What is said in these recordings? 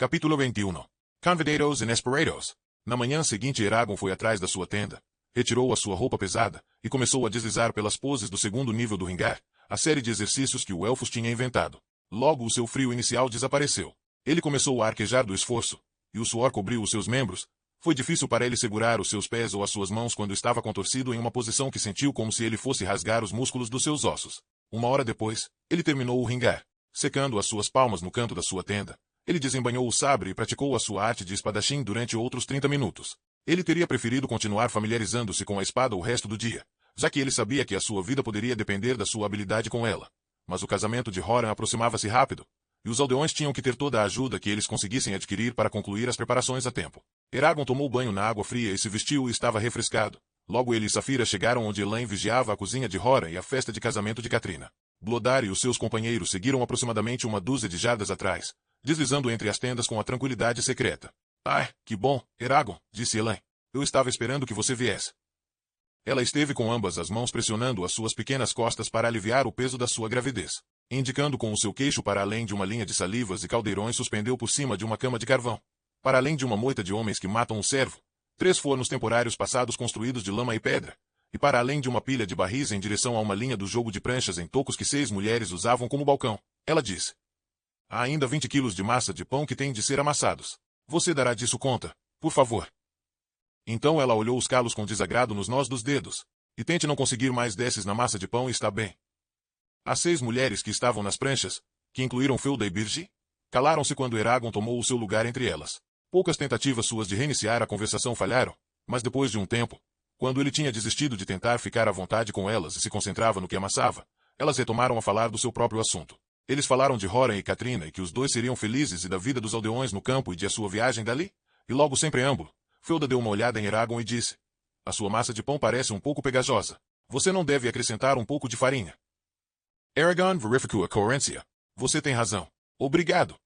Capítulo 21. Convidados inesperados. Na manhã seguinte Eragon foi atrás da sua tenda, retirou a sua roupa pesada, e começou a deslizar pelas poses do segundo nível do ringar, a série de exercícios que o Elfos tinha inventado. Logo o seu frio inicial desapareceu. Ele começou a arquejar do esforço, e o suor cobriu os seus membros. Foi difícil para ele segurar os seus pés ou as suas mãos quando estava contorcido em uma posição que sentiu como se ele fosse rasgar os músculos dos seus ossos. Uma hora depois, ele terminou o ringar, secando as suas palmas no canto da sua tenda. Ele desembainhou o sabre e praticou a sua arte de espadachim durante outros 30 minutos. Ele teria preferido continuar familiarizando-se com a espada o resto do dia, já que ele sabia que a sua vida poderia depender da sua habilidade com ela. Mas o casamento de Horan aproximava-se rápido, e os aldeões tinham que ter toda a ajuda que eles conseguissem adquirir para concluir as preparações a tempo. Eragon tomou banho na água fria e se vestiu e estava refrescado. Logo ele e Saphira chegaram onde Elaine vigiava a cozinha de Horan e a festa de casamento de Caitriona. Bloodar e os seus companheiros seguiram aproximadamente uma dúzia de jardas atrás, deslizando entre as tendas com a tranquilidade secreta. Ah, que bom, Eragon, disse Elaine. Eu estava esperando que você viesse. Ela esteve com ambas as mãos pressionando as suas pequenas costas para aliviar o peso da sua gravidez. Indicando com o seu queixo para além de uma linha de salivas e caldeirões suspendeu por cima de uma cama de carvão. Para além de uma moita de homens que matam um servo, 3 fornos temporários passados construídos de lama e pedra, e para além de uma pilha de barris em direção a uma linha do jogo de pranchas em tocos que 6 mulheres usavam como balcão, ela disse. Há ainda 20 quilos de massa de pão que têm de ser amassados. Você dará disso conta, por favor. Então ela olhou os calos com desagrado nos nós dos dedos. E tente não conseguir mais desses na massa de pão e está bem. As 6 mulheres que estavam nas pranchas, que incluíram Felda e Birgi, calaram-se quando Eragon tomou o seu lugar entre elas. Poucas tentativas suas de reiniciar a conversação falharam, mas depois de um tempo, quando ele tinha desistido de tentar ficar à vontade com elas e se concentrava no que amassava, elas retomaram a falar do seu próprio assunto. Eles falaram de Horan e Caitriona e que os dois seriam felizes e da vida dos aldeões no campo e de a sua viagem dali. E logo sem preâmbulo, Felda deu uma olhada em Eragon e disse: A sua massa de pão parece um pouco pegajosa. Você não deve acrescentar um pouco de farinha. Eragon verificou a coerência. Você tem razão. Obrigado.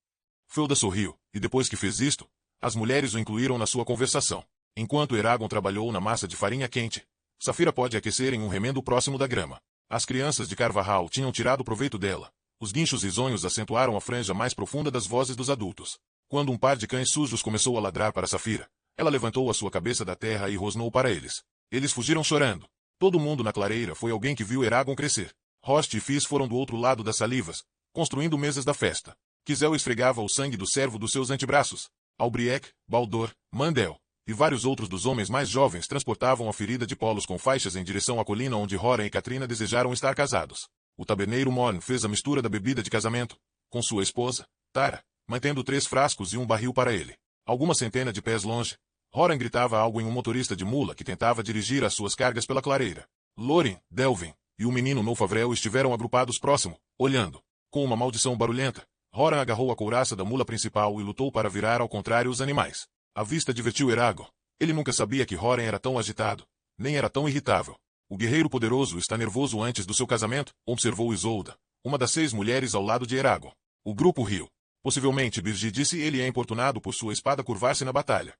Felda sorriu, e depois que fez isto, as mulheres o incluíram na sua conversação. Enquanto Eragon trabalhou na massa de farinha quente, Saphira pode aquecer em um remendo próximo da grama. As crianças de Carvajal tinham tirado proveito dela. Os guinchos risonhos acentuaram a franja mais profunda das vozes dos adultos. Quando um par de cães sujos começou a ladrar para Saphira, ela levantou a sua cabeça da terra e rosnou para eles. Eles fugiram chorando. Todo mundo na clareira foi alguém que viu Eragon crescer. Rost e Fis foram do outro lado das salivas, construindo mesas da festa. Kisel esfregava o sangue do servo dos seus antebraços. Albriec, Baldor, Mandel e vários outros dos homens mais jovens transportavam a ferida de polos com faixas em direção à colina onde Horan e Caitriona desejaram estar casados. O taberneiro Morn fez a mistura da bebida de casamento, com sua esposa, Tara, mantendo 3 frascos e um barril para ele. Alguma centena de pés longe, Horan gritava algo em um motorista de mula que tentava dirigir as suas cargas pela clareira. Lorin, Delvin e o menino Noufavrel estiveram agrupados próximo, olhando. Com uma maldição barulhenta, Horan agarrou a couraça da mula principal e lutou para virar ao contrário os animais. A vista divertiu Eragon. Ele nunca sabia que Horan era tão agitado, nem era tão irritável. O guerreiro poderoso está nervoso antes do seu casamento, observou Isolda, uma das 6 mulheres ao lado de Eragon. O grupo riu. Possivelmente Birgi disse ele é importunado por sua espada curvar-se na batalha.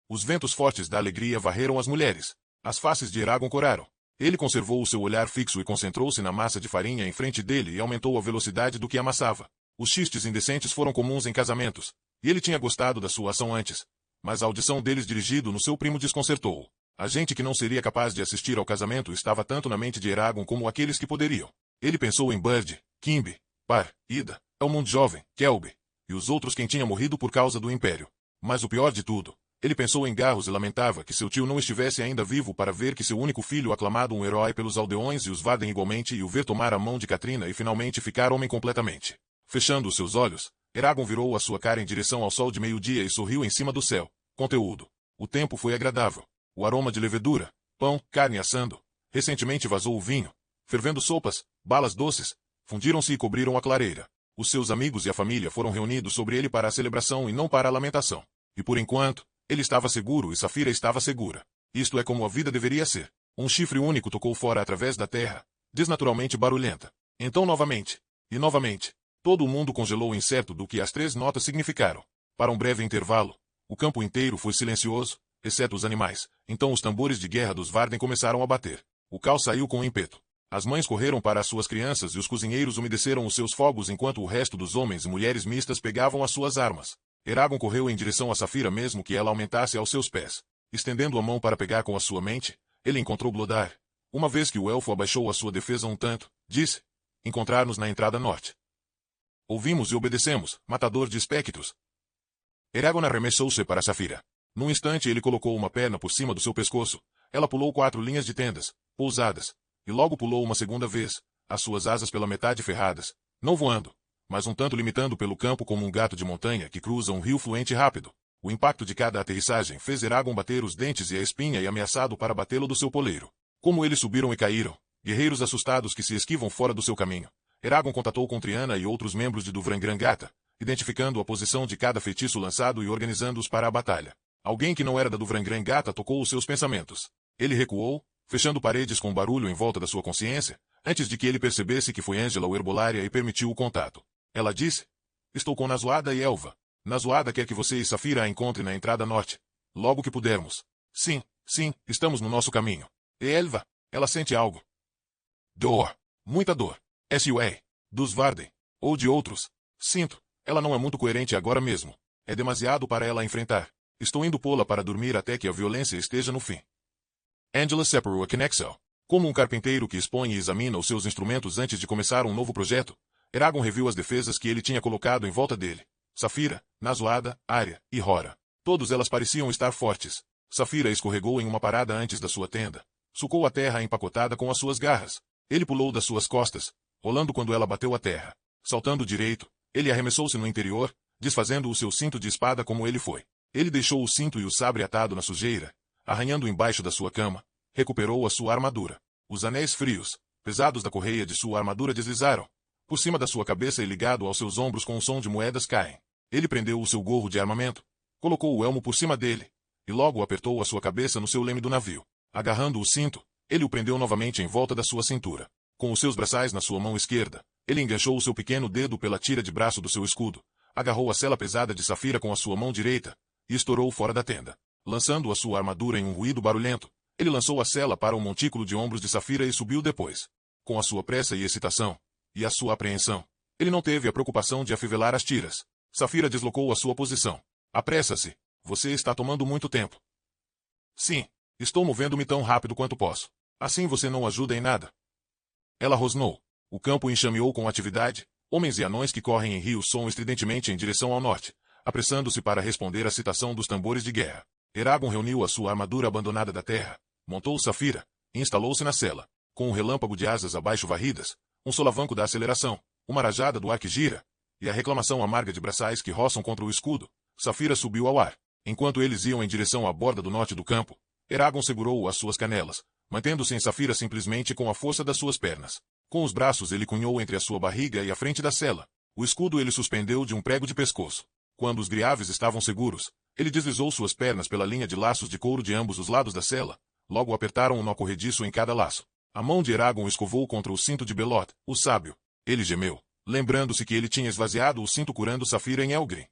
Os ventos fortes da alegria varreram as mulheres. As faces de Eragon coraram. Ele conservou o seu olhar fixo e concentrou-se na massa de farinha em frente dele e aumentou a velocidade do que amassava. Os xistes indecentes foram comuns em casamentos, e ele tinha gostado da sua ação antes. Mas a audição deles dirigido no seu primo desconcertou-o. A gente que não seria capaz de assistir ao casamento estava tanto na mente de Eragon como aqueles que poderiam. Ele pensou em Bird, Kimby, Par, Ida, Elmund Jovem, Kelby, e os outros quem tinha morrido por causa do Império. Mas o pior de tudo, ele pensou em Garros e lamentava que seu tio não estivesse ainda vivo para ver que seu único filho aclamado um herói pelos aldeões e os Varden igualmente e o ver tomar a mão de Caitriona e finalmente ficar homem completamente. Fechando os seus olhos, Eragon virou a sua cara em direção ao sol de meio-dia e sorriu em cima do céu. Conteúdo. O tempo foi agradável. O aroma de levedura, pão, carne assando. Recentemente vazou o vinho. Fervendo sopas, balas doces, fundiram-se e cobriram a clareira. Os seus amigos e a família foram reunidos sobre ele para a celebração e não para a lamentação. E por enquanto, ele estava seguro e Saphira estava segura. Isto é como a vida deveria ser. Um chifre único tocou fora através da terra, desnaturalmente barulhenta. Então novamente, e novamente, todo o mundo congelou incerto do que as 3 notas significaram. Para um breve intervalo, o campo inteiro foi silencioso, exceto os animais. Então os tambores de guerra dos Varden começaram a bater. O caos saiu com ímpeto. As mães correram para as suas crianças e os cozinheiros umedeceram os seus fogos enquanto o resto dos homens e mulheres mistas pegavam as suas armas. Eragon correu em direção a Saphira mesmo que ela aumentasse aos seus pés. Estendendo a mão para pegar com a sua mente, ele encontrou Bloodar. Uma vez que o elfo abaixou a sua defesa um tanto, disse: encontrar-nos na entrada norte. Ouvimos e obedecemos, matador de espectros. Eragon arremessou-se para Saphira. Num instante ele colocou uma perna por cima do seu pescoço. Ela pulou 4 linhas de tendas, pousadas, e logo pulou uma segunda vez, as suas asas pela metade ferradas, não voando, mas um tanto limitando pelo campo como um gato de montanha que cruza um rio fluente rápido. O impacto de cada aterrissagem fez Eragon bater os dentes e a espinha e ameaçado para batê-lo do seu poleiro. Como eles subiram e caíram, guerreiros assustados que se esquivam fora do seu caminho, Eragon contatou com Triana e outros membros de Duvrangrangata, identificando a posição de cada feitiço lançado e organizando-os para a batalha. Alguém que não era da Duvrangrangata tocou os seus pensamentos. Ele recuou, fechando paredes com barulho em volta da sua consciência, antes de que ele percebesse que foi Angela o herbolária e permitiu o contato. Ela disse: estou com Nazoada e Elva. Nazoada quer que você e Saphira a encontrem na entrada norte. Logo que pudermos. Sim, estamos no nosso caminho. E Elva, ela sente algo. Dor. Muita dor. S.U.E. Dos Varden. Ou de outros. Sinto. Ela não é muito coerente agora mesmo. É demasiado para ela enfrentar. Estou indo pô-la para dormir até que a violência esteja no fim. Angela separou a Knexel. Como um carpinteiro que expõe e examina os seus instrumentos antes de começar um novo projeto, Eragon reviu as defesas que ele tinha colocado em volta dele. Saphira, Nazoada, Arya e Hora. Todas elas pareciam estar fortes. Saphira escorregou em uma parada antes da sua tenda. Sucou a terra empacotada com as suas garras. Ele pulou das suas costas, rolando quando ela bateu a terra. Saltando direito, ele arremessou-se no interior, desfazendo o seu cinto de espada como ele foi. Ele deixou o cinto e o sabre atado na sujeira, arranhando embaixo da sua cama. Recuperou a sua armadura. Os anéis frios, pesados da correia de sua armadura deslizaram. Por cima da sua cabeça e ligado aos seus ombros com um som de moedas caem. Ele prendeu o seu gorro de armamento, colocou o elmo por cima dele, e logo apertou a sua cabeça no seu leme do navio. Agarrando o cinto, ele o prendeu novamente em volta da sua cintura. Com os seus braçais na sua mão esquerda, ele enganchou o seu pequeno dedo pela tira de braço do seu escudo, agarrou a sela pesada de Saphira com a sua mão direita, e estourou fora da tenda. Lançando a sua armadura em um ruído barulhento, ele lançou a sela para o montículo de ombros de Saphira e subiu depois. Com a sua pressa e excitação, e a sua apreensão, ele não teve a preocupação de afivelar as tiras. Saphira deslocou a sua posição. Apressa-se. Você está tomando muito tempo. Sim, estou movendo-me tão rápido quanto posso. Assim você não ajuda em nada. Ela rosnou. O campo enxameou com atividade. Homens e anões que correm em rios soam estridentemente em direção ao norte, apressando-se para responder à citação dos tambores de guerra. Eragon reuniu a sua armadura abandonada da terra, montou Saphira, e instalou-se na cela. Com um relâmpago de asas abaixo varridas, um solavanco da aceleração, uma rajada do ar que gira, e a reclamação amarga de braçais que roçam contra o escudo, Saphira subiu ao ar. Enquanto eles iam em direção à borda do norte do campo, Eragon segurou as suas canelas, mantendo-se em Saphira simplesmente com a força das suas pernas. Com os braços ele cunhou entre a sua barriga e a frente da cela. O escudo ele suspendeu de um prego de pescoço. Quando os griaves estavam seguros, ele deslizou suas pernas pela linha de laços de couro de ambos os lados da cela. Logo apertaram um nó corrediço em cada laço. A mão de Eragon escovou contra o cinto de Belot, o sábio. Ele gemeu, lembrando-se que ele tinha esvaziado o cinto curando Saphira em Elgrin.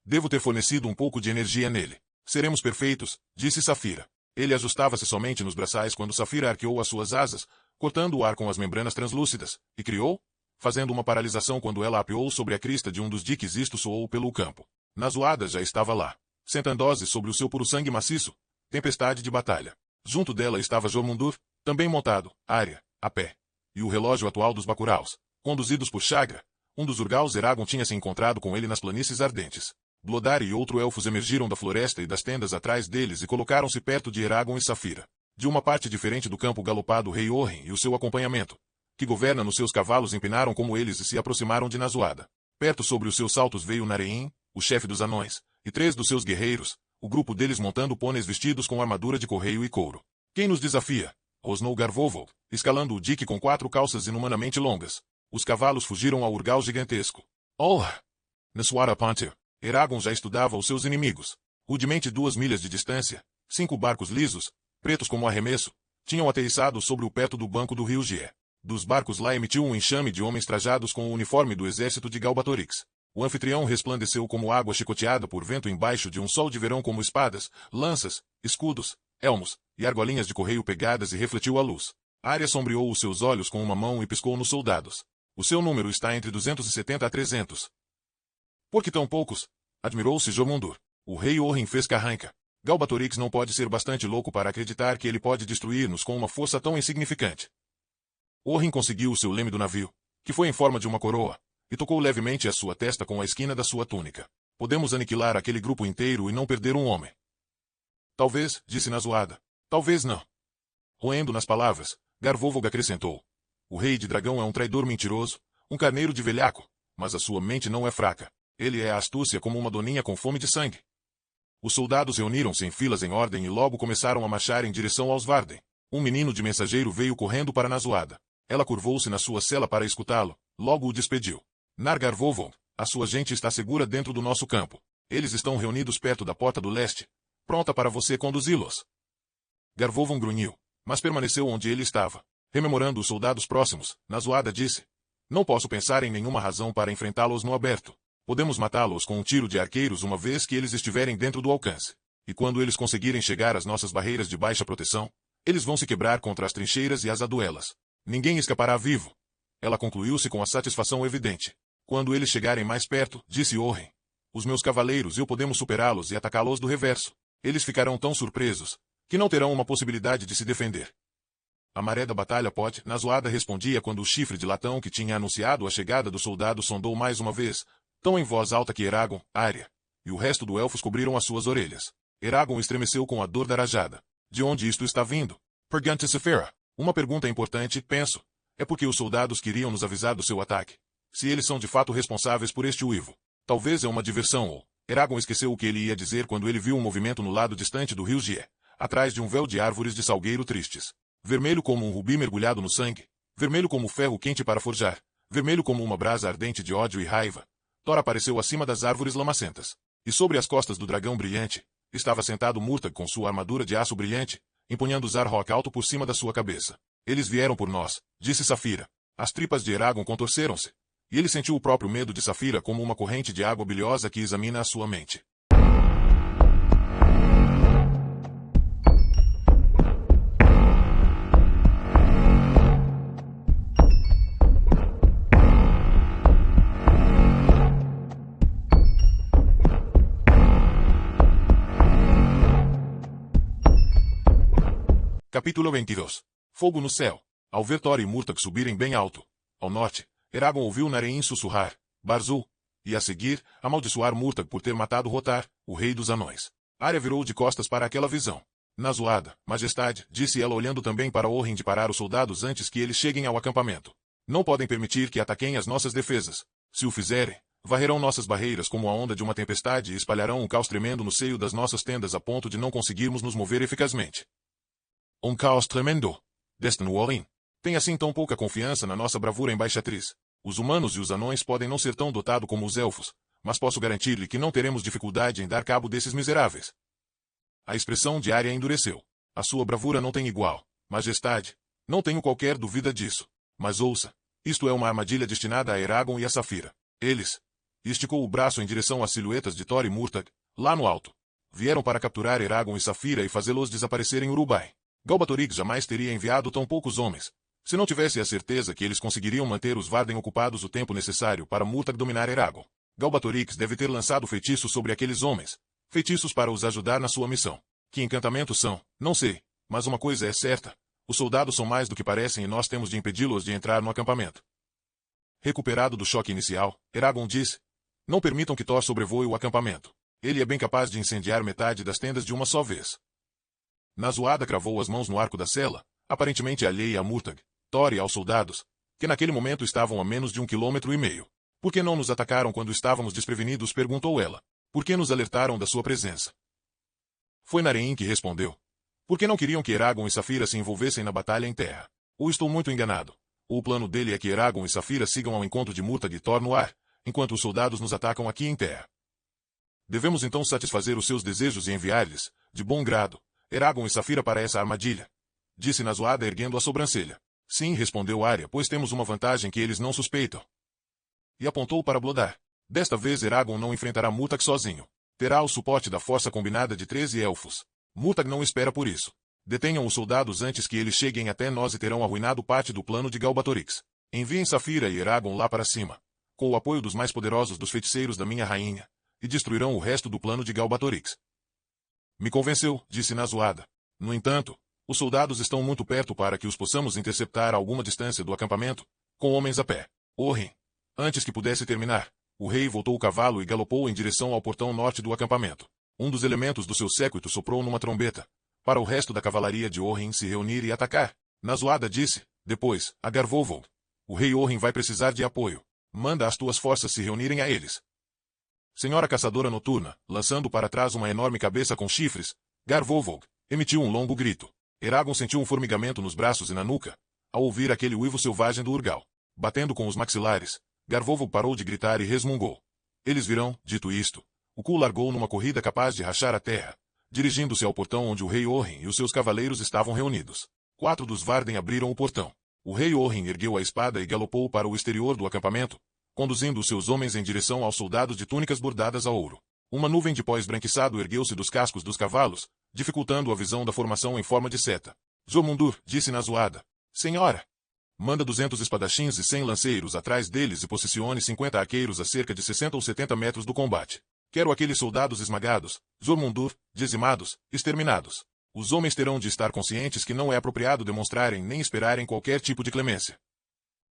Devo ter fornecido um pouco de energia nele. Seremos perfeitos, disse Saphira. Ele ajustava-se somente nos braçais quando Saphira arqueou as suas asas, cortando o ar com as membranas translúcidas, e criou, fazendo uma paralisação quando ela apeou sobre a crista de um dos diques. Isto soou pelo campo. Nazoada já estava lá, sentandose sobre o seu puro sangue maciço, tempestade de batalha. Junto dela estava Jormundur, também montado, Arya, a pé, e o relógio atual dos Bacuraus, conduzidos por Chagra. Um dos Urgaus. Eragon tinha se encontrado com ele nas planícies ardentes. Bloodar e outro elfos emergiram da floresta e das tendas atrás deles e colocaram-se perto de Eragon e Saphira. De uma parte diferente do campo galopado o rei Orren e o seu acompanhamento, que governa nos seus cavalos, empinaram como eles e se aproximaram de Nazoada. Perto sobre os seus saltos veio Narein, o chefe dos anões, e 3 dos seus guerreiros, o grupo deles montando pôneis vestidos com armadura de correio e couro. Quem nos desafia? Rosnou Garvovol, escalando o dique com 4 calças inumanamente longas. Os cavalos fugiram ao Urgal gigantesco. Nasoada Panther. Eragon já estudava os seus inimigos. Rudemente 2 milhas de distância, 5 barcos lisos, pretos como arremesso, tinham aterrissado sobre o perto do banco do rio Gier. Dos barcos lá emitiu um enxame de homens trajados com o uniforme do exército de Galbatorix. O anfitrião resplandeceu como água chicoteada por vento embaixo de um sol de verão, como espadas, lanças, escudos, elmos e argolinhas de correio pegadas, e refletiu a luz. Arya sombreou os seus olhos com uma mão e piscou nos soldados. O seu número está entre 270 a 300. Por que tão poucos? Admirou-se Jormundur. O rei Orhin fez carranca. Galbatorix não pode ser bastante louco para acreditar que ele pode destruir-nos com uma força tão insignificante. Orhin conseguiu o seu leme do navio, que foi em forma de uma coroa, e tocou levemente a sua testa com a esquina da sua túnica. Podemos aniquilar aquele grupo inteiro e não perder um homem. Talvez, disse na zoada. Talvez não. Roendo nas palavras, Garvovog acrescentou. O rei de dragão é um traidor mentiroso, um carneiro de velhaco, mas a sua mente não é fraca. Ele é a astúcia como uma doninha com fome de sangue. Os soldados reuniram-se em filas em ordem e logo começaram a marchar em direção aos Varden. Um menino de mensageiro veio correndo para Nazoada. Ela curvou-se na sua cela para escutá-lo, logo o despediu. Nargarvovog, a sua gente está segura dentro do nosso campo. Eles estão reunidos perto da porta do leste, pronta para você conduzi-los. Garvovon grunhiu, mas permaneceu onde ele estava. Rememorando os soldados próximos, Nazoada disse. Não posso pensar em nenhuma razão para enfrentá-los no aberto. Podemos matá-los com um tiro de arqueiros uma vez que eles estiverem dentro do alcance. E quando eles conseguirem chegar às nossas barreiras de baixa proteção, eles vão se quebrar contra as trincheiras e as aduelas. Ninguém escapará vivo. Ela concluiu-se com a satisfação evidente. Quando eles chegarem mais perto, disse Orhin. Os meus cavaleiros e eu podemos superá-los e atacá-los do reverso. Eles ficarão tão surpresos, que não terão uma possibilidade de se defender. A maré da batalha pode, Nazoada respondia quando o chifre de latão que tinha anunciado a chegada do soldado sondou mais uma vez, tão em voz alta que Eragon, Arya, e o resto do elfos cobriram as suas orelhas. Eragon estremeceu com a dor da rajada. De onde isto está vindo? Pergunta Sefera. Uma pergunta importante, penso. É porque os soldados queriam nos avisar do seu ataque. Se eles são de fato responsáveis por este uivo. Talvez é uma diversão ou... Eragon esqueceu o que ele ia dizer quando ele viu um movimento no lado distante do rio Gier, atrás de um véu de árvores de salgueiro tristes. Vermelho como um rubi mergulhado no sangue. Vermelho como ferro quente para forjar. Vermelho como uma brasa ardente de ódio e raiva. Thor apareceu acima das árvores lamacentas. E sobre as costas do dragão brilhante, estava sentado Murtag com sua armadura de aço brilhante, empunhando Zarhok alto por cima da sua cabeça. Eles vieram por nós, disse Safira. As tripas de Eragon contorceram-se. E ele sentiu o próprio medo de Safira como uma corrente de água bilhosa que examina a sua mente. Capítulo 22. Fogo no céu. Ao ver Thor e Murtag subirem bem alto, ao norte, Eragon ouviu Narein sussurrar, Barzul, e a seguir, amaldiçoar Murtag por ter matado Rotar, o rei dos anões. Arya virou de costas para aquela visão. Na zoada, majestade, disse ela olhando também para Orhin de parar os soldados antes que eles cheguem ao acampamento. Não podem permitir que ataquem as nossas defesas. Se o fizerem, varrerão nossas barreiras como a onda de uma tempestade e espalharão um caos tremendo no seio das nossas tendas a ponto de não conseguirmos nos mover eficazmente. Um caos tremendo. Destino Orhin. Tem assim tão pouca confiança na nossa bravura embaixatriz. Os humanos e os anões podem não ser tão dotados como os elfos, mas posso garantir-lhe que não teremos dificuldade em dar cabo desses miseráveis. A expressão de Arya endureceu. A sua bravura não tem igual. Majestade. Não tenho qualquer dúvida disso. Mas ouça. Isto é uma armadilha destinada a Eragon e a Safira. Eles. E esticou o braço em direção às silhuetas de Thor e Murtag, lá no alto. Vieram para capturar Eragon e Safira e fazê-los desaparecer em Urubai. Galbatorix jamais teria enviado tão poucos homens, se não tivesse a certeza que eles conseguiriam manter os Varden ocupados o tempo necessário para Murtag dominar Eragon. Galbatorix deve ter lançado feitiços sobre aqueles homens, feitiços para os ajudar na sua missão. Que encantamentos são, não sei, mas uma coisa é certa, os soldados são mais do que parecem e nós temos de impedi-los de entrar no acampamento. Recuperado do choque inicial, Eragon disse, não permitam que Thor sobrevoe o acampamento. Ele é bem capaz de incendiar metade das tendas de uma só vez. Nazoada cravou as mãos no arco da cela, aparentemente alheia a Murtag, Thor e aos soldados, que naquele momento estavam a menos de 1,5 km. Por que não nos atacaram quando estávamos desprevenidos? Perguntou ela. Por que nos alertaram da sua presença? Foi Narein que respondeu. Por que não queriam que Eragon e Safira se envolvessem na batalha em terra? Ou estou muito enganado? Ou o plano dele é que Eragon e Safira sigam ao encontro de Murtag e Thor no ar, enquanto os soldados nos atacam aqui em terra? Devemos então satisfazer os seus desejos e enviar-lhes, de bom grado, Eragon e Safira para essa armadilha, disse Nazoada erguendo a sobrancelha. Sim, respondeu Arya, pois temos uma vantagem que eles não suspeitam. E apontou para Blodar. Desta vez Eragon não enfrentará Murtag sozinho. Terá o suporte da força combinada de 13 elfos. Murtag não espera por isso. Detenham os soldados antes que eles cheguem até nós e terão arruinado parte do plano de Galbatorix. Enviem Safira e Eragon lá para cima. Com o apoio dos mais poderosos dos feiticeiros da minha rainha, e destruirão o resto do plano de Galbatorix. Me convenceu, disse Nazoada. No entanto, os soldados estão muito perto para que os possamos interceptar a alguma distância do acampamento, com homens a pé. Orrin. Antes que pudesse terminar, o rei voltou o cavalo e galopou em direção ao portão norte do acampamento. Um dos elementos do seu séquito soprou numa trombeta, para o resto da cavalaria de Orrin se reunir e atacar. Nazoada disse, depois, a Garvovog. O rei Orrin vai precisar de apoio. Manda as tuas forças se reunirem a eles. Senhora caçadora noturna, lançando para trás uma enorme cabeça com chifres, Garvovog emitiu um longo grito. Eragon sentiu um formigamento nos braços e na nuca, ao ouvir aquele uivo selvagem do urgal. Batendo com os maxilares, Garvovog parou de gritar e resmungou. Eles virão, dito isto. O cu largou numa corrida capaz de rachar a terra, dirigindo-se ao portão onde o rei Orrin e os seus cavaleiros estavam reunidos. 4 dos Varden abriram o portão. O rei Orrin ergueu a espada e galopou para o exterior do acampamento, conduzindo os seus homens em direção aos soldados de túnicas bordadas a ouro. Uma nuvem de pó esbranquiçado ergueu-se dos cascos dos cavalos, dificultando a visão da formação em forma de seta. Jormundur, disse Nazoada. Senhora! Manda 200 espadachins e 100 lanceiros atrás deles e posicione 50 arqueiros a cerca de 60 ou 70 metros do combate. Quero aqueles soldados esmagados, Jormundur, dizimados, exterminados. Os homens terão de estar conscientes que não é apropriado demonstrarem nem esperarem qualquer tipo de clemência.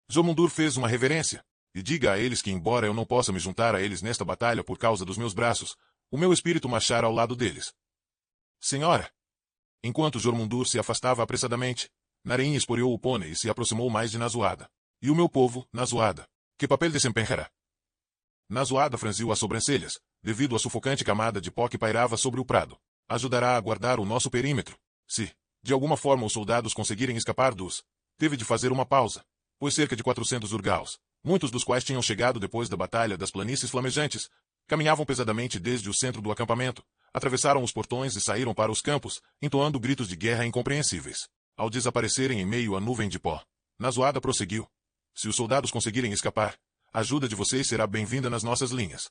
Jormundur fez uma reverência. E diga a eles que, embora eu não possa me juntar a eles nesta batalha por causa dos meus braços, o meu espírito marchara ao lado deles. Senhora! Enquanto Jormundur se afastava apressadamente, Naren esporeou o pônei e se aproximou mais de Nazoada. E o meu povo, Nazoada? Que papel desempenhará? Nazoada franziu as sobrancelhas, devido à sufocante camada de pó que pairava sobre o prado. Ajudará a guardar o nosso perímetro. Se, de alguma forma os soldados conseguirem escapar dos... Teve de fazer uma pausa, pois cerca de 400 urgaus, muitos dos quais tinham chegado depois da Batalha das Planícies Flamejantes, caminhavam pesadamente desde o centro do acampamento, atravessaram os portões e saíram para os campos, entoando gritos de guerra incompreensíveis. Ao desaparecerem em meio à nuvem de pó, Nazoada prosseguiu. Se os soldados conseguirem escapar, a ajuda de vocês será bem-vinda nas nossas linhas.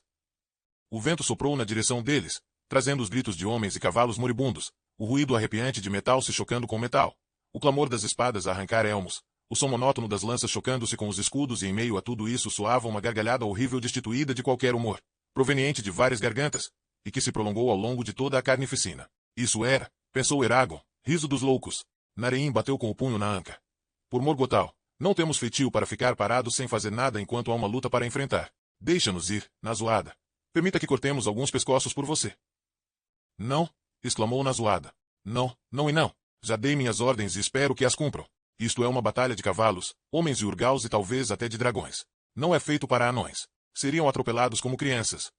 O vento soprou na direção deles, trazendo os gritos de homens e cavalos moribundos, o ruído arrepiante de metal se chocando com metal, o clamor das espadas a arrancar elmos, o som monótono das lanças chocando-se com os escudos e em meio a tudo isso soava uma gargalhada horrível destituída de qualquer humor, proveniente de várias gargantas, e que se prolongou ao longo de toda a carnificina. Isso era, pensou Eragon, riso dos loucos. Naren bateu com o punho na anca. Por Morgothal, não temos feitio para ficar parados sem fazer nada enquanto há uma luta para enfrentar. Deixa-nos ir, Nazoada. Permita que cortemos alguns pescoços por você. Não, exclamou Nazoada. Não, não e não. Já dei minhas ordens e espero que as cumpram. Isto é uma batalha de cavalos, homens e urgaus e talvez até de dragões. Não é feito para anões. Seriam atropelados como crianças.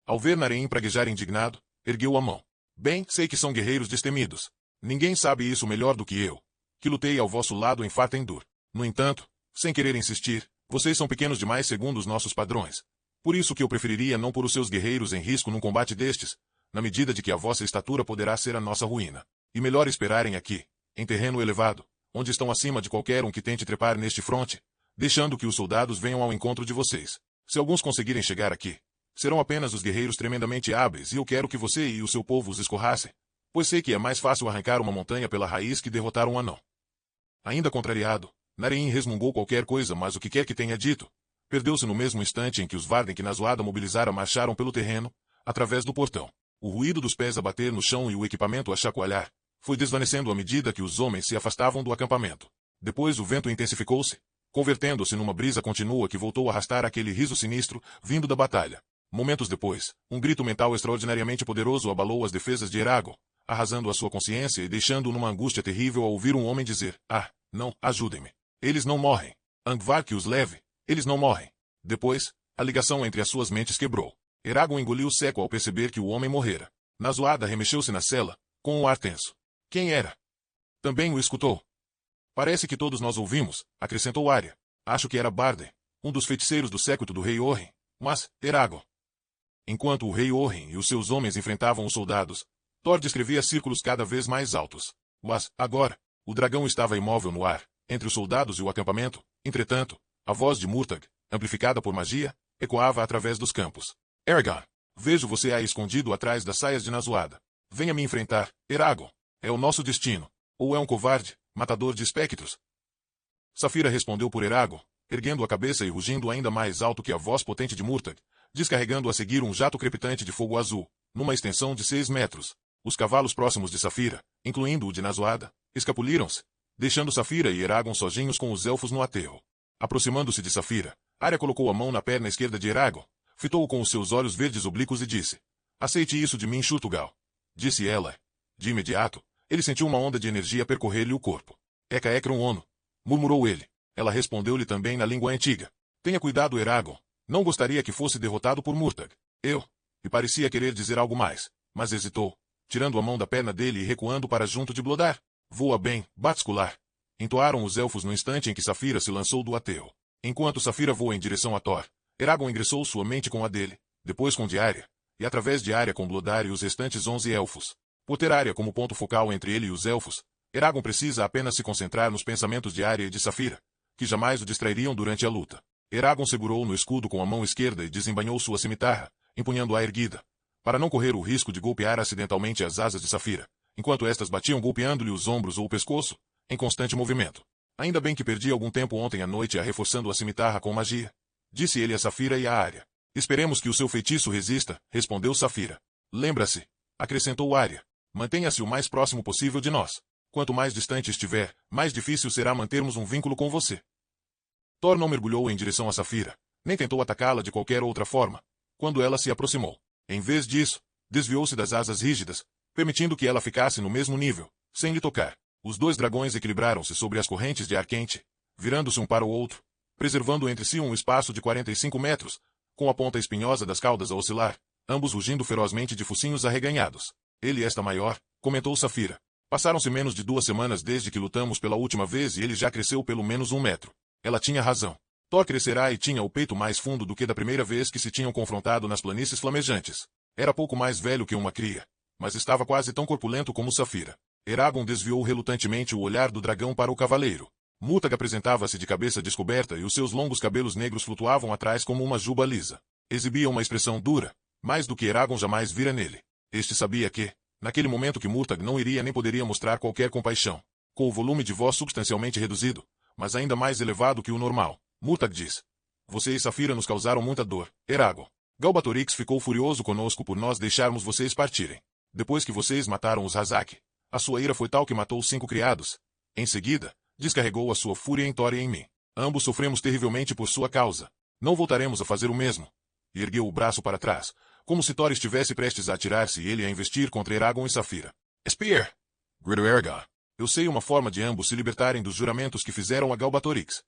Ao ver Naren praguejar indignado, ergueu a mão. Bem, sei que são guerreiros destemidos. Ninguém sabe isso melhor do que eu, que lutei ao vosso lado em Fartendur. No entanto, sem querer insistir, vocês são pequenos demais segundo os nossos padrões. Por isso que eu preferiria não pôr os seus guerreiros em risco num combate destes, na medida de que a vossa estatura poderá ser a nossa ruína. E melhor esperarem aqui, em terreno elevado, onde estão acima de qualquer um que tente trepar neste fronte, deixando que os soldados venham ao encontro de vocês. Se alguns conseguirem chegar aqui, serão apenas os guerreiros tremendamente hábeis e eu quero que você e o seu povo os escorrassem, pois sei que é mais fácil arrancar uma montanha pela raiz que derrotar um anão. Ainda contrariado, Naren resmungou qualquer coisa, mas o que quer que tenha dito, perdeu-se no mesmo instante em que os Varden que Nazoada mobilizara marcharam pelo terreno, através do portão. O ruído dos pés a bater no chão e o equipamento a chacoalhar, foi desvanecendo à medida que os homens se afastavam do acampamento. Depois o vento intensificou-se, convertendo-se numa brisa contínua que voltou a arrastar aquele riso sinistro, vindo da batalha. Momentos depois, um grito mental extraordinariamente poderoso abalou as defesas de Eragon, arrasando a sua consciência e deixando-o numa angústia terrível ao ouvir um homem dizer, não, ajudem-me. Eles não morrem. Angvar que os leve, eles não morrem. Depois, a ligação entre as suas mentes quebrou. Eragon engoliu seco ao perceber que o homem morrera. Nazoada remexeu-se na cela, com um ar tenso. Quem era? Também o escutou. Parece que todos nós ouvimos, acrescentou Arya. Acho que era Barden, um dos feiticeiros do séquito do rei Orrin. Mas, Eragon. Enquanto o rei Orrin e os seus homens enfrentavam os soldados, Thor descrevia círculos cada vez mais altos. Mas, agora, o dragão estava imóvel no ar, entre os soldados e o acampamento. Entretanto, a voz de Murtagh, amplificada por magia, ecoava através dos campos. Eragon, vejo você aí escondido atrás das saias de Nazoada. Venha me enfrentar, Eragon. É o nosso destino. Ou é um covarde, matador de espectros? Safira respondeu por Eragon, erguendo a cabeça e rugindo ainda mais alto que a voz potente de Murtagh. descarregando a seguir um jato crepitante de fogo azul, numa extensão de 6 metros. Os cavalos próximos de Saphira, incluindo o de Nazoada, escapuliram-se, deixando Saphira e Eragon sozinhos com os elfos no aterro. Aproximando-se de Saphira, Arya colocou a mão na perna esquerda de Eragon, fitou-o com os seus olhos verdes oblíquos e disse: "Aceite isso de mim, Shurtuggal", disse ela. De imediato, ele sentiu uma onda de energia percorrer-lhe o corpo. "Eka Ekron Ono", murmurou ele. Ela respondeu-lhe também na língua antiga: "Tenha cuidado, Eragon. Não gostaria que fosse derrotado por Murtagh." E parecia querer dizer algo mais, mas hesitou, tirando a mão da perna dele e recuando para junto de Blodar. "Voa bem, Batskular", entoaram os elfos no instante em que Saphira se lançou do aterro. Enquanto Saphira voa em direção a Thor, Eragon ingressou sua mente com a dele, depois com de Arya, e através de Arya com Blodar e os restantes 11 elfos. Por ter Arya como ponto focal entre ele e os elfos, Eragon precisa apenas se concentrar nos pensamentos de Arya e de Saphira, que jamais o distrairiam durante a luta. Eragon segurou no escudo com a mão esquerda e desembainhou sua cimitarra, empunhando-a erguida, para não correr o risco de golpear acidentalmente as asas de Saphira, enquanto estas batiam golpeando-lhe os ombros ou o pescoço, em constante movimento. "Ainda bem que perdi algum tempo ontem à noite reforçando a cimitarra com magia", disse ele a Saphira e a Arya. "Esperemos que o seu feitiço resista", respondeu Saphira. "Lembra-se", acrescentou Arya, "mantenha-se o mais próximo possível de nós. Quanto mais distante estiver, mais difícil será mantermos um vínculo com você." Thor não mergulhou em direção a Saphira, nem tentou atacá-la de qualquer outra forma, quando ela se aproximou. Em vez disso, desviou-se das asas rígidas, permitindo que ela ficasse no mesmo nível, sem lhe tocar. Os dois dragões equilibraram-se sobre as correntes de ar quente, virando-se um para o outro, preservando entre si um espaço de 45 metros, com a ponta espinhosa das caudas a oscilar, ambos rugindo ferozmente de focinhos arreganhados. "Ele está maior", comentou Saphira. "Passaram-se menos de 2 semanas desde que lutamos pela última vez e ele já cresceu pelo menos 1 metro. Ela tinha razão. Thor crescerá e tinha o peito mais fundo do que da primeira vez que se tinham confrontado nas planícies flamejantes. Era pouco mais velho que uma cria, mas estava quase tão corpulento como Saphira." Eragon desviou relutantemente o olhar do dragão para o cavaleiro. Murtagh apresentava-se de cabeça descoberta e os seus longos cabelos negros flutuavam atrás como uma juba lisa. Exibia uma expressão dura, mais do que Eragon jamais vira nele. Este sabia que, naquele momento que Murtagh não iria nem poderia mostrar qualquer compaixão. Com o volume de voz substancialmente reduzido, mas ainda mais elevado que o normal, Murtagh disse: "Você e Saphira nos causaram muita dor, Eragon. Galbatorix ficou furioso conosco por nós deixarmos vocês partirem. Depois que vocês mataram os Hazak, a sua ira foi tal que matou 5 criados. Em seguida, descarregou a sua fúria em Thor e em mim. Ambos sofremos terrivelmente por sua causa. Não voltaremos a fazer o mesmo." E ergueu o braço para trás, como se Thor estivesse prestes a atirar-se e ele a investir contra Eragon e Saphira. "Spear!" gritou Eragon. "Eu sei uma forma de ambos se libertarem dos juramentos que fizeram a Galbatorix."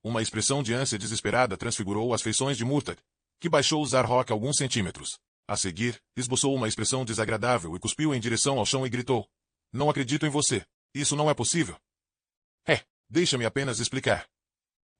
Uma expressão de ânsia desesperada transfigurou as feições de Murtagh, que baixou o Zarhok alguns centímetros. A seguir, esboçou uma expressão desagradável e cuspiu em direção ao chão e gritou: "Não acredito em você. Isso não é possível." Deixa-me apenas explicar."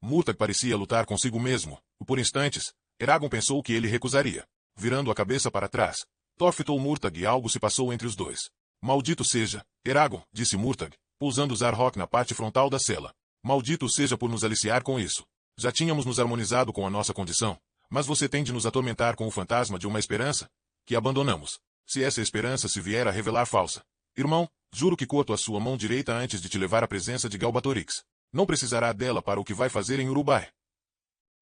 Murtagh parecia lutar consigo mesmo, e por instantes, Eragon pensou que ele recusaria. Virando a cabeça para trás, Thor fitou Murtagh e algo se passou entre os dois. "Maldito seja, Eragon", disse Murtagh, pousando Zarhok na parte frontal da cela. "Maldito seja por nos aliciar com isso. Já tínhamos nos harmonizado com a nossa condição, mas você tem de nos atormentar com o fantasma de uma esperança que abandonamos. Se essa esperança se vier a revelar falsa, irmão, juro que corto a sua mão direita antes de te levar à presença de Galbatorix. Não precisará dela para o que vai fazer em Urubai."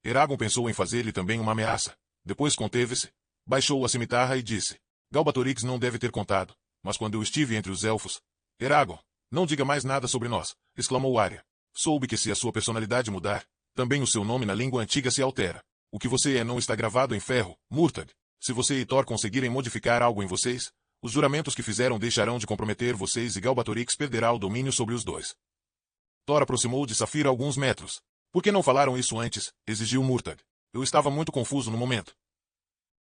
Eragon pensou em fazer-lhe também uma ameaça. Depois conteve-se, baixou a cimitarra e disse: "Galbatorix não deve ter contado, mas quando eu estive entre os elfos..." "Eragon, não diga mais nada sobre nós", exclamou Arya. "Soube que se a sua personalidade mudar, também o seu nome na língua antiga se altera. O que você é não está gravado em ferro, Murtagh. Se você e Thor conseguirem modificar algo em vocês, os juramentos que fizeram deixarão de comprometer vocês e Galbatorix perderá o domínio sobre os dois." Thor aproximou de Saphira alguns metros. "Por que não falaram isso antes?" exigiu Murtagh. "Eu estava muito confuso no momento."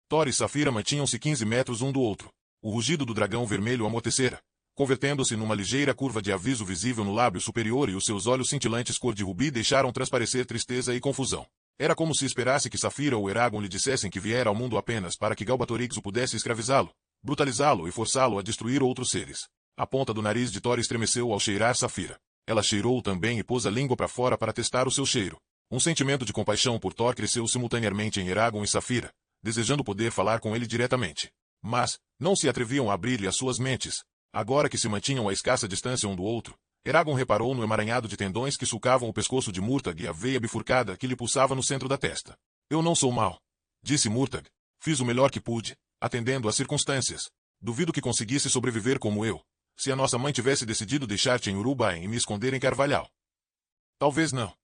Thor e Saphira mantinham-se 15 metros um do outro. O rugido do dragão vermelho amortecera, convertendo-se numa ligeira curva de aviso visível no lábio superior, e os seus olhos cintilantes cor de rubi deixaram transparecer tristeza e confusão. Era como se esperasse que Saphira ou Eragon lhe dissessem que viera ao mundo apenas para que Galbatorix o pudesse escravizá-lo, brutalizá-lo e forçá-lo a destruir outros seres. A ponta do nariz de Thor estremeceu ao cheirar Saphira. Ela cheirou também e pôs a língua para fora para testar o seu cheiro. Um sentimento de compaixão por Thor cresceu simultaneamente em Eragon e Saphira, desejando poder falar com ele diretamente. Mas, não se atreviam a abrir-lhe as suas mentes. Agora que se mantinham a escassa distância um do outro, Eragon reparou no emaranhado de tendões que sulcavam o pescoço de Murtagh e a veia bifurcada que lhe pulsava no centro da testa. "Eu não sou mau", disse Murtagh. Fiz o melhor que pude, atendendo às circunstâncias. Duvido que conseguisse sobreviver como eu, se a nossa mãe tivesse decidido deixar-te em Urubai e me esconder em Carvalhal. Talvez não.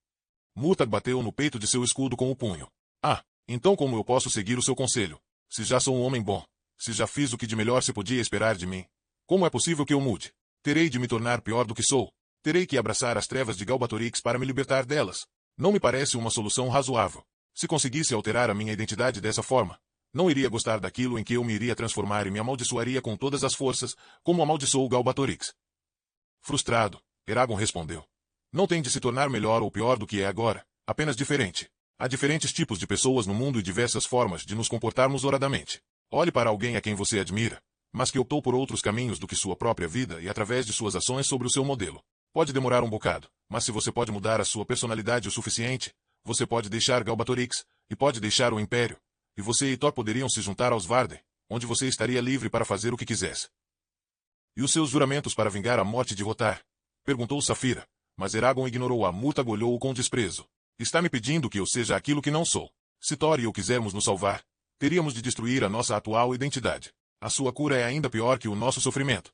Murtagh bateu no peito de seu escudo com o punho. Ah, então como eu posso seguir o seu conselho? Se já sou um homem bom, se já fiz o que de melhor se podia esperar de mim, como é possível que eu mude? Terei de me tornar pior do que sou. Terei que abraçar as trevas de Galbatorix para me libertar delas. Não me parece uma solução razoável. Se conseguisse alterar a minha identidade dessa forma, não iria gostar daquilo em que eu me iria transformar e me amaldiçoaria com todas as forças, como amaldiçoou Galbatorix. Frustrado, Eragon respondeu. Não tem de se tornar melhor ou pior do que é agora, apenas diferente. Há diferentes tipos de pessoas no mundo e diversas formas de nos comportarmos horadamente. Olhe para alguém a quem você admira, mas que optou por outros caminhos do que sua própria vida e através de suas ações sobre o seu modelo. Pode demorar um bocado, mas se você pode mudar a sua personalidade o suficiente, você pode deixar Galbatorix, e pode deixar o Império, e você e Thor poderiam se juntar aos Varden, onde você estaria livre para fazer o que quisesse. E os seus juramentos para vingar a morte de Rotar? Perguntou Saphira, mas Eragon ignorou-a. Murtagh olhou-o com desprezo. Está me pedindo que eu seja aquilo que não sou. Se Thor e eu quisermos nos salvar, teríamos de destruir a nossa atual identidade. A sua cura é ainda pior que o nosso sofrimento.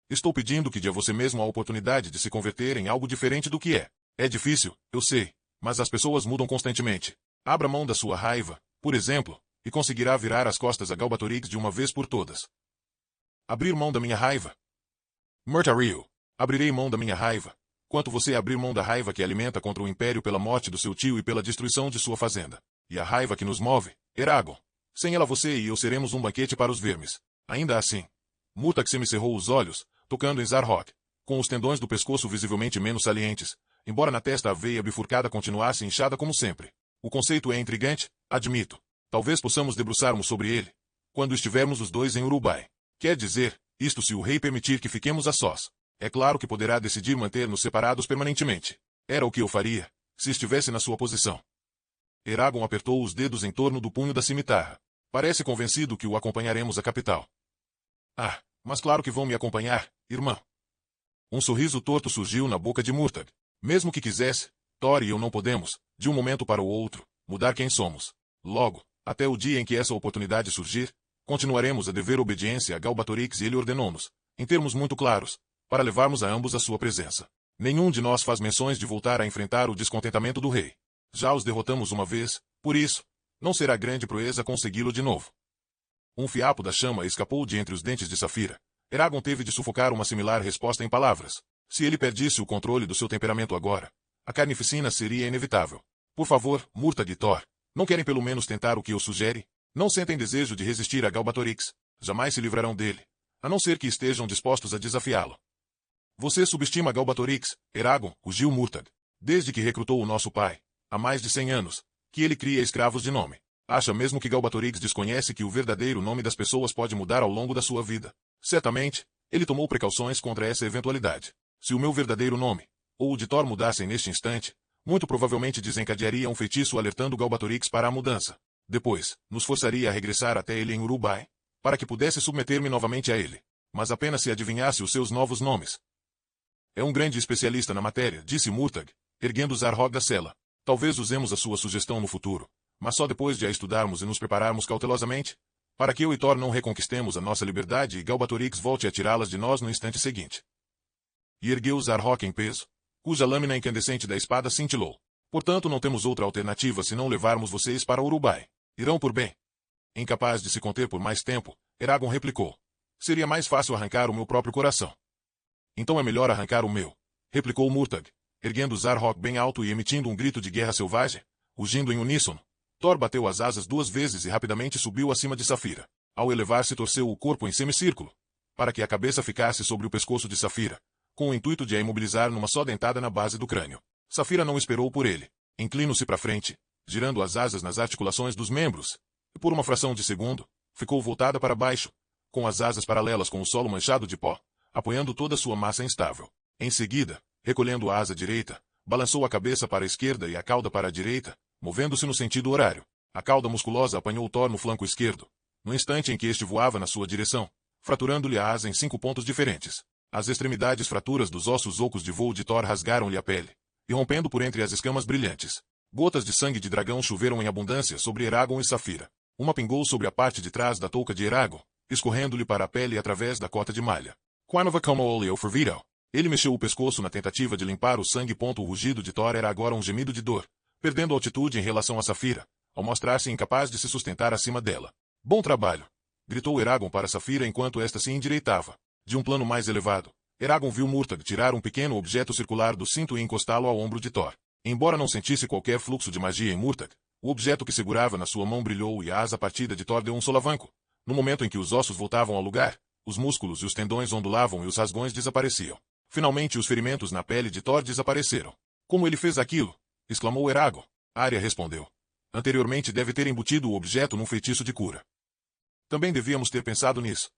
Estou pedindo que dê a você mesmo a oportunidade de se converter em algo diferente do que é. É difícil, eu sei, mas as pessoas mudam constantemente. Abra mão da sua raiva, por exemplo, e conseguirá virar as costas a Galbatorix de uma vez por todas. Abrir mão da minha raiva? Murtariel, abrirei mão da minha raiva. Quanto você abrir mão da raiva que alimenta contra o Império pela morte do seu tio e pela destruição de sua fazenda. E a raiva que nos move, Eragon. Sem ela você e eu seremos um banquete para os vermes. Ainda assim. Murtagh semicerrou os olhos, tocando em Zarhok, com os tendões do pescoço visivelmente menos salientes, embora na testa a veia bifurcada continuasse inchada como sempre. O conceito é intrigante, admito. Talvez possamos debruçarmos sobre ele, quando estivermos os dois em Urubai. Quer dizer, isto se o rei permitir que fiquemos a sós. É claro que poderá decidir manter-nos separados permanentemente. Era o que eu faria, se estivesse na sua posição. Eragon apertou os dedos em torno do punho da cimitarra. Parece convencido que o acompanharemos à capital. Ah, mas claro que vão me acompanhar, irmão. Um sorriso torto surgiu na boca de Murtagh. Mesmo que quisesse, Thor e eu não podemos, de um momento para o outro, mudar quem somos. Logo, até o dia em que essa oportunidade surgir, continuaremos a dever obediência a Galbatorix e ele ordenou-nos, em termos muito claros, para levarmos a ambos à sua presença. Nenhum de nós faz menções de voltar a enfrentar o descontentamento do rei. Já os derrotamos uma vez, por isso, não será grande proeza consegui-lo de novo. Um fiapo da chama escapou de entre os dentes de Saphira. Eragon teve de sufocar uma similar resposta em palavras. Se ele perdisse o controle do seu temperamento agora, a carnificina seria inevitável. Por favor, Murtagh e Thor, não querem pelo menos tentar o que eu sugere? Não sentem desejo de resistir a Galbatorix. Jamais se livrarão dele, a não ser que estejam dispostos a desafiá-lo. Você subestima Galbatorix, Eragon, rugiu Murtagh. Desde que recrutou o nosso pai, há mais de 100 anos, que ele cria escravos de nome. Acha mesmo que Galbatorix desconhece que o verdadeiro nome das pessoas pode mudar ao longo da sua vida? Certamente, ele tomou precauções contra essa eventualidade. Se o meu verdadeiro nome, ou o de Thor mudassem neste instante, muito provavelmente desencadearia um feitiço alertando Galbatorix para a mudança. Depois, nos forçaria a regressar até ele em Urubai, para que pudesse submeter-me novamente a ele. Mas apenas se adivinhasse os seus novos nomes. É um grande especialista na matéria, disse Murtagh, erguendo Zarhog da cela. Talvez usemos a sua sugestão no futuro, mas só depois de a estudarmos e nos prepararmos cautelosamente, para que eu e Thor não reconquistemos a nossa liberdade e Galbatorix volte a tirá-las de nós no instante seguinte. E ergueu Zarhog em peso, cuja lâmina incandescente da espada cintilou. Portanto, não temos outra alternativa senão levarmos vocês para Urubai. Irão por bem. Incapaz de se conter por mais tempo, Eragon replicou. Seria mais fácil arrancar o meu próprio coração. Então é melhor arrancar o meu, replicou Murtagh, erguendo Zarhog bem alto e emitindo um grito de guerra selvagem, rugindo em uníssono. Thor bateu as asas 2 vezes e rapidamente subiu acima de Saphira. Ao elevar-se, torceu o corpo em semicírculo, para que a cabeça ficasse sobre o pescoço de Saphira, com o intuito de a imobilizar numa só dentada na base do crânio. Saphira não esperou por ele. Inclinou-se para frente, girando as asas nas articulações dos membros, e por uma fração de segundo, ficou voltada para baixo, com as asas paralelas com o solo manchado de pó, apoiando toda sua massa instável. Em seguida, recolhendo a asa direita, balançou a cabeça para a esquerda e a cauda para a direita, movendo-se no sentido horário. A cauda musculosa apanhou Thor no flanco esquerdo, no instante em que este voava na sua direção, fraturando-lhe a asa em 5 pontos diferentes. As extremidades fraturas dos ossos ocos de voo de Thor rasgaram-lhe a pele, e rompendo por entre as escamas brilhantes. Gotas de sangue de dragão choveram em abundância sobre Eragon e Safira. Uma pingou sobre a parte de trás da touca de Eragon, escorrendo-lhe para a pele através da cota de malha. Quanova como olhou fervido. Ele mexeu o pescoço na tentativa de limpar o sangue. O rugido de Thor era agora um gemido de dor, perdendo altitude em relação a Safira, ao mostrar-se incapaz de se sustentar acima dela. Bom trabalho! Gritou Eragon para Safira enquanto esta se endireitava. De um plano mais elevado, Eragon viu Murtagh tirar um pequeno objeto circular do cinto e encostá-lo ao ombro de Thor. Embora não sentisse qualquer fluxo de magia em Murtagh, o objeto que segurava na sua mão brilhou e a asa partida de Thor deu um solavanco. No momento em que os ossos voltavam ao lugar, os músculos e os tendões ondulavam e os rasgões desapareciam. Finalmente os ferimentos na pele de Thor desapareceram. Como ele fez aquilo? Exclamou Eragon. Arya respondeu. Anteriormente deve ter embutido o objeto num feitiço de cura. Também devíamos ter pensado nisso.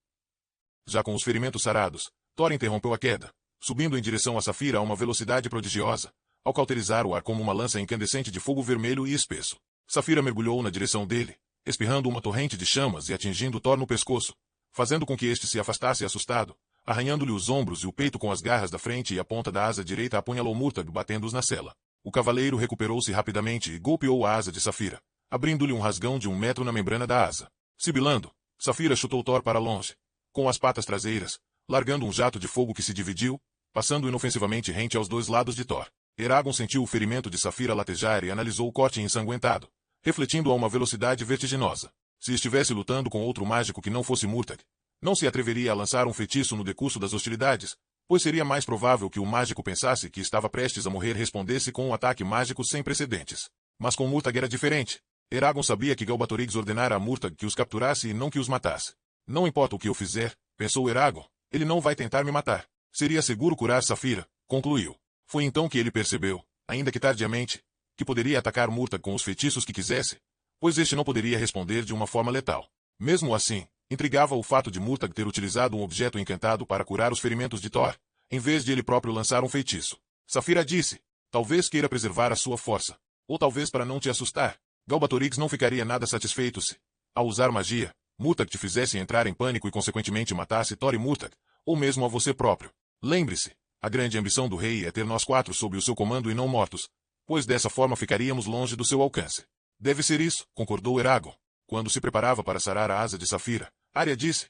Já com os ferimentos sarados, Thor interrompeu a queda, subindo em direção a Safira a uma velocidade prodigiosa, ao cauterizar o ar como uma lança incandescente de fogo vermelho e espesso. Safira mergulhou na direção dele, espirrando uma torrente de chamas e atingindo Thor no pescoço, fazendo com que este se afastasse assustado, arranhando-lhe os ombros e o peito com as garras da frente e a ponta da asa direita apunhalou Murtagh batendo-os na sela. O cavaleiro recuperou-se rapidamente e golpeou a asa de Safira, abrindo-lhe um rasgão de 1 metro na membrana da asa. Sibilando, Safira chutou Thor para longe, com as patas traseiras, largando um jato de fogo que se dividiu, passando inofensivamente rente aos dois lados de Thor. Eragon sentiu o ferimento de Safira latejar e analisou o corte ensanguentado, refletindo a uma velocidade vertiginosa. Se estivesse lutando com outro mágico que não fosse Murtagh, não se atreveria a lançar um feitiço no decurso das hostilidades, pois seria mais provável que o mágico pensasse que estava prestes a morrer e respondesse com um ataque mágico sem precedentes. Mas com Murtagh era diferente. Eragon sabia que Galbatorix ordenara a Murtagh que os capturasse e não que os matasse. Não importa o que eu fizer, pensou Eragon, ele não vai tentar me matar. Seria seguro curar Safira, concluiu. Foi então que ele percebeu, ainda que tardiamente, que poderia atacar Murtagh com os feitiços que quisesse, pois este não poderia responder de uma forma letal. Mesmo assim, intrigava o fato de Murtagh ter utilizado um objeto encantado para curar os ferimentos de Thor, em vez de ele próprio lançar um feitiço. Safira disse, talvez queira preservar a sua força, ou talvez para não te assustar. Galbatorix não ficaria nada satisfeito se, ao usar magia, Murtagh te fizesse entrar em pânico e consequentemente matasse Thor e Murtagh, ou mesmo a você próprio. Lembre-se, a grande ambição do rei é ter nós 4 sob o seu comando e não mortos, pois dessa forma ficaríamos longe do seu alcance. Deve ser isso, concordou Eragon. Quando se preparava para sarar a asa de Safira, Arya disse,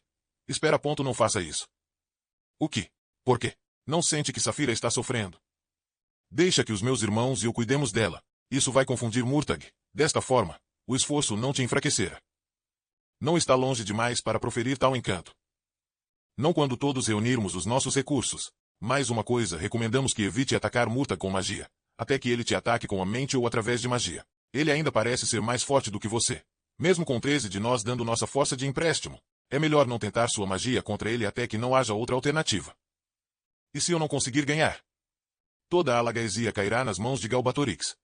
espera, não faça isso. O que? Por quê? Não sente que Safira está sofrendo? Deixa que os meus irmãos e eu cuidemos dela. Isso vai confundir Murtagh. Desta forma, o esforço não te enfraquecerá. Não está longe demais para proferir tal encanto. Não quando todos reunirmos os nossos recursos. Mais uma coisa, recomendamos que evite atacar Murtagh com magia, até que ele te ataque com a mente ou através de magia. Ele ainda parece ser mais forte do que você. Mesmo com 13 de nós dando nossa força de empréstimo, é melhor não tentar sua magia contra ele até que não haja outra alternativa. E se eu não conseguir ganhar? Toda a Lagaesia cairá nas mãos de Galbatorix.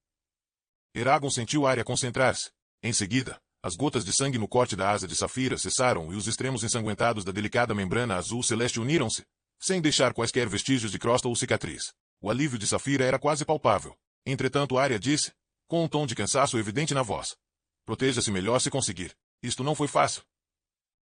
Eragon sentiu Arya concentrar-se. Em seguida, as gotas de sangue no corte da asa de Safira cessaram e os extremos ensanguentados da delicada membrana azul celeste uniram-se, sem deixar quaisquer vestígios de crosta ou cicatriz. O alívio de Safira era quase palpável. Entretanto, Arya disse, com um tom de cansaço evidente na voz. Proteja-se melhor se conseguir. Isto não foi fácil.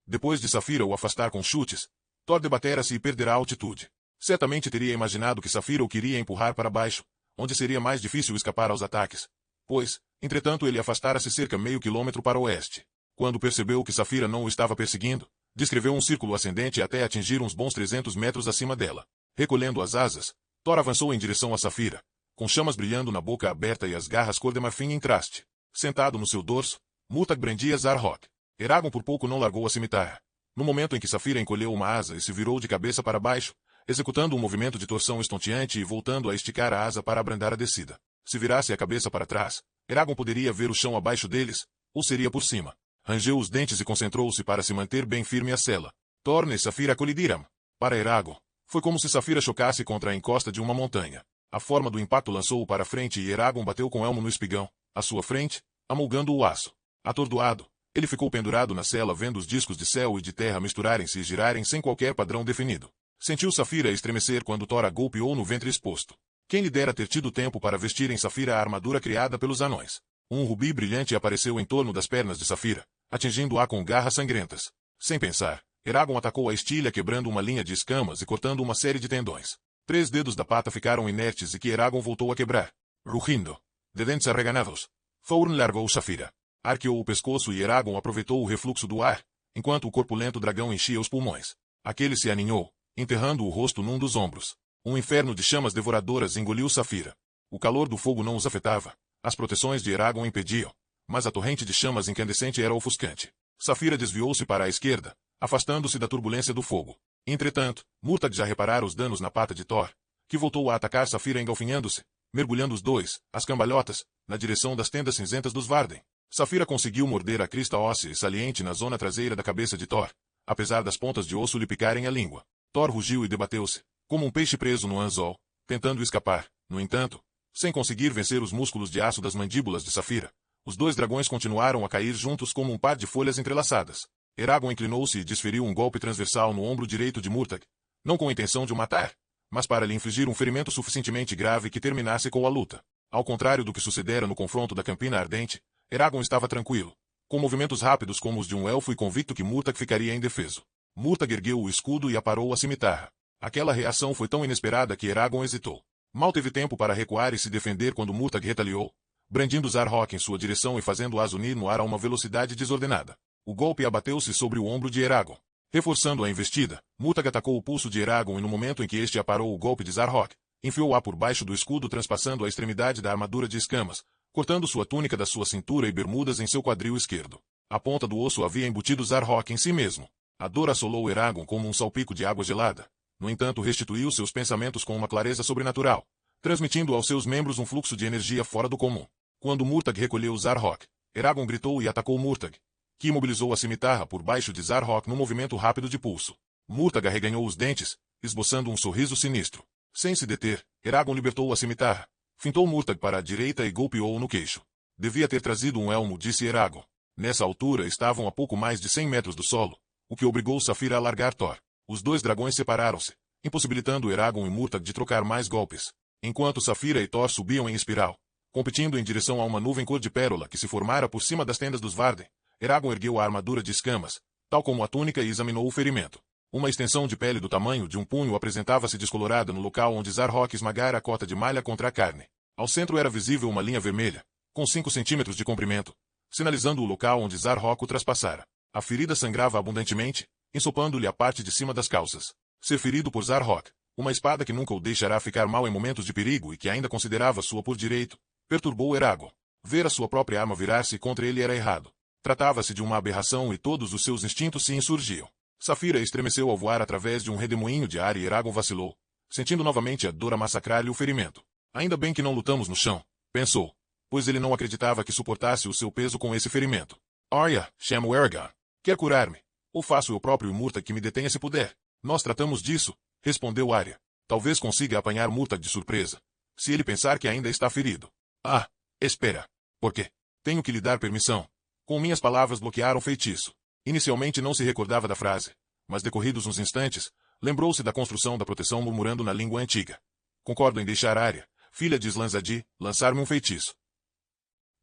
Depois de Safira o afastar com chutes, Thor debatera-se e perderá a altitude. Certamente teria imaginado que Safira o queria empurrar para baixo, onde seria mais difícil escapar aos ataques. Pois, entretanto, ele afastara-se cerca meio quilômetro para o oeste. Quando percebeu que Safira não o estava perseguindo, descreveu um círculo ascendente até atingir uns bons 300 metros acima dela. Recolhendo as asas, Thor avançou em direção a Safira, com chamas brilhando na boca aberta e as garras cor de marfim em traste. Sentado no seu dorso, Murtagh brandia Zarhok. Eragon por pouco não largou a cimitarra. No momento em que Safira encolheu uma asa e se virou de cabeça para baixo, executando um movimento de torção estonteante e voltando a esticar a asa para abrandar a descida. Se virasse a cabeça para trás, Eragon poderia ver o chão abaixo deles, ou seria por cima. Rangeu os dentes e concentrou-se para se manter bem firme a sela. Torne Safira colidiram. Para Eragon, foi como se Safira chocasse contra a encosta de uma montanha. A forma do impacto lançou-o para frente e Eragon bateu com o elmo no espigão, à sua frente, amolgando o aço. Atordoado, ele ficou pendurado na sela vendo os discos de céu e de terra misturarem-se e girarem sem qualquer padrão definido. Sentiu Safira estremecer quando Thor a golpeou no ventre exposto. Quem lhe dera ter tido tempo para vestir em Safira a armadura criada pelos anões. Um rubi brilhante apareceu em torno das pernas de Safira, atingindo-a com garras sangrentas. Sem pensar, Eragon atacou a estilha quebrando uma linha de escamas e cortando uma série de tendões. 3 dedos da pata ficaram inertes e que Eragon voltou a quebrar. Rugindo, de dentes arreganados. Thorin largou Saphira. Arqueou o pescoço e Eragon aproveitou o refluxo do ar, enquanto o corpulento dragão enchia os pulmões. Aquele se aninhou, enterrando o rosto num dos ombros. Um inferno de chamas devoradoras engoliu Saphira. O calor do fogo não os afetava. As proteções de Eragon impediam, mas a torrente de chamas incandescente era ofuscante. Saphira desviou-se para a esquerda, afastando-se da turbulência do fogo. Entretanto, Murtagh já reparara os danos na pata de Thor, que voltou a atacar Saphira engalfinhando-se, mergulhando os dois, às cambalhotas, na direção das tendas cinzentas dos Varden. Saphira conseguiu morder a crista óssea saliente na zona traseira da cabeça de Thor, apesar das pontas de osso lhe picarem a língua. Thor rugiu e debateu-se, como um peixe preso no anzol, tentando escapar. No entanto, sem conseguir vencer os músculos de aço das mandíbulas de Saphira, os dois dragões continuaram a cair juntos como um par de folhas entrelaçadas. Eragon inclinou-se e desferiu um golpe transversal no ombro direito de Murtagh, não com a intenção de o matar, mas para lhe infligir um ferimento suficientemente grave que terminasse com a luta. Ao contrário do que sucedera no confronto da Campina Ardente, Eragon estava tranquilo, com movimentos rápidos como os de um elfo e convicto que Murtagh ficaria indefeso. Murtagh ergueu o escudo e aparou a cimitarra. Aquela reação foi tão inesperada que Eragon hesitou. Mal teve tempo para recuar e se defender quando Murtagh retaliou, brandindo Zarhok em sua direção e fazendo-o unir no ar a uma velocidade desordenada. O golpe abateu-se sobre o ombro de Eragon. Reforçando a investida, Murtagh atacou o pulso de Eragon e no momento em que este aparou o golpe de Zarhok, enfiou-a por baixo do escudo transpassando a extremidade da armadura de escamas, cortando sua túnica da sua cintura e bermudas em seu quadril esquerdo. A ponta do osso havia embutido Zarhok em si mesmo. A dor assolou Eragon como um salpico de água gelada. No entanto, restituiu seus pensamentos com uma clareza sobrenatural, transmitindo aos seus membros um fluxo de energia fora do comum. Quando Murtagh recolheu Zarhok, Eragon gritou e atacou Murtagh, que imobilizou a cimitarra por baixo de Zarhok num movimento rápido de pulso. Murtagh arreganhou os dentes, esboçando um sorriso sinistro. Sem se deter, Eragon libertou a cimitarra, fintou Murtagh para a direita e golpeou-o no queixo. Devia ter trazido um elmo, disse Eragon. Nessa altura estavam a pouco mais de 100 metros do solo, o que obrigou Saphira a largar Thor. Os dois dragões separaram-se, impossibilitando Eragon e Murtagh de trocar mais golpes, enquanto Saphira e Thor subiam em espiral, competindo em direção a uma nuvem cor de pérola que se formara por cima das tendas dos Varden. Eragon ergueu a armadura de escamas, tal como a túnica, e examinou o ferimento. Uma extensão de pele do tamanho de um punho apresentava-se descolorada no local onde Zarhok esmagara a cota de malha contra a carne. Ao centro era visível uma linha vermelha, com 5 centímetros de comprimento, sinalizando o local onde Zarhok o traspassara. A ferida sangrava abundantemente, ensopando-lhe a parte de cima das calças. Ser ferido por Zarhok, uma espada que nunca o deixará ficar mal em momentos de perigo e que ainda considerava sua por direito, perturbou Eragon. Ver a sua própria arma virar-se contra ele era errado. Tratava-se de uma aberração e todos os seus instintos se insurgiam. Saphira estremeceu ao voar através de um redemoinho de ar e Eragon vacilou, sentindo novamente a dor a massacrar-lhe o ferimento. Ainda bem que não lutamos no chão, pensou, pois ele não acreditava que suportasse o seu peso com esse ferimento. Arya, chamo Eragon. Quer curar-me? Ou faço eu próprio Murtagh que me detenha se puder? Nós tratamos disso, respondeu Arya. Talvez consiga apanhar Murtagh de surpresa, se ele pensar que ainda está ferido. Ah, espera. Por quê? Tenho que lhe dar permissão. Com minhas palavras bloquearam o feitiço. Inicialmente não se recordava da frase, mas decorridos uns instantes, lembrou-se da construção da proteção murmurando na língua antiga. Concordo em deixar Arya, filha de Slanzadi, lançar-me um feitiço.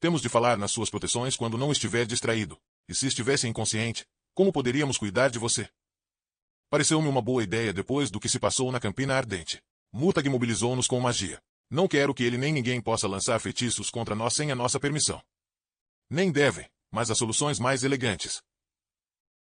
Temos de falar nas suas proteções quando não estiver distraído, e se estivesse inconsciente, como poderíamos cuidar de você? Pareceu-me uma boa ideia depois do que se passou na Campina Ardente. Murtagh imobilizou-nos com magia. Não quero que ele nem ninguém possa lançar feitiços contra nós sem a nossa permissão. Nem devem, mas há soluções mais elegantes.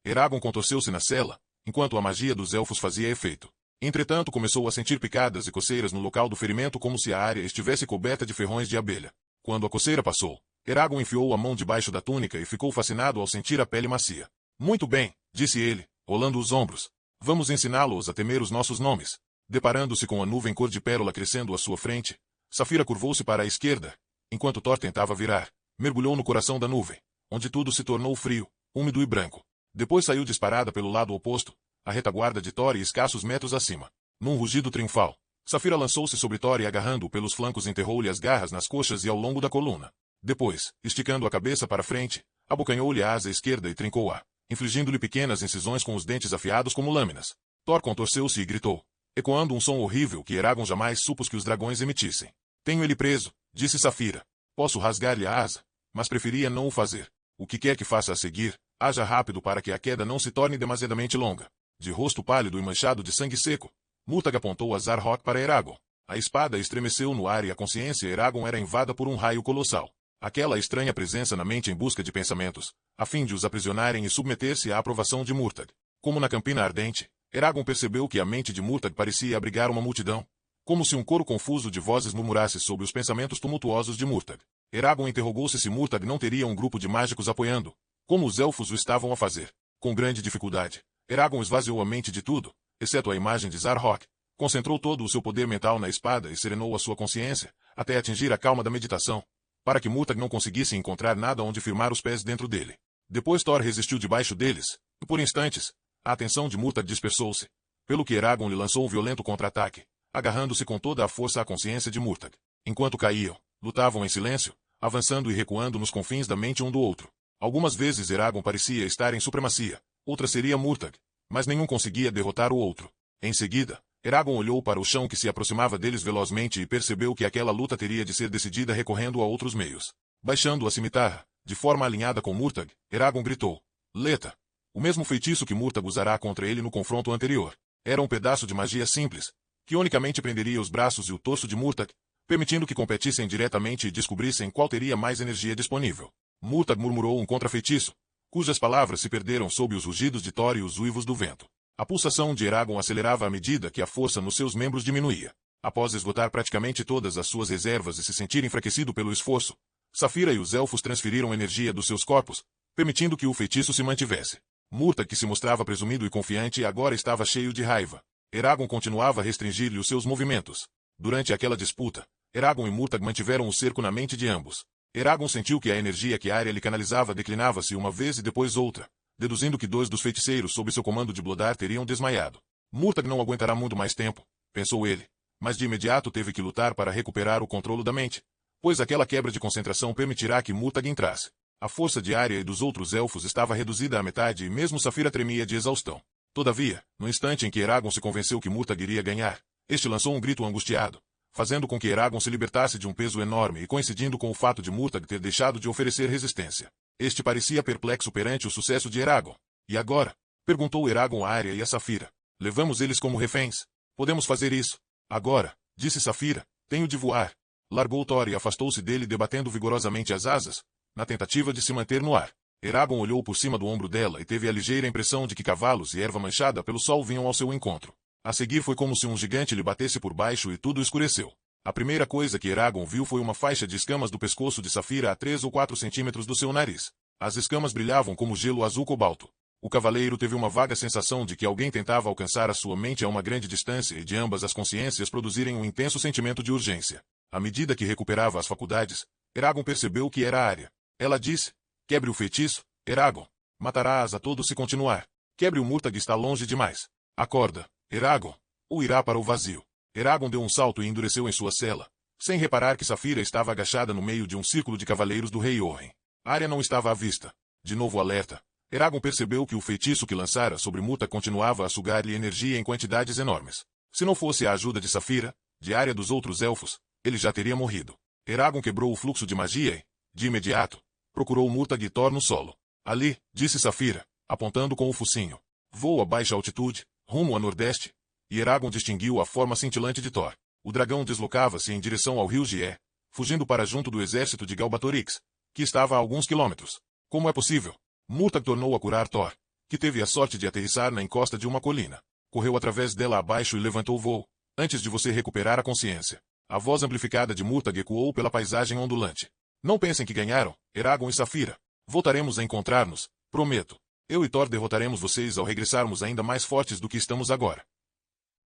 Eragon contorceu-se na cela, enquanto a magia dos elfos fazia efeito. Entretanto começou a sentir picadas e coceiras no local do ferimento como se a área estivesse coberta de ferrões de abelha. Quando a coceira passou, Eragon enfiou a mão debaixo da túnica e ficou fascinado ao sentir a pele macia. Muito bem, disse ele, rolando os ombros. Vamos ensiná-los a temer os nossos nomes. Deparando-se com a nuvem cor de pérola crescendo à sua frente, Saphira curvou-se para a esquerda, enquanto Thor tentava virar. Mergulhou no coração da nuvem, onde tudo se tornou frio, úmido e branco. Depois saiu disparada pelo lado oposto, a retaguarda de Thor e escassos metros acima. Num rugido triunfal, Saphira lançou-se sobre Thor e agarrando-o pelos flancos enterrou-lhe as garras nas coxas e ao longo da coluna. Depois, esticando a cabeça para frente, abocanhou-lhe a asa esquerda e trincou-a, infligindo-lhe pequenas incisões com os dentes afiados como lâminas. Thor contorceu-se e gritou, ecoando um som horrível que Eragon jamais supôs que os dragões emitissem. Tenho ele preso, disse Saphira. Posso rasgar-lhe a asa, mas preferia não o fazer. O que quer que faça a seguir, haja rápido para que a queda não se torne demasiadamente longa. De rosto pálido e manchado de sangue seco, Murtagh apontou a Zarhok para Eragon. A espada estremeceu no ar e a consciência Eragon era invada por um raio colossal. Aquela estranha presença na mente em busca de pensamentos, a fim de os aprisionarem e submeter-se à aprovação de Murtagh. Como na Campina Ardente, Eragon percebeu que a mente de Murtagh parecia abrigar uma multidão, como se um coro confuso de vozes murmurasse sobre os pensamentos tumultuosos de Murtagh. Eragon interrogou-se se Murtagh não teria um grupo de mágicos apoiando, como os elfos o estavam a fazer. Com grande dificuldade, Eragon esvaziou a mente de tudo, exceto a imagem de Zarhok, concentrou todo o seu poder mental na espada e serenou a sua consciência, até atingir a calma da meditação, para que Murtagh não conseguisse encontrar nada onde firmar os pés dentro dele. Depois Thor resistiu debaixo deles, e por instantes, a atenção de Murtagh dispersou-se, pelo que Eragon lhe lançou um violento contra-ataque, agarrando-se com toda a força à consciência de Murtagh. Enquanto caíam, lutavam em silêncio, avançando e recuando nos confins da mente um do outro. Algumas vezes Eragon parecia estar em supremacia, outra seria Murtagh, mas nenhum conseguia derrotar o outro. Em seguida, Eragon olhou para o chão que se aproximava deles velozmente e percebeu que aquela luta teria de ser decidida recorrendo a outros meios. Baixando a cimitarra, de forma alinhada com Murtagh, Eragon gritou: Leta! O mesmo feitiço que Murtagh usará contra ele no confronto anterior. Era um pedaço de magia simples, que unicamente prenderia os braços e o torso de Murtagh, permitindo que competissem diretamente e descobrissem qual teria mais energia disponível. Murtagh murmurou um contrafeitiço, cujas palavras se perderam sob os rugidos de Thor e os uivos do vento. A pulsação de Eragon acelerava à medida que a força nos seus membros diminuía. Após esgotar praticamente todas as suas reservas e se sentir enfraquecido pelo esforço, Saphira e os elfos transferiram energia dos seus corpos, permitindo que o feitiço se mantivesse. Murtagh, que se mostrava presumido e confiante, agora estava cheio de raiva. Eragon continuava a restringir-lhe os seus movimentos. Durante aquela disputa, Eragon e Murtagh mantiveram o cerco na mente de ambos. Eragon sentiu que a energia que Arya lhe canalizava declinava-se uma vez e depois outra, deduzindo que 2 dos feiticeiros sob seu comando de Bloodar teriam desmaiado. Murtagh não aguentará muito mais tempo, pensou ele, mas de imediato teve que lutar para recuperar o controle da mente, pois aquela quebra de concentração permitirá que Murtagh entrasse. A força de Arya e dos outros elfos estava reduzida à metade e mesmo Saphira tremia de exaustão. Todavia, no instante em que Eragon se convenceu que Murtagh iria ganhar, este lançou um grito angustiado, fazendo com que Eragon se libertasse de um peso enorme e coincidindo com o fato de Murtagh ter deixado de oferecer resistência. Este parecia perplexo perante o sucesso de Eragon. E agora? Perguntou Eragon a Arya e a Saphira. Levamos eles como reféns? Podemos fazer isso. Agora, disse Saphira, tenho de voar. Largou Thor e afastou-se dele debatendo vigorosamente as asas, na tentativa de se manter no ar. Eragon olhou por cima do ombro dela e teve a ligeira impressão de que cavalos e erva manchada pelo sol vinham ao seu encontro. A seguir foi como se um gigante lhe batesse por baixo e tudo escureceu. A primeira coisa que Eragon viu foi uma faixa de escamas do pescoço de Saphira a 3 ou 4 centímetros do seu nariz. As escamas brilhavam como gelo azul cobalto. O cavaleiro teve uma vaga sensação de que alguém tentava alcançar a sua mente a uma grande distância e de ambas as consciências produzirem um intenso sentimento de urgência. À medida que recuperava as faculdades, Eragon percebeu que era Arya. Ela disse: quebre o feitiço, Eragon. Matarás a todos se continuar. Quebre o Murtagh, está longe demais. Acorda, Eragon, ou irá para o vazio. Eragon deu um salto e endureceu em sua cela, sem reparar que Saphira estava agachada no meio de um círculo de cavaleiros do rei Orren. Arya não estava à vista. De novo alerta, Eragon percebeu que o feitiço que lançara sobre Murtagh continuava a sugar-lhe energia em quantidades enormes. Se não fosse a ajuda de Saphira, de Arya dos outros elfos, ele já teria morrido. Eragon quebrou o fluxo de magia e, de imediato, procurou Murtagh e Thor no solo. Ali, disse Saphira, apontando com o focinho. Voa a baixa altitude, rumo a nordeste. E Eragon distinguiu a forma cintilante de Thor. O dragão deslocava-se em direção ao rio Gié, fugindo para junto do exército de Galbatorix, que estava a alguns quilômetros. Como é possível? Murtagh tornou a curar Thor, que teve a sorte de aterrissar na encosta de uma colina. Correu através dela abaixo e levantou o voo, antes de você recuperar a consciência. A voz amplificada de Murtagh ecoou pela paisagem ondulante. Não pensem que ganharam, Eragon e Saphira. Voltaremos a encontrar-nos, prometo. Eu e Thor derrotaremos vocês ao regressarmos ainda mais fortes do que estamos agora.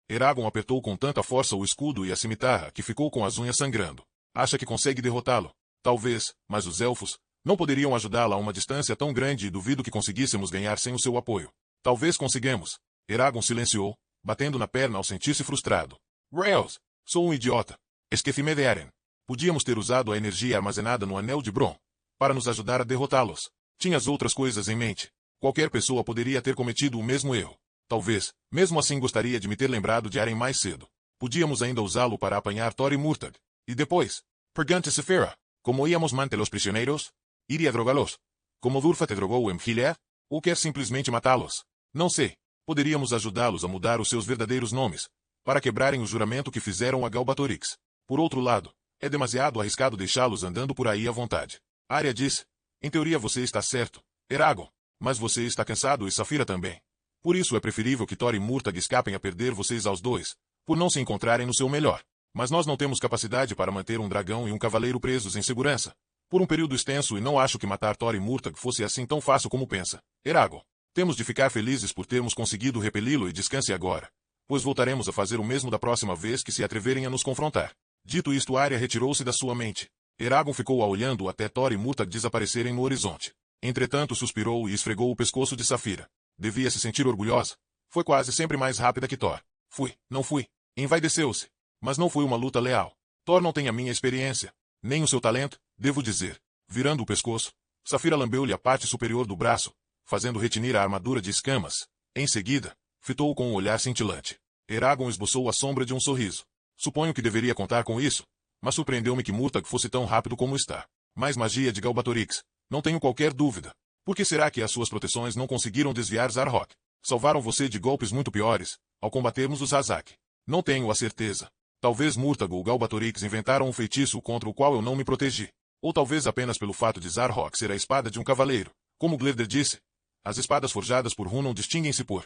Eragon apertou com tanta força o escudo e a cimitarra que ficou com as unhas sangrando. Acha que consegue derrotá-lo? Talvez, mas os elfos não poderiam ajudá-la a uma distância tão grande e duvido que conseguíssemos ganhar sem o seu apoio. Talvez consigamos. Eragon silenciou, batendo na perna ao sentir-se frustrado. Raels, sou um idiota. Esqueci-me de Eren. Podíamos ter usado a energia armazenada no Anel de Bron para nos ajudar a derrotá-los. Tinhas outras coisas em mente. Qualquer pessoa poderia ter cometido o mesmo erro. Talvez, mesmo assim gostaria de me ter lembrado de Eren mais cedo. Podíamos ainda usá-lo para apanhar Thor e Murtagh. E depois? Pergunte Saphira. Como íamos manter os prisioneiros? Iria drogá-los? Como Durfa te drogou em Gilead? Ou quer simplesmente matá-los? Não sei. Poderíamos ajudá-los a mudar os seus verdadeiros nomes, para quebrarem o juramento que fizeram a Galbatorix. Por outro lado, é demasiado arriscado deixá-los andando por aí à vontade. Arya disse, em teoria você está certo, Eragon, mas você está cansado e Saphira também. Por isso é preferível que Thor e Murtagh escapem a perder vocês aos dois, por não se encontrarem no seu melhor. Mas nós não temos capacidade para manter um dragão e um cavaleiro presos em segurança por um período extenso e não acho que matar Thor e Murtagh fosse assim tão fácil como pensa. Eragon, temos de ficar felizes por termos conseguido repeli-lo e descanse agora, pois voltaremos a fazer o mesmo da próxima vez que se atreverem a nos confrontar. Dito isto, Arya retirou-se da sua mente. Eragon ficou a olhando até Thor e Murtagh desaparecerem no horizonte. Entretanto suspirou e esfregou o pescoço de Saphira. Devia se sentir orgulhosa. Foi quase sempre mais rápida que Thor. Não fui. Envaideceu-se. Mas não foi uma luta leal. Thor não tem a minha experiência, nem o seu talento, devo dizer. Virando o pescoço, Saphira lambeu-lhe a parte superior do braço, fazendo retinir a armadura de escamas. Em seguida, fitou-o com um olhar cintilante. Eragon esboçou a sombra de um sorriso. Suponho que deveria contar com isso, mas surpreendeu-me que Murtagh fosse tão rápido como está. Mais magia de Galbatorix, não tenho qualquer dúvida. Por que será que as suas proteções não conseguiram desviar Zarhok? Salvaram você de golpes muito piores, ao combatermos os Hazak. Não tenho a certeza. Talvez Murtagh ou Galbatorix inventaram um feitiço contra o qual eu não me protegi. Ou talvez apenas pelo fato de Zarhok ser a espada de um cavaleiro. Como Glerder disse, as espadas forjadas por Hunon distinguem-se por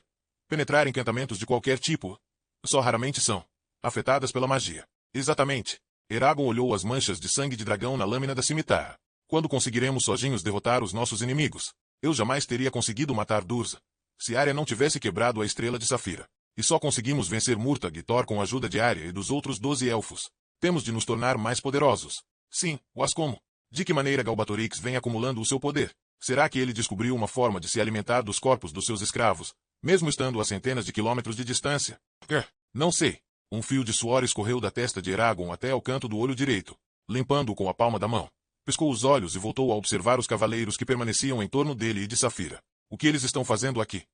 penetrar encantamentos de qualquer tipo. Só raramente são afetadas pela magia. Exatamente. Eragon olhou as manchas de sangue de dragão na lâmina da cimitarra. Quando conseguiremos sozinhos derrotar os nossos inimigos? Eu jamais teria conseguido matar Durza, se Arya não tivesse quebrado a estrela de Saphira. E só conseguimos vencer Murtagh e Thor com a ajuda de Arya e dos outros 12 elfos. Temos de nos tornar mais poderosos. Sim, mas como? De que maneira Galbatorix vem acumulando o seu poder? Será que ele descobriu uma forma de se alimentar dos corpos dos seus escravos, mesmo estando a centenas de quilômetros de distância? Não sei. Um fio de suor escorreu da testa de Eragon até ao canto do olho direito. Limpando-o com a palma da mão, piscou os olhos e voltou a observar os cavaleiros que permaneciam em torno dele e de Saphira. O que eles estão fazendo aqui?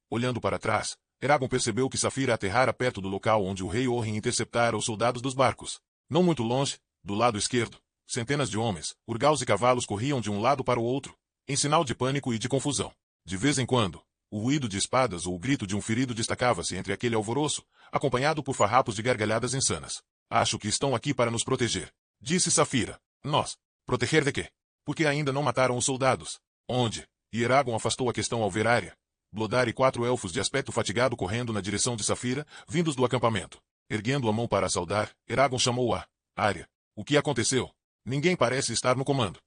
Olhando para trás, Eragon percebeu que Saphira aterrara perto do local onde o rei Orrin interceptara os soldados dos barcos. Não muito longe, do lado esquerdo, centenas de homens, urgaus e cavalos corriam de um lado para o outro, em sinal de pânico e de confusão. De vez em quando, o ruído de espadas ou o grito de um ferido destacava-se entre aquele alvoroço, acompanhado por farrapos de gargalhadas insanas. Acho que estão aqui para nos proteger, disse Saphira. Nós? Proteger de quê? Porque ainda não mataram os soldados. Onde? E Eragon afastou a questão ao ver Arya, Blodar e 4 elfos de aspecto fatigado correndo na direção de Saphira, vindos do acampamento. Erguendo a mão para saudar, Eragon chamou-a. Arya. O que aconteceu? Ninguém parece estar no comando.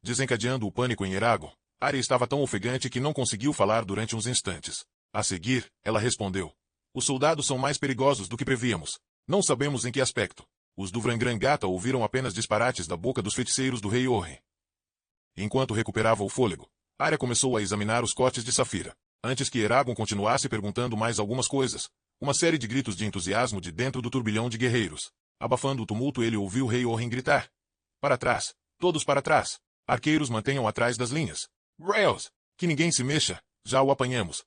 Desencadeando o pânico em Eragon, Arya estava tão ofegante que não conseguiu falar durante uns instantes. A seguir, ela respondeu. Os soldados são mais perigosos do que prevíamos. Não sabemos em que aspecto. Os do Vrangrangata ouviram apenas disparates da boca dos feiticeiros do rei Orrin. Enquanto recuperava o fôlego, Arya começou a examinar os cortes de Saphira. Antes que Eragon continuasse perguntando mais algumas coisas, uma série de gritos de entusiasmo de dentro do turbilhão de guerreiros. Abafando o tumulto, ele ouviu o rei Orrin gritar. Para trás! Todos para trás! Arqueiros mantenham atrás das linhas. Rails! Que ninguém se mexa! Já o apanhamos!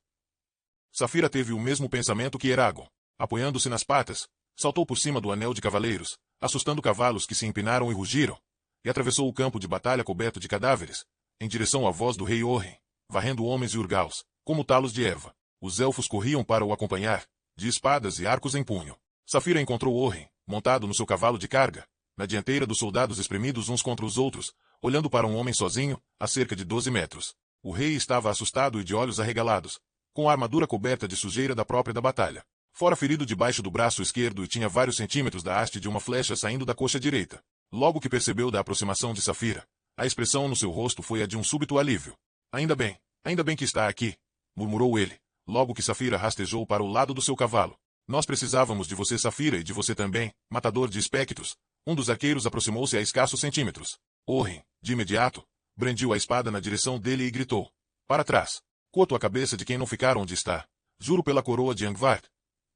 Saphira teve o mesmo pensamento que Eragon. Apoiando-se nas patas, saltou por cima do anel de cavaleiros, assustando cavalos que se empinaram e rugiram, e atravessou o campo de batalha coberto de cadáveres, em direção à voz do rei Orrin, varrendo homens e urgaus, como talos de erva. Os elfos corriam para o acompanhar, de espadas e arcos em punho. Saphira encontrou Orrin, montado no seu cavalo de carga, na dianteira dos soldados espremidos uns contra os outros, olhando para um homem sozinho, a cerca de 12 metros. O rei estava assustado e de olhos arregalados, com a armadura coberta de sujeira da própria da batalha. Fora ferido debaixo do braço esquerdo e tinha vários centímetros da haste de uma flecha saindo da coxa direita. Logo que percebeu da aproximação de Saphira, a expressão no seu rosto foi a de um súbito alívio. Ainda bem que está aqui, murmurou ele, logo que Saphira rastejou para o lado do seu cavalo. Nós precisávamos de você, Saphira, e de você também, matador de espectros. Um dos arqueiros aproximou-se a escassos centímetros. Orrin, de imediato, brandiu a espada na direção dele e gritou. Para trás. Corto a cabeça de quem não ficar onde está. Juro pela coroa de Angvard.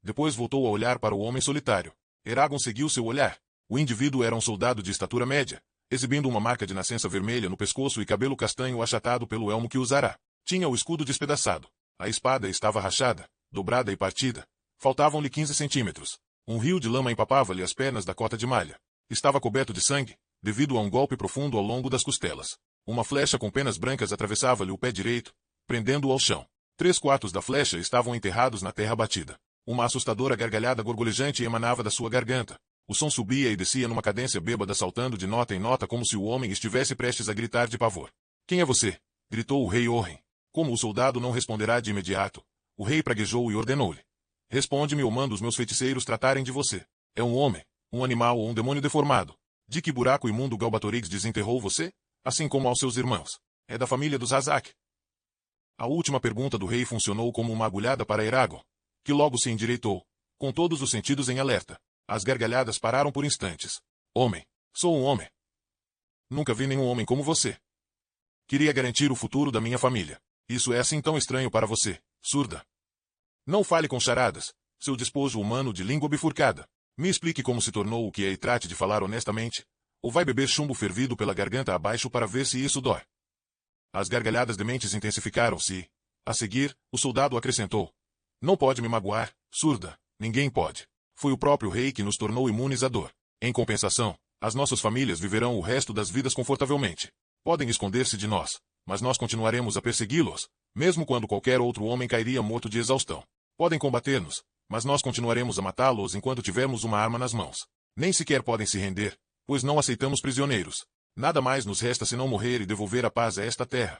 Depois voltou a olhar para o homem solitário. Eragon seguiu seu olhar. O indivíduo era um soldado de estatura média, exibindo uma marca de nascença vermelha no pescoço e cabelo castanho achatado pelo elmo que usara. Tinha o escudo despedaçado. A espada estava rachada, dobrada e partida. Faltavam-lhe 15 centímetros. Um rio de lama empapava-lhe as pernas da cota de malha. Estava coberto de sangue, devido a um golpe profundo ao longo das costelas. Uma flecha com penas brancas atravessava-lhe o pé direito, prendendo-o ao chão. 3/4 da flecha estavam enterrados na terra batida. Uma assustadora gargalhada gorgolejante emanava da sua garganta. O som subia e descia numa cadência bêbada, saltando de nota em nota como se o homem estivesse prestes a gritar de pavor. Quem é você? Gritou o rei Oren. Como o soldado não responderá de imediato, o rei praguejou e ordenou-lhe. Responde-me ou mando os meus feiticeiros tratarem de você. É um homem, um animal ou um demônio deformado? De que buraco imundo Galbatorix desenterrou você? Assim como aos seus irmãos. É da família dos Hazak. A última pergunta do rei funcionou como uma agulhada para Eragon, que logo se endireitou, com todos os sentidos em alerta. As gargalhadas pararam por instantes. Homem. Sou um homem. Nunca vi nenhum homem como você. Queria garantir o futuro da minha família. Isso é assim tão estranho para você, surda. Não fale com charadas, seu despojo humano de língua bifurcada. Me explique como se tornou o que é e trate de falar honestamente. Ou vai beber chumbo fervido pela garganta abaixo para ver se isso dói. As gargalhadas dementes intensificaram-se e, a seguir, o soldado acrescentou. Não pode me magoar, surda, ninguém pode. Foi o próprio rei que nos tornou imunes à dor. Em compensação, as nossas famílias viverão o resto das vidas confortavelmente. Podem esconder-se de nós, mas nós continuaremos a persegui-los, mesmo quando qualquer outro homem cairia morto de exaustão. Podem combater-nos, mas nós continuaremos a matá-los enquanto tivermos uma arma nas mãos. Nem sequer podem se render, pois não aceitamos prisioneiros. Nada mais nos resta senão morrer e devolver a paz a esta terra.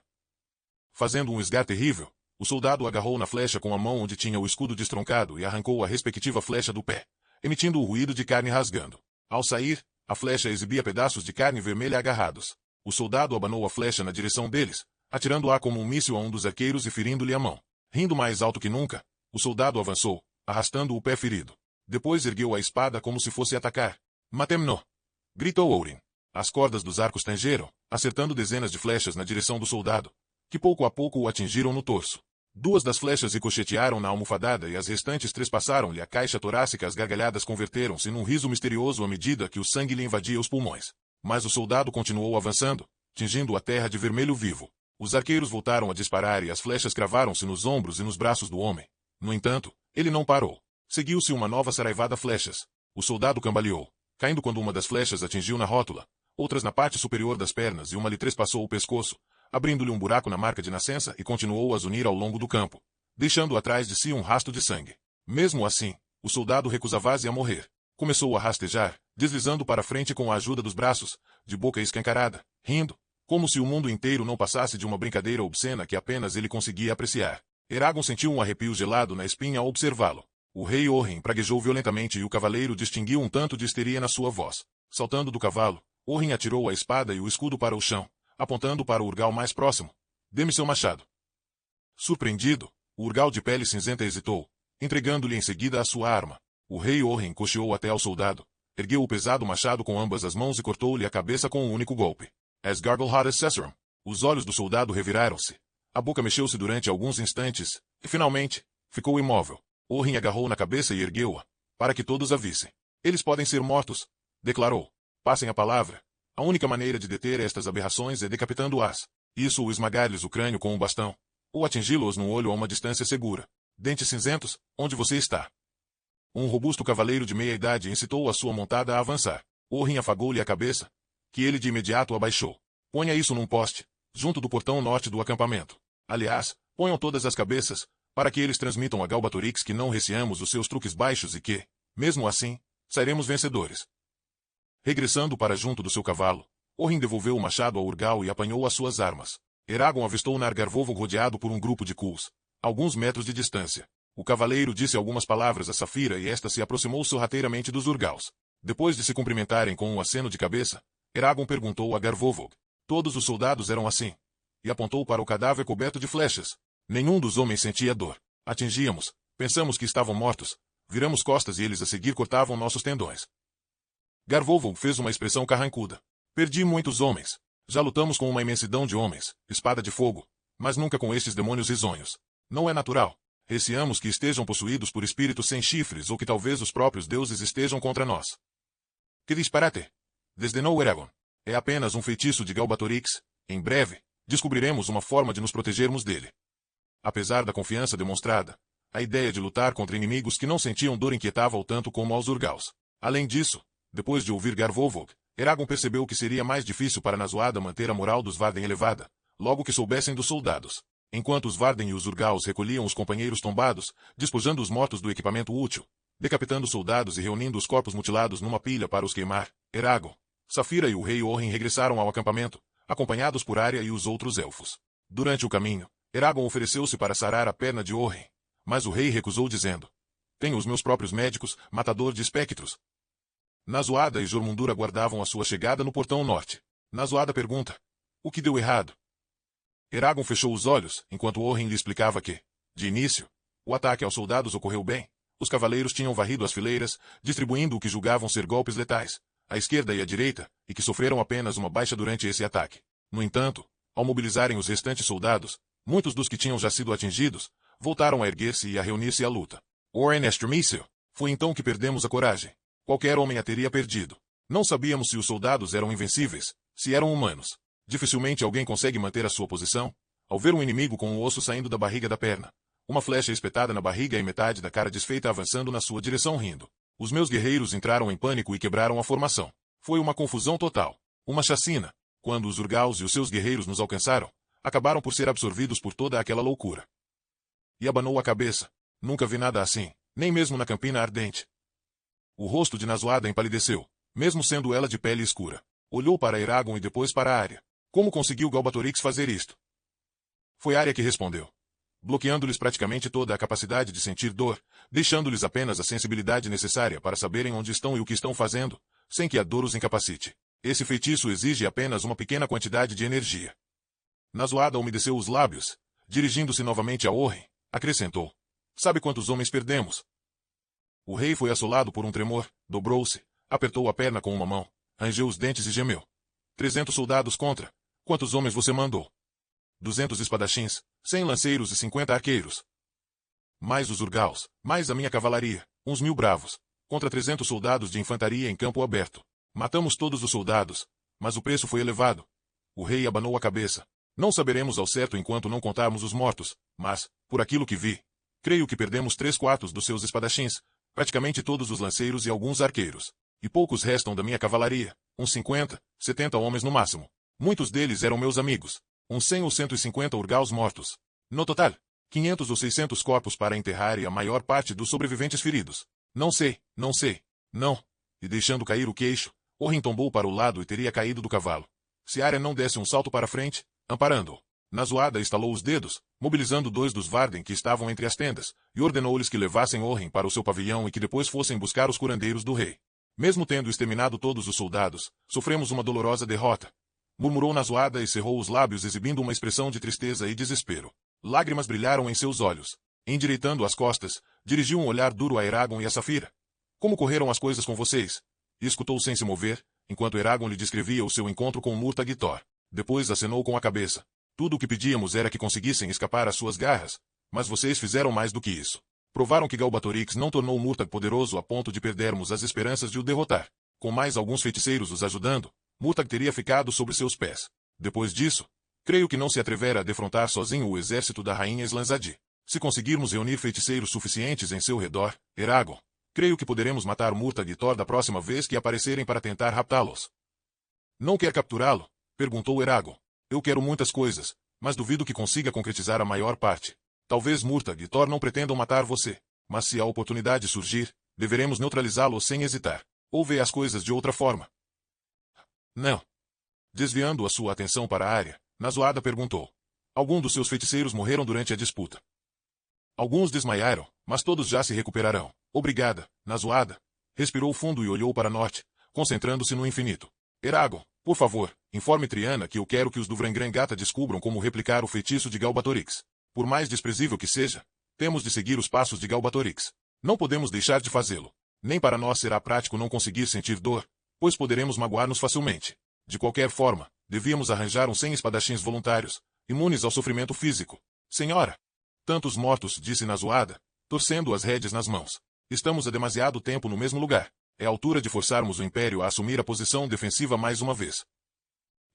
Fazendo um esgar terrível, o soldado agarrou na flecha com a mão onde tinha o escudo destroncado e arrancou a respectiva flecha do pé, emitindo o ruído de carne rasgando. Ao sair, a flecha exibia pedaços de carne vermelha agarrados. O soldado abanou a flecha na direção deles, atirando-a como um míssil a um dos arqueiros e ferindo-lhe a mão. Rindo mais alto que nunca, o soldado avançou, arrastando o pé ferido. Depois ergueu a espada como se fosse atacar. Matem-no! Gritou Orin. As cordas dos arcos tangeram, acertando dezenas de flechas na direção do soldado, que pouco a pouco o atingiram no torso. 2 das flechas ricochetearam na almofadada e as restantes 3 passaram-lhe a caixa torácica. As gargalhadas converteram-se num riso misterioso à medida que o sangue lhe invadia os pulmões. Mas o soldado continuou avançando, tingindo a terra de vermelho vivo. Os arqueiros voltaram a disparar e as flechas cravaram-se nos ombros e nos braços do homem. No entanto, ele não parou. Seguiu-se uma nova saraivada flechas. O soldado cambaleou, caindo quando uma das flechas atingiu na rótula, outras na parte superior das pernas e uma lhe trespassou o pescoço, abrindo-lhe um buraco na marca de nascença e continuou a zunir ao longo do campo, deixando atrás de si um rastro de sangue. Mesmo assim, o soldado recusava-se a morrer. Começou a rastejar, deslizando para frente com a ajuda dos braços, de boca escancarada, rindo, como se o mundo inteiro não passasse de uma brincadeira obscena que apenas ele conseguia apreciar. Eragon sentiu um arrepio gelado na espinha ao observá-lo. O rei Oren praguejou violentamente e o cavaleiro distinguiu um tanto de histeria na sua voz. Saltando do cavalo, Oren atirou a espada e o escudo para o chão, apontando para o urgal mais próximo. Dê-me seu machado. Surpreendido, o urgal de pele cinzenta hesitou, entregando-lhe em seguida a sua arma. O rei Oren cocheou até ao soldado, ergueu o pesado machado com ambas as mãos e cortou-lhe a cabeça com um único golpe. As Garglehot Cesserum. Os olhos do soldado reviraram-se. A boca mexeu-se durante alguns instantes, e finalmente, ficou imóvel. Oren agarrou na cabeça e ergueu-a, para que todos a vissem. Eles podem ser mortos, declarou. Passem a palavra. A única maneira de deter estas aberrações é decapitando-as. Isso ou esmagar-lhes o crânio com um bastão, ou atingi-los no olho a uma distância segura. Dentes cinzentos, onde você está? Um robusto cavaleiro de meia-idade incitou a sua montada a avançar. Oren afagou-lhe a cabeça, que ele de imediato abaixou. Ponha isso num poste, junto do portão norte do acampamento. Aliás, ponham todas as cabeças, para que eles transmitam a Galbatorix que não receamos os seus truques baixos e que, mesmo assim, sairemos vencedores. Regressando para junto do seu cavalo, Orin devolveu o machado ao urgal e apanhou as suas armas. Eragon avistou Nargar-vovo rodeado por um grupo de Khus, alguns metros de distância. O cavaleiro disse algumas palavras a Saphira e esta se aproximou sorrateiramente dos urgals. Depois de se cumprimentarem com um aceno de cabeça, Eragon perguntou a Garvovog. Todos os soldados eram assim. E apontou para o cadáver coberto de flechas. Nenhum dos homens sentia dor. Atingíamos, pensamos que estavam mortos, viramos costas e eles a seguir cortavam nossos tendões. Garvovog fez uma expressão carrancuda. Perdi muitos homens. Já lutamos com uma imensidão de homens, espada de fogo, mas nunca com estes demônios risonhos. Não é natural. Receamos que estejam possuídos por espíritos sem chifres ou que talvez os próprios deuses estejam contra nós. Que disparate! Desdenou Eragon. É apenas um feitiço de Galbatorix. Em breve, descobriremos uma forma de nos protegermos dele. Apesar da confiança demonstrada, a ideia de lutar contra inimigos que não sentiam dor inquietava-o tanto como aos urgals. Além disso, depois de ouvir Garvovog, Eragon percebeu que seria mais difícil para Nazoada manter a moral dos Varden elevada, logo que soubessem dos soldados. Enquanto os Varden e os Urgaus recolhiam os companheiros tombados, despojando os mortos do equipamento útil, decapitando soldados e reunindo os corpos mutilados numa pilha para os queimar, Eragon, Saphira e o rei Orren regressaram ao acampamento, acompanhados por Arya e os outros elfos. Durante o caminho, Eragon ofereceu-se para sarar a perna de Orren, mas o rei recusou dizendo: "Tenho os meus próprios médicos, matador de espectros." Nazoada e Jormungandr aguardavam a sua chegada no portão norte. Nazoada pergunta: "O que deu errado?" Eragon fechou os olhos, enquanto Orren lhe explicava que, de início, o ataque aos soldados ocorreu bem. Os cavaleiros tinham varrido as fileiras, distribuindo o que julgavam ser golpes letais, à esquerda e à direita, e que sofreram apenas uma baixa durante esse ataque. No entanto, ao mobilizarem os restantes soldados, muitos dos que tinham já sido atingidos, voltaram a erguer-se e a reunir-se à luta. Orren estremeceu. Foi então que perdemos a coragem. Qualquer homem a teria perdido. Não sabíamos se os soldados eram invencíveis, se eram humanos. Dificilmente alguém consegue manter a sua posição, ao ver um inimigo com o osso saindo da barriga da perna, uma flecha espetada na barriga e metade da cara desfeita avançando na sua direção rindo. Os meus guerreiros entraram em pânico e quebraram a formação. Foi uma confusão total. Uma chacina. Quando os Urgaus e os seus guerreiros nos alcançaram, acabaram por ser absorvidos por toda aquela loucura. E abanou a cabeça. Nunca vi nada assim, nem mesmo na Campina Ardente. O rosto de Nazoada empalideceu, mesmo sendo ela de pele escura. Olhou para Eragon e depois para Arya. Como conseguiu Galbatorix fazer isto? Foi Arya que respondeu, bloqueando-lhes praticamente toda a capacidade de sentir dor, deixando-lhes apenas a sensibilidade necessária para saberem onde estão e o que estão fazendo, sem que a dor os incapacite. Esse feitiço exige apenas uma pequena quantidade de energia. Nazoada umedeceu os lábios, dirigindo-se novamente a Orren, acrescentou: "Sabe quantos homens perdemos?" O rei foi assolado por um tremor, dobrou-se, apertou a perna com uma mão, rangeu os dentes e gemeu. 300 soldados contra. Quantos homens você mandou? 200 espadachins, 100 lanceiros e 50 arqueiros. Mais os Urgaus, mais a minha cavalaria, uns 1000 bravos, contra 300 soldados de infantaria em campo aberto. Matamos todos os soldados, mas o preço foi elevado. O rei abanou a cabeça. Não saberemos ao certo enquanto não contarmos os mortos, mas, por aquilo que vi, creio que perdemos 3/4 dos seus espadachins, praticamente todos os lanceiros e alguns arqueiros. E poucos restam da minha cavalaria, uns 50, 70 homens no máximo. Muitos deles eram meus amigos, uns 100 ou 150 Urgaus mortos. No total, 500 ou 600 corpos para enterrar e a maior parte dos sobreviventes feridos. Não sei, não. E deixando cair o queixo, Orren tombou para o lado e teria caído do cavalo. Se Arya não desse um salto para frente, amparando-o. Nazoada estalou os dedos, mobilizando 2 dos Varden que estavam entre as tendas, e ordenou-lhes que levassem Orren para o seu pavilhão e que depois fossem buscar os curandeiros do rei. Mesmo tendo exterminado todos os soldados, sofremos uma dolorosa derrota. Murmurou Nazoada e cerrou os lábios exibindo uma expressão de tristeza e desespero. Lágrimas brilharam em seus olhos. Endireitando as costas, dirigiu um olhar duro a Eragon e a Saphira. Como correram as coisas com vocês? E escutou sem se mover, enquanto Eragon lhe descrevia o seu encontro com Murtagh Thor. Depois acenou com a cabeça. Tudo o que pedíamos era que conseguissem escapar às suas garras, mas vocês fizeram mais do que isso. Provaram que Galbatorix não tornou Murtagh poderoso a ponto de perdermos as esperanças de o derrotar. Com mais alguns feiticeiros os ajudando, Murtagh teria ficado sobre seus pés. Depois disso, creio que não se atrevera a defrontar sozinho o exército da rainha Slanzadi. Se conseguirmos reunir feiticeiros suficientes em seu redor, Eragon, creio que poderemos matar Murtagh Thor da próxima vez que aparecerem para tentar raptá-los. Não quer capturá-lo? Perguntou Eragon. Eu quero muitas coisas, mas duvido que consiga concretizar a maior parte. Talvez Murtagh e Thor não pretendam matar você, mas se a oportunidade surgir, deveremos neutralizá-lo sem hesitar. Ou ver as coisas de outra forma. Não. Desviando a sua atenção para a área, Nazoada perguntou. Algum dos seus feiticeiros morreram durante a disputa. Alguns desmaiaram, mas todos já se recuperarão. Obrigada, Nazoada. Respirou fundo e olhou para norte, concentrando-se no infinito. Eragon, por favor, informe Triana que eu quero que os do Vrangangata descubram como replicar o feitiço de Galbatorix. Por mais desprezível que seja, temos de seguir os passos de Galbatorix. Não podemos deixar de fazê-lo. Nem para nós será prático não conseguir sentir dor, pois poderemos magoar-nos facilmente. De qualquer forma, devíamos arranjar uns 100 espadachins voluntários, imunes ao sofrimento físico. Senhora! Tantos mortos, disse Nazoada, torcendo as rédeas nas mãos. Estamos há demasiado tempo no mesmo lugar. É a altura de forçarmos o Império a assumir a posição defensiva mais uma vez.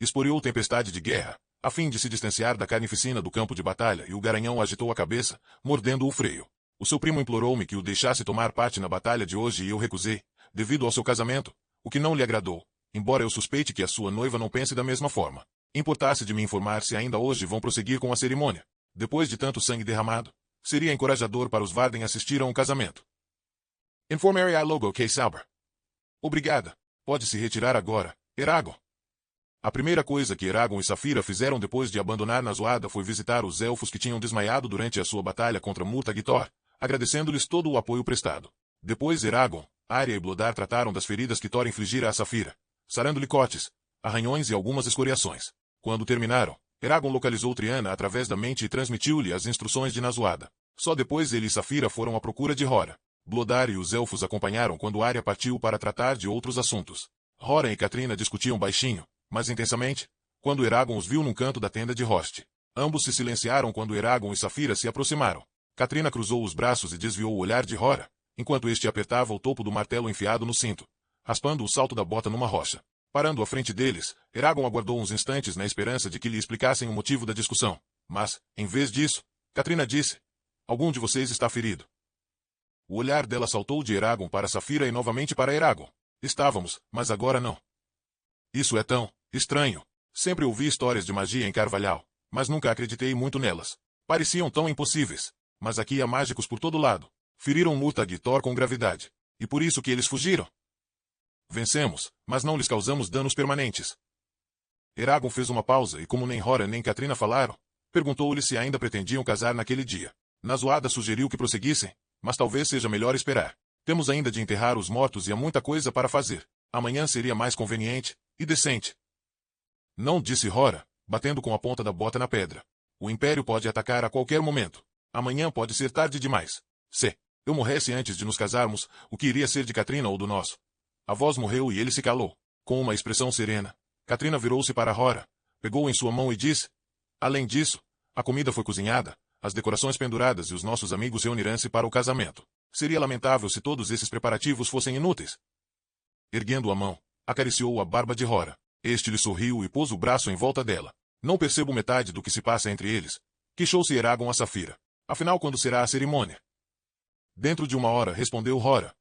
Esporeou tempestade de guerra, a fim de se distanciar da carnificina do campo de batalha, e o garanhão agitou a cabeça, mordendo o freio. O seu primo implorou-me que o deixasse tomar parte na batalha de hoje e eu recusei, devido ao seu casamento, o que não lhe agradou, embora eu suspeite que a sua noiva não pense da mesma forma. Importasse de me informar se ainda hoje vão prosseguir com a cerimônia. Depois de tanto sangue derramado, seria encorajador para os Varden assistir a um casamento. Informarei a Logo que Sauber. Obrigada. Pode se retirar agora, Eragon. A primeira coisa que Eragon e Saphira fizeram depois de abandonar Nazoada foi visitar os elfos que tinham desmaiado durante a sua batalha contra Murtagh e Thor, agradecendo-lhes todo o apoio prestado. Depois Eragon, Arya e Bloodar trataram das feridas que Thor infligira a Saphira, sarando-lhe cortes, arranhões e algumas escoriações. Quando terminaram, Eragon localizou Triana através da mente e transmitiu-lhe as instruções de Nazoada. Só depois ele e Saphira foram à procura de Hora. Bloodar e os elfos acompanharam quando Arya partiu para tratar de outros assuntos. Horan e Caitriona discutiam baixinho, mas intensamente, quando Eragon os viu num canto da tenda de Rost. Ambos se silenciaram quando Eragon e Saphira se aproximaram. Caitriona cruzou os braços e desviou o olhar de Hora, enquanto este apertava o topo do martelo enfiado no cinto, raspando o salto da bota numa rocha. Parando à frente deles, Eragon aguardou uns instantes na esperança de que lhe explicassem o motivo da discussão. Mas, em vez disso, Caitriona disse: "Algum de vocês está ferido?" O olhar dela saltou de Eragon para Saphira e novamente para Eragon. "Estávamos, mas agora não." "Isso é tão estranho. Sempre ouvi histórias de magia em Carvalhal, mas nunca acreditei muito nelas. Pareciam tão impossíveis. Mas aqui há mágicos por todo lado. Feriram Murtagh e Thor com gravidade. E por isso que eles fugiram. Vencemos, mas não lhes causamos danos permanentes." Eragon fez uma pausa e, como nem Horan nem Caitriona falaram, perguntou-lhe se ainda pretendiam casar naquele dia. Nazoada sugeriu que prosseguissem, mas talvez seja melhor esperar. Temos ainda de enterrar os mortos e há muita coisa para fazer. Amanhã seria mais conveniente e decente. Não, disse Hora, batendo com a ponta da bota na pedra. O Império pode atacar a qualquer momento. Amanhã pode ser tarde demais. Se eu morresse antes de nos casarmos, o que iria ser de Caitriona ou do nosso? A voz morreu e ele se calou. Com uma expressão serena, Caitriona virou-se para Hora, pegou em sua mão e disse: "Além disso, a comida foi cozinhada, as decorações penduradas e os nossos amigos reunirão-se para o casamento. Seria lamentável se todos esses preparativos fossem inúteis." Erguendo a mão, acariciou a barba de Hora. Este lhe sorriu e pôs o braço em volta dela. "Não percebo metade do que se passa entre eles." Queixou-se Eragon a Saphira. "Afinal, quando será a cerimônia?" "Dentro de 1 hora", respondeu Hora.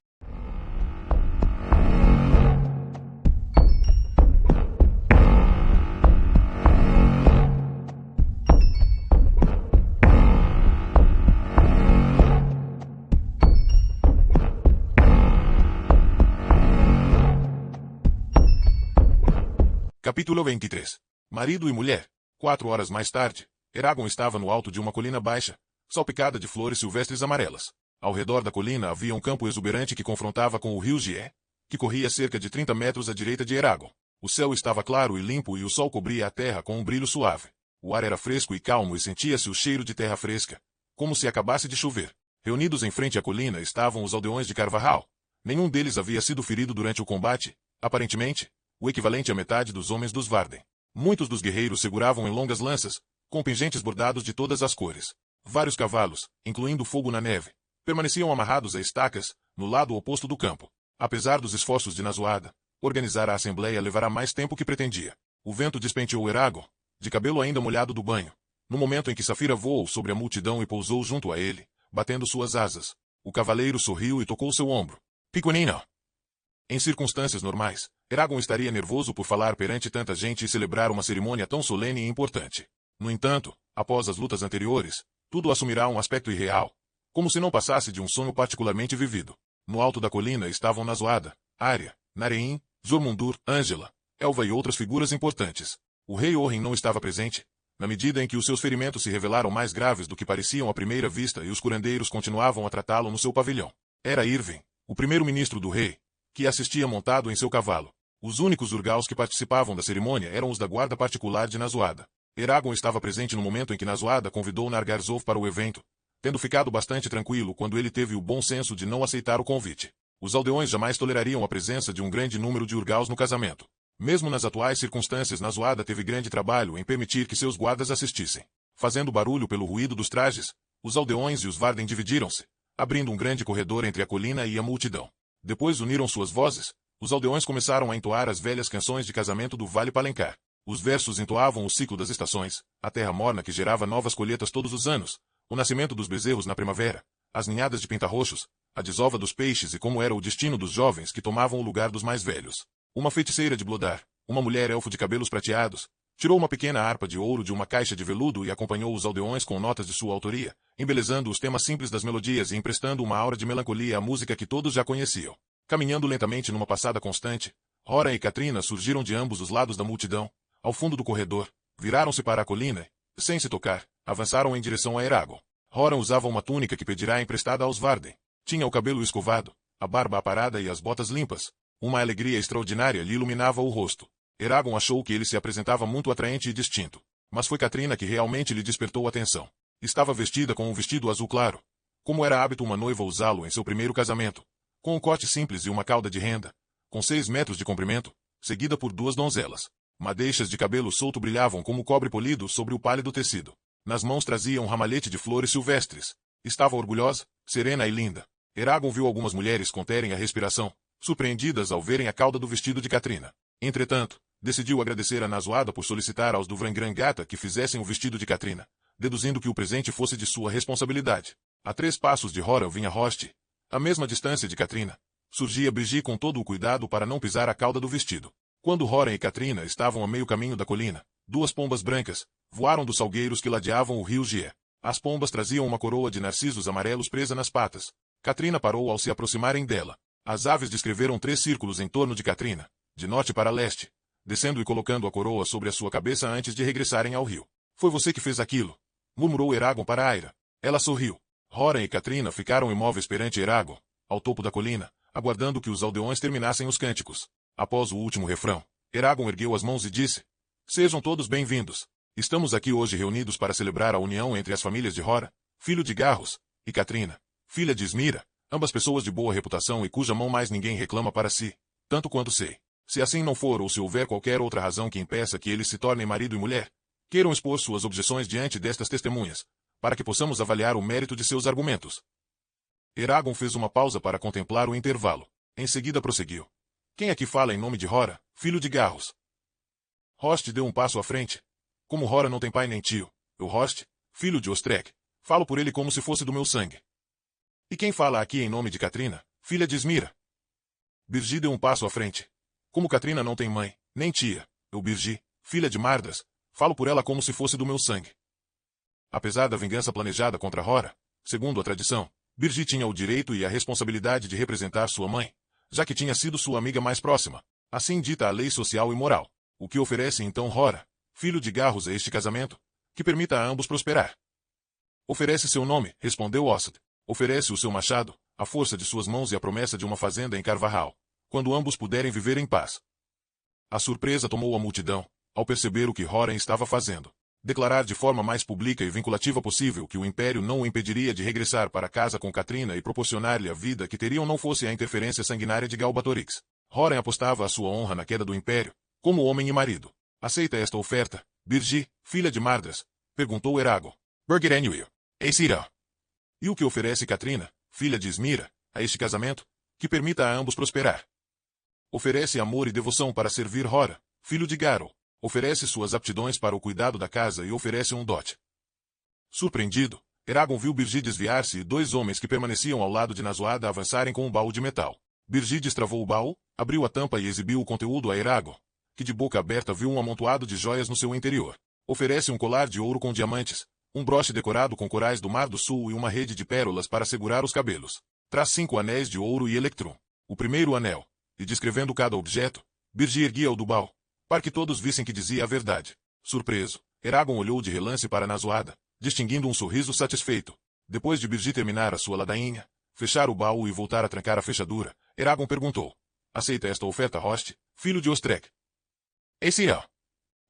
Capítulo 23. Marido e mulher. 4 horas mais tarde, Eragon estava no alto de uma colina baixa, salpicada de flores silvestres amarelas. Ao redor da colina havia um campo exuberante que confrontava com o rio Gié, que corria cerca de 30 metros à direita de Eragon. O céu estava claro e limpo e o sol cobria a terra com um brilho suave. O ar era fresco e calmo e sentia-se o cheiro de terra fresca, como se acabasse de chover. Reunidos em frente à colina estavam os aldeões de Carvalhal. Nenhum deles havia sido ferido durante o combate, aparentemente, o equivalente à metade dos homens dos Varden. Muitos dos guerreiros seguravam em longas lanças, com pingentes bordados de todas as cores. Vários cavalos, incluindo fogo na neve, permaneciam amarrados a estacas, no lado oposto do campo. Apesar dos esforços de Nazoada, organizar a assembleia levará mais tempo que pretendia. O vento despenteou Eragon, de cabelo ainda molhado do banho, no momento em que Saphira voou sobre a multidão e pousou junto a ele, batendo suas asas. O cavaleiro sorriu e tocou seu ombro. "Pequenino." Em circunstâncias normais, Eragon estaria nervoso por falar perante tanta gente e celebrar uma cerimônia tão solene e importante. No entanto, após as lutas anteriores, tudo assumirá um aspecto irreal, como se não passasse de um sonho particularmente vivido. No alto da colina estavam Nazoada, Arya, Narein, Zormundur, Ângela, Elva e outras figuras importantes. O rei Orrin não estava presente, na medida em que os seus ferimentos se revelaram mais graves do que pareciam à primeira vista e os curandeiros continuavam a tratá-lo no seu pavilhão. Era Irving, o primeiro-ministro do rei, que assistia montado em seu cavalo. Os únicos Urgaus que participavam da cerimônia eram os da guarda particular de Nazoada. Eragon estava presente no momento em que Nazoada convidou Nargarzov para o evento, tendo ficado bastante tranquilo quando ele teve o bom senso de não aceitar o convite. Os aldeões jamais tolerariam a presença de um grande número de Urgaus no casamento. Mesmo nas atuais circunstâncias, Nazoada teve grande trabalho em permitir que seus guardas assistissem. Fazendo barulho pelo ruído dos trajes, os aldeões e os Varden dividiram-se, abrindo um grande corredor entre a colina e a multidão. Depois uniram suas vozes, os aldeões começaram a entoar as velhas canções de casamento do Vale Palencar. Os versos entoavam o ciclo das estações, a terra morna que gerava novas colheitas todos os anos, o nascimento dos bezerros na primavera, as ninhadas de pintarroxos, a desova dos peixes e como era o destino dos jovens que tomavam o lugar dos mais velhos. Uma feiticeira de Bloodar, uma mulher elfo de cabelos prateados, Tirou uma pequena harpa de ouro de uma caixa de veludo e acompanhou os aldeões com notas de sua autoria, embelezando os temas simples das melodias e emprestando uma aura de melancolia à música que todos já conheciam. Caminhando lentamente numa passada constante, Horan e Katrina surgiram de ambos os lados da multidão, ao fundo do corredor, viraram-se para a colina e, sem se tocar, avançaram em direção a Eragon. Horan usava uma túnica que pedirá emprestada aos Varden. Tinha o cabelo escovado, a barba aparada e as botas limpas. Uma alegria extraordinária lhe iluminava o rosto. Eragon achou que ele se apresentava muito atraente e distinto. Mas foi Katrina que realmente lhe despertou atenção. Estava vestida com um vestido azul claro, como era hábito uma noiva usá-lo em seu primeiro casamento, com um corte simples e uma cauda de renda, com 6 metros de comprimento, seguida por 2 donzelas. Madeixas de cabelo solto brilhavam como cobre polido sobre o pálido tecido. Nas mãos trazia um ramalhete de flores silvestres. Estava orgulhosa, serena e linda. Eragon viu algumas mulheres conterem a respiração, surpreendidas ao verem a cauda do vestido de Katrina. Entretanto, decidiu agradecer a Nazoada por solicitar aos do Vrangrangata que fizessem o vestido de Katrina, deduzindo que o presente fosse de sua responsabilidade. A 3 passos de Horan vinha Rosti, a mesma distância de Katrina. Surgia Brigitte com todo o cuidado para não pisar a cauda do vestido. Quando Horan e Katrina estavam a meio caminho da colina, 2 pombas brancas voaram dos salgueiros que ladeavam o rio Gier. As pombas traziam uma coroa de narcisos amarelos presa nas patas. Katrina parou ao se aproximarem dela. As aves descreveram 3 círculos em torno de Katrina, de norte para leste, descendo e colocando a coroa sobre a sua cabeça antes de regressarem ao rio. Foi você que fez aquilo, murmurou Eragon para Aira. Ela sorriu. Horan e Katrina ficaram imóveis perante Eragon, ao topo da colina, aguardando que os aldeões terminassem os cânticos. Após o último refrão, Eragon ergueu as mãos e disse: Sejam todos bem-vindos. Estamos aqui hoje reunidos para celebrar a união entre as famílias de Horan, filho de Garros, e Katrina, filha de Smira, ambas pessoas de boa reputação e cuja mão mais ninguém reclama para si, tanto quanto sei. Se assim não for ou se houver qualquer outra razão que impeça que eles se tornem marido e mulher, queiram expor suas objeções diante destas testemunhas, para que possamos avaliar o mérito de seus argumentos. Eragon fez uma pausa para contemplar o intervalo. Em seguida prosseguiu. Quem aqui fala em nome de Horan, filho de Garros? Rost deu um passo à frente. Como Horan não tem pai nem tio, eu Rost, filho de Ostrek, falo por ele como se fosse do meu sangue. E quem fala aqui em nome de Katrina, filha de Smira? Birgi deu um passo à frente. Como Katrina não tem mãe, nem tia, eu Birgi, filha de Mardas, falo por ela como se fosse do meu sangue. Apesar da vingança planejada contra Horan, segundo a tradição, Birgi tinha o direito e a responsabilidade de representar sua mãe, já que tinha sido sua amiga mais próxima. Assim dita a lei social e moral. O que oferece então Horan, filho de Garros, a este casamento? Que permita a ambos prosperar. Oferece seu nome, respondeu Ossad. Oferece o seu machado, a força de suas mãos e a promessa de uma fazenda em Carvajal, quando ambos puderem viver em paz. A surpresa tomou a multidão, ao perceber o que Horan estava fazendo. Declarar de forma mais pública e vinculativa possível que o Império não o impediria de regressar para casa com Katrina e proporcionar-lhe a vida que teriam não fosse a interferência sanguinária de Galbatorix. Horan apostava a sua honra na queda do Império, como homem e marido. Aceita esta oferta, Birgi, filha de Mardas? Perguntou Eragon. Birgirenwil. Eisira. E o que oferece Katrina, filha de Smira, a este casamento? Que permita a ambos prosperar. Oferece amor e devoção para servir Horan, filho de Garol. Oferece suas aptidões para o cuidado da casa e oferece um dote. Surpreendido, Eragon viu Birgi desviar-se e 2 homens que permaneciam ao lado de Nazoada avançarem com um baú de metal. Birgi destravou o baú, abriu a tampa e exibiu o conteúdo a Eragon, que de boca aberta viu um amontoado de joias no seu interior. Oferece um colar de ouro com diamantes, um broche decorado com corais do Mar do Sul e uma rede de pérolas para segurar os cabelos. Traz 5 anéis de ouro e electrum. O primeiro anel, e descrevendo cada objeto, Birgi erguia-o do baú, para que todos vissem que dizia a verdade. Surpreso, Eragon olhou de relance para Nazoada, distinguindo um sorriso satisfeito. Depois de Birgi terminar a sua ladainha, fechar o baú e voltar a trancar a fechadura, Eragon perguntou. Aceita esta oferta Rost, filho de Ostrek? Esse é.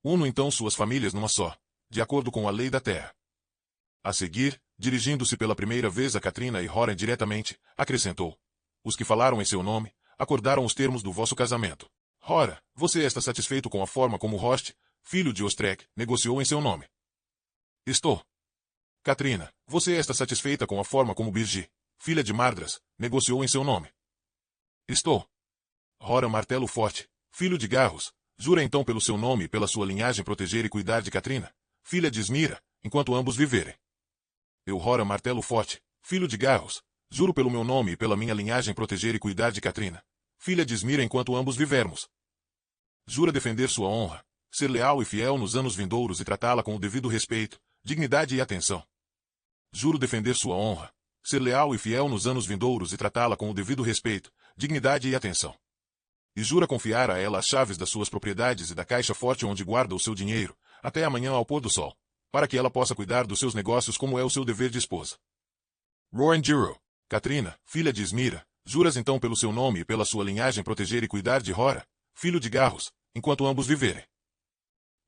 Uno então suas famílias numa só, de acordo com a lei da terra. A seguir, dirigindo-se pela primeira vez a Katrina e Horan diretamente, acrescentou. Os que falaram em seu nome, acordaram os termos do vosso casamento. Horan, você está satisfeito com a forma como Rost, filho de Ostrek, negociou em seu nome? Estou. Katrina, você está satisfeita com a forma como Birgi, filha de Mardras, negociou em seu nome? Estou. Horan Martelo Forte, filho de Garros, jura então pelo seu nome e pela sua linhagem proteger e cuidar de Katrina, filha de Smira, enquanto ambos viverem. Eu Horan Martelo Forte, filho de Garros, juro pelo meu nome e pela minha linhagem proteger e cuidar de Katrina, filha de Smira enquanto ambos vivermos. Jura defender sua honra, ser leal e fiel nos anos vindouros e tratá-la com o devido respeito, dignidade e atenção. Juro defender sua honra, ser leal e fiel nos anos vindouros e tratá-la com o devido respeito, dignidade e atenção. E jura confiar a ela as chaves das suas propriedades e da caixa forte onde guarda o seu dinheiro, até amanhã ao pôr do sol, para que ela possa cuidar dos seus negócios como é o seu dever de esposa. Roran Jiro, Katrina, filha de Ismira, juras então pelo seu nome e pela sua linhagem proteger e cuidar de Hora, filho de Garros, enquanto ambos viverem.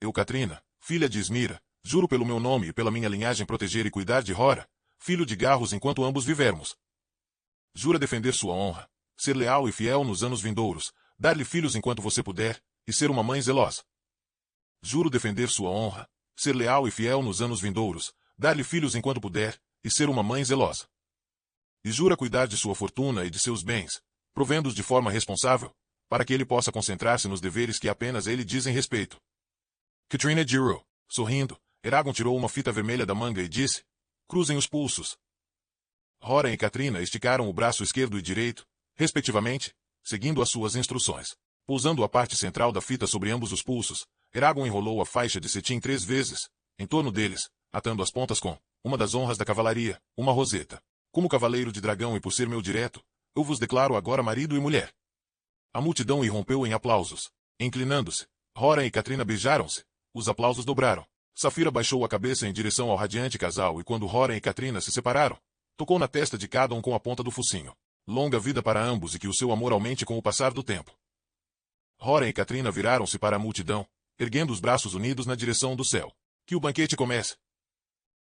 Eu, Katrina, filha de Ismira, juro pelo meu nome e pela minha linhagem proteger e cuidar de Hora, filho de Garros enquanto ambos vivermos. Jura defender sua honra, ser leal e fiel nos anos vindouros, dar-lhe filhos enquanto você puder, e ser uma mãe zelosa. Juro defender sua honra, ser leal e fiel nos anos vindouros, dar-lhe filhos enquanto puder, e ser uma mãe zelosa. E jura cuidar de sua fortuna e de seus bens, provendo-os de forma responsável, para que ele possa concentrar-se nos deveres que apenas ele dizem respeito. Katrina Jiro, sorrindo, Eragon tirou uma fita vermelha da manga e disse, cruzem os pulsos. Horan e Katrina esticaram o braço esquerdo e direito, respectivamente, seguindo as suas instruções. Pousando a parte central da fita sobre ambos os pulsos, Eragon enrolou a faixa de cetim 3 vezes, em torno deles, atando as pontas com uma das honras da cavalaria, uma roseta. Como cavaleiro de dragão e por ser meu direto, eu vos declaro agora marido e mulher. A multidão irrompeu em aplausos. Inclinando-se, Horan e Katrina beijaram-se. Os aplausos dobraram. Safira baixou a cabeça em direção ao radiante casal e quando Horan e Katrina se separaram, tocou na testa de cada um com a ponta do focinho. Longa vida para ambos e que o seu amor aumente com o passar do tempo. Horan e Katrina viraram-se para a multidão, erguendo os braços unidos na direção do céu. Que o banquete comece!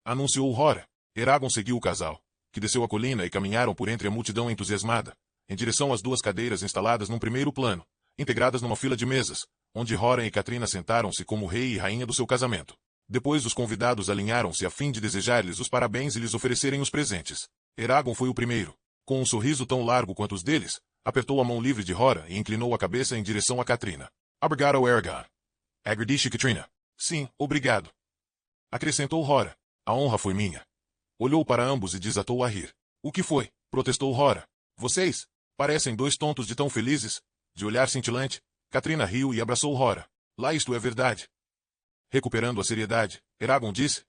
Anunciou Horan. Eragon seguiu o casal, que desceu a colina e caminharam por entre a multidão entusiasmada, em direção às 2 cadeiras instaladas num primeiro plano, integradas numa fila de mesas, onde Horan e Katrina sentaram-se como rei e rainha do seu casamento. Depois os convidados alinharam-se a fim de desejar-lhes os parabéns e lhes oferecerem os presentes. Eragon foi o primeiro. Com um sorriso tão largo quanto os deles, apertou a mão livre de Horan e inclinou a cabeça em direção a Katrina. Obrigado, Eragon. Agradece, Katrina. Sim, obrigado. Acrescentou Horan. A honra foi minha. Olhou para ambos e desatou a rir. O que foi? Protestou Horan. Vocês parecem 2 tontos de tão felizes. De olhar cintilante, Katrina riu e abraçou Horan. Lá isto é verdade. Recuperando a seriedade, Eragon disse.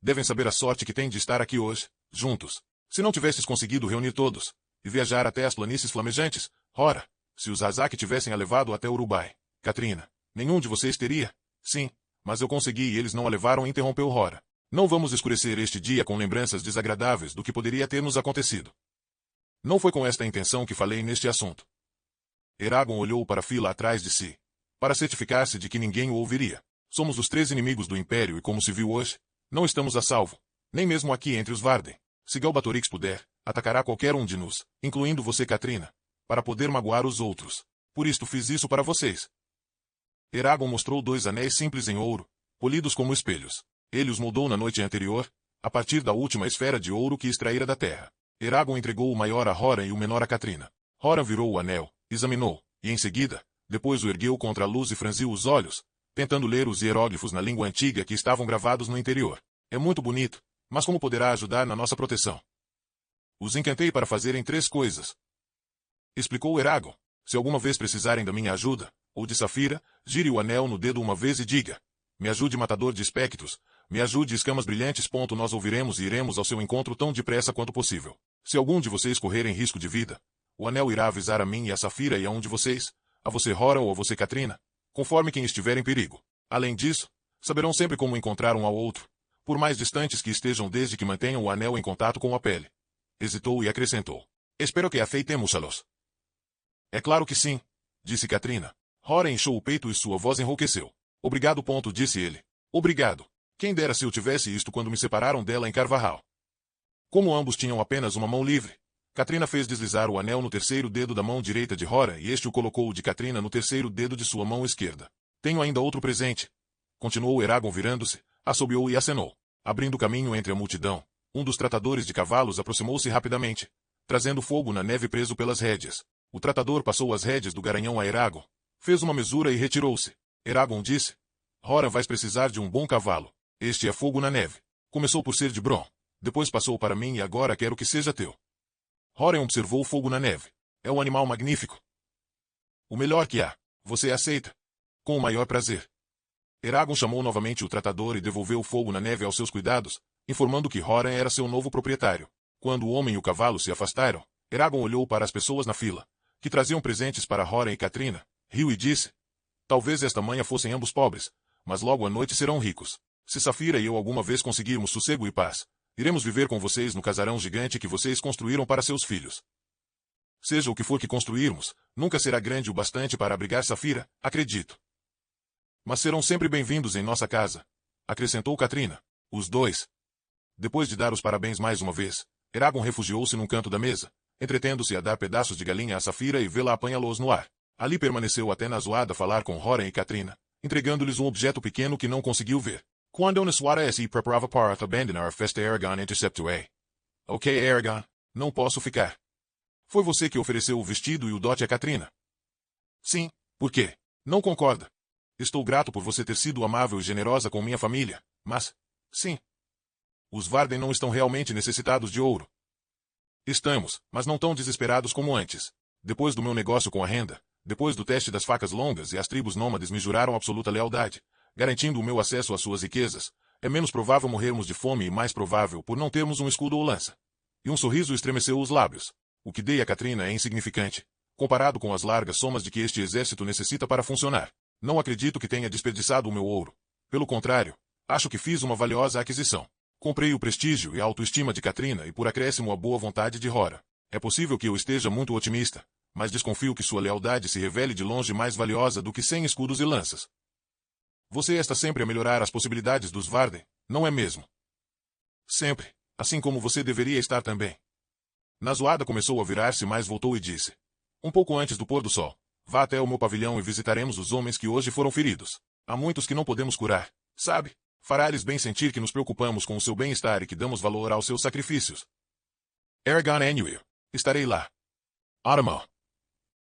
Devem saber a sorte que têm de estar aqui hoje, juntos. Se não tivesses conseguido reunir todos, e viajar até as planícies flamejantes, ora, se os Azaki tivessem a levado até Urubai, Katrina, nenhum de vocês teria. Sim, mas eu consegui e eles não a levaram, interrompeu Horan. Não vamos escurecer este dia com lembranças desagradáveis do que poderia ter nos acontecido. Não foi com esta intenção que falei neste assunto. Eragon olhou para a fila atrás de si, para certificar-se de que ninguém o ouviria. Somos os 3 inimigos do Império e como se viu hoje, não estamos a salvo, nem mesmo aqui entre os Varden. Se Galbatorix puder, atacará qualquer um de nós, incluindo você, Katrina, para poder magoar os outros. Por isto fiz isso para vocês. Eragon mostrou 2 anéis simples em ouro, polidos como espelhos. Ele os moldou na noite anterior, a partir da última esfera de ouro que extraíra da terra. Eragon entregou o maior a Horan e o menor a Katrina. Horan virou o anel, examinou, e em seguida, depois o ergueu contra a luz e franziu os olhos, tentando ler os hieróglifos na língua antiga que estavam gravados no interior. É muito bonito, mas como poderá ajudar na nossa proteção? Os encantei para fazerem 3 coisas. Explicou Eragon. Se alguma vez precisarem da minha ajuda, ou de Safira, gire o anel no dedo uma vez e diga. Me ajude, matador de espectros. Me ajude, escamas brilhantes. Nós ouviremos e iremos ao seu encontro tão depressa quanto possível. Se algum de vocês correr em risco de vida, o anel irá avisar a mim e a Safira e a um de vocês, a você Horan ou a você Katrina, conforme quem estiver em perigo. Além disso, saberão sempre como encontrar um ao outro, por mais distantes que estejam desde que mantenham o anel em contato com a pele. Hesitou e acrescentou. Espero que aceitemos-los. É claro que sim, disse Katrina. Horan inchou o peito e sua voz enrouqueceu. Obrigado. Disse ele. Obrigado. Quem dera se eu tivesse isto quando me separaram dela em Carvajal. Como ambos tinham apenas uma mão livre, Katrina fez deslizar o anel no 3º dedo da mão direita de Horan e este o colocou de Katrina no 3º dedo de sua mão esquerda. Tenho ainda outro presente. Continuou Eragon virando-se, assobiou e acenou. Abrindo caminho entre a multidão, um dos tratadores de cavalos aproximou-se rapidamente, trazendo fogo na neve preso pelas rédeas. O tratador passou as rédeas do garanhão a Eragon, fez uma mesura e retirou-se. Eragon disse. Horan, vais precisar de um bom cavalo. Este é fogo na neve. Começou por ser de Bron, depois passou para mim e agora quero que seja teu. Horan observou o fogo na neve. É um animal magnífico. O melhor que há. Você aceita? Com o maior prazer. Eragon chamou novamente o tratador e devolveu o fogo na neve aos seus cuidados, informando que Horan era seu novo proprietário. Quando o homem e o cavalo se afastaram, Eragon olhou para as pessoas na fila, que traziam presentes para Horan e Catelyn, riu e disse: talvez esta manhã fossem ambos pobres, mas logo à noite serão ricos. Se Saphira e eu alguma vez conseguirmos sossego e paz, iremos viver com vocês no casarão gigante que vocês construíram para seus filhos. Seja o que for que construirmos, nunca será grande o bastante para abrigar Saphira, acredito. Mas serão sempre bem-vindos em nossa casa, acrescentou Catelyn. Os dois. Depois de dar os parabéns mais uma vez, Eragon refugiou-se num canto da mesa, entretendo-se a dar pedaços de galinha a Saphira e vê-la apanhá-los no ar. Ali permaneceu até Nazoada falar com Horan e Catelyn, entregando-lhes um objeto pequeno que não conseguiu ver. Quando Nazoada se preparava para abandonar a festa, Eragon interceptou-a. Ok, Eragon, não posso ficar. Foi você que ofereceu o vestido e o dote a Catelyn? Sim, por quê? Não concorda? Estou grato por você ter sido amável e generosa com minha família, mas... sim. Os Varden não estão realmente necessitados de ouro. Estamos, mas não tão desesperados como antes. Depois do meu negócio com a renda, depois do teste das facas longas e as tribos nômades me juraram absoluta lealdade, garantindo o meu acesso às suas riquezas, é menos provável morrermos de fome e mais provável por não termos um escudo ou lança. E um sorriso estremeceu os lábios. O que dei a Catelyn é insignificante, comparado com as largas somas de que este exército necessita para funcionar. Não acredito que tenha desperdiçado o meu ouro. Pelo contrário, acho que fiz uma valiosa aquisição. Comprei o prestígio e a autoestima de Catelyn e por acréscimo a boa vontade de Horan. É possível que eu esteja muito otimista, mas desconfio que sua lealdade se revele de longe mais valiosa do que 100 escudos e lanças. Você está sempre a melhorar as possibilidades dos Varden, não é mesmo? Sempre, assim como você deveria estar também. Nazoada começou a virar-se, mas voltou e disse: um pouco antes do pôr do sol, vá até o meu pavilhão e visitaremos os homens que hoje foram feridos. Há muitos que não podemos curar, sabe? Fará-lhes bem sentir que nos preocupamos com o seu bem-estar e que damos valor aos seus sacrifícios. Eragon Annuir. Estarei lá. Aramão.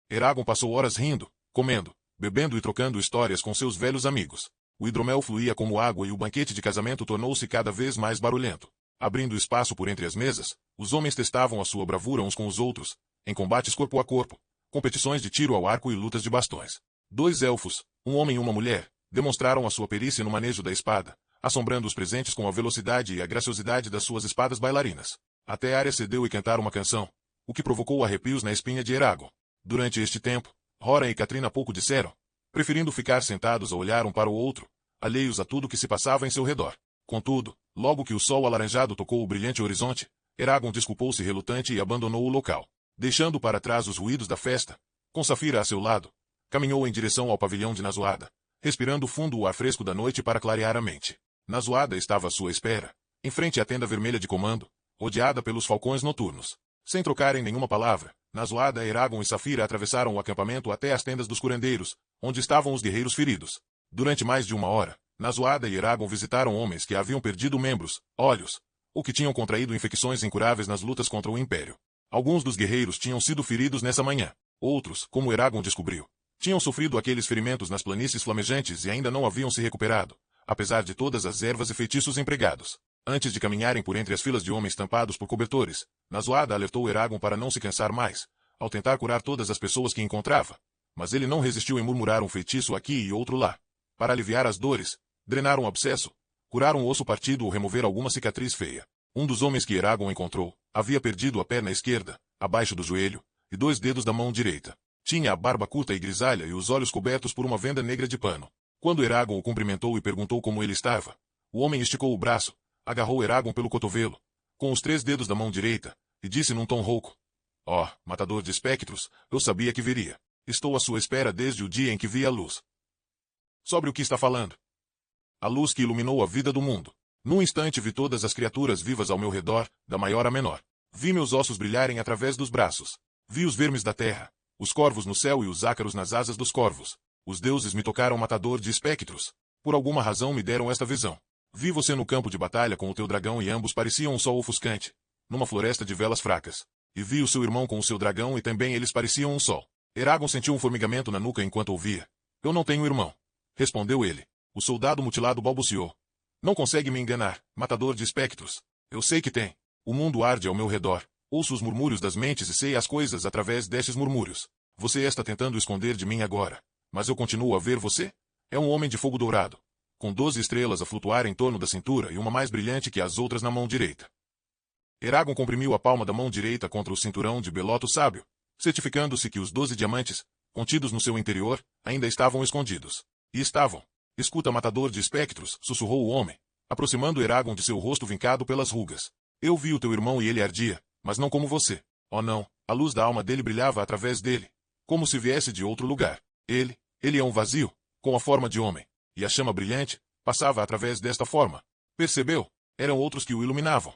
Eragon passou horas rindo, comendo, bebendo e trocando histórias com seus velhos amigos. O hidromel fluía como água e o banquete de casamento tornou-se cada vez mais barulhento. Abrindo espaço por entre as mesas, os homens testavam a sua bravura uns com os outros, em combates corpo a corpo, competições de tiro ao arco e lutas de bastões. 2 elfos, um homem e uma mulher, demonstraram a sua perícia no manejo da espada, assombrando os presentes com a velocidade e a graciosidade das suas espadas bailarinas. Até Arya cedeu e cantar uma canção, o que provocou arrepios na espinha de Eragon. Durante este tempo, Horan e Catelyn pouco disseram, preferindo ficar sentados a olhar um para o outro, alheios a tudo que se passava em seu redor. Contudo, logo que o sol alaranjado tocou o brilhante horizonte, Eragon desculpou-se relutante e abandonou o local. Deixando para trás os ruídos da festa, com Saphira a seu lado, caminhou em direção ao pavilhão de Nazoada, respirando fundo o ar fresco da noite para clarear a mente. Nazoada estava à sua espera, em frente à tenda vermelha de comando, rodeada pelos falcões noturnos. Sem trocarem nenhuma palavra, Nazoada, Eragon e Saphira atravessaram o acampamento até as tendas dos curandeiros, onde estavam os guerreiros feridos. Durante mais de 1 hora, Nazoada e Eragon visitaram homens que haviam perdido membros, olhos, ou que tinham contraído infecções incuráveis nas lutas contra o Império. Alguns dos guerreiros tinham sido feridos nessa manhã. Outros, como Eragon descobriu, tinham sofrido aqueles ferimentos nas planícies flamejantes e ainda não haviam se recuperado, apesar de todas as ervas e feitiços empregados. Antes de caminharem por entre as filas de homens tampados por cobertores, Nazoada alertou Eragon para não se cansar mais, ao tentar curar todas as pessoas que encontrava. Mas ele não resistiu em murmurar um feitiço aqui e outro lá. Para aliviar as dores, drenar um abscesso, curar um osso partido ou remover alguma cicatriz feia. Um dos homens que Eragon encontrou havia perdido a perna esquerda, abaixo do joelho, e 2 dedos da mão direita. Tinha a barba curta e grisalha e os olhos cobertos por uma venda negra de pano. Quando Eragon o cumprimentou e perguntou como ele estava, o homem esticou o braço, agarrou Eragon pelo cotovelo, com os 3 dedos da mão direita, e disse num tom rouco: "Oh, matador de espectros, eu sabia que viria. Estou à sua espera desde o dia em que vi a luz." Sobre o que está falando? A luz que iluminou a vida do mundo. Num instante vi todas as criaturas vivas ao meu redor, da maior a menor. Vi meus ossos brilharem através dos braços. Vi os vermes da terra, os corvos no céu e os ácaros nas asas dos corvos. Os deuses me tocaram matador de espectros. Por alguma razão me deram esta visão. Vi você no campo de batalha com o teu dragão e ambos pareciam um sol ofuscante, numa floresta de velas fracas. E vi o seu irmão com o seu dragão e também eles pareciam um sol. Eragon sentiu um formigamento na nuca enquanto ouvia. "Eu não tenho irmão", respondeu ele. O soldado mutilado balbuciou. "Não consegue me enganar, matador de espectros. Eu sei que tem. O mundo arde ao meu redor. Ouço os murmúrios das mentes e sei as coisas através destes murmúrios. Você está tentando esconder de mim agora. Mas eu continuo a ver você? É um homem de fogo dourado. com 12 estrelas a flutuar em torno da cintura e uma mais brilhante que as outras na mão direita. Eragon comprimiu a palma da mão direita contra o cinturão de Beloto Sábio, certificando-se que os 12 diamantes, contidos no seu interior, ainda estavam escondidos. E estavam. Escuta, matador de espectros, sussurrou o homem, aproximando Eragon de seu rosto vincado pelas rugas. Eu vi o teu irmão e ele ardia, mas não como você. Oh não, a luz da alma dele brilhava através dele, como se viesse de outro lugar. Ele é um vazio, com a forma de homem. E a chama brilhante passava através desta forma. Percebeu? Eram outros que o iluminavam.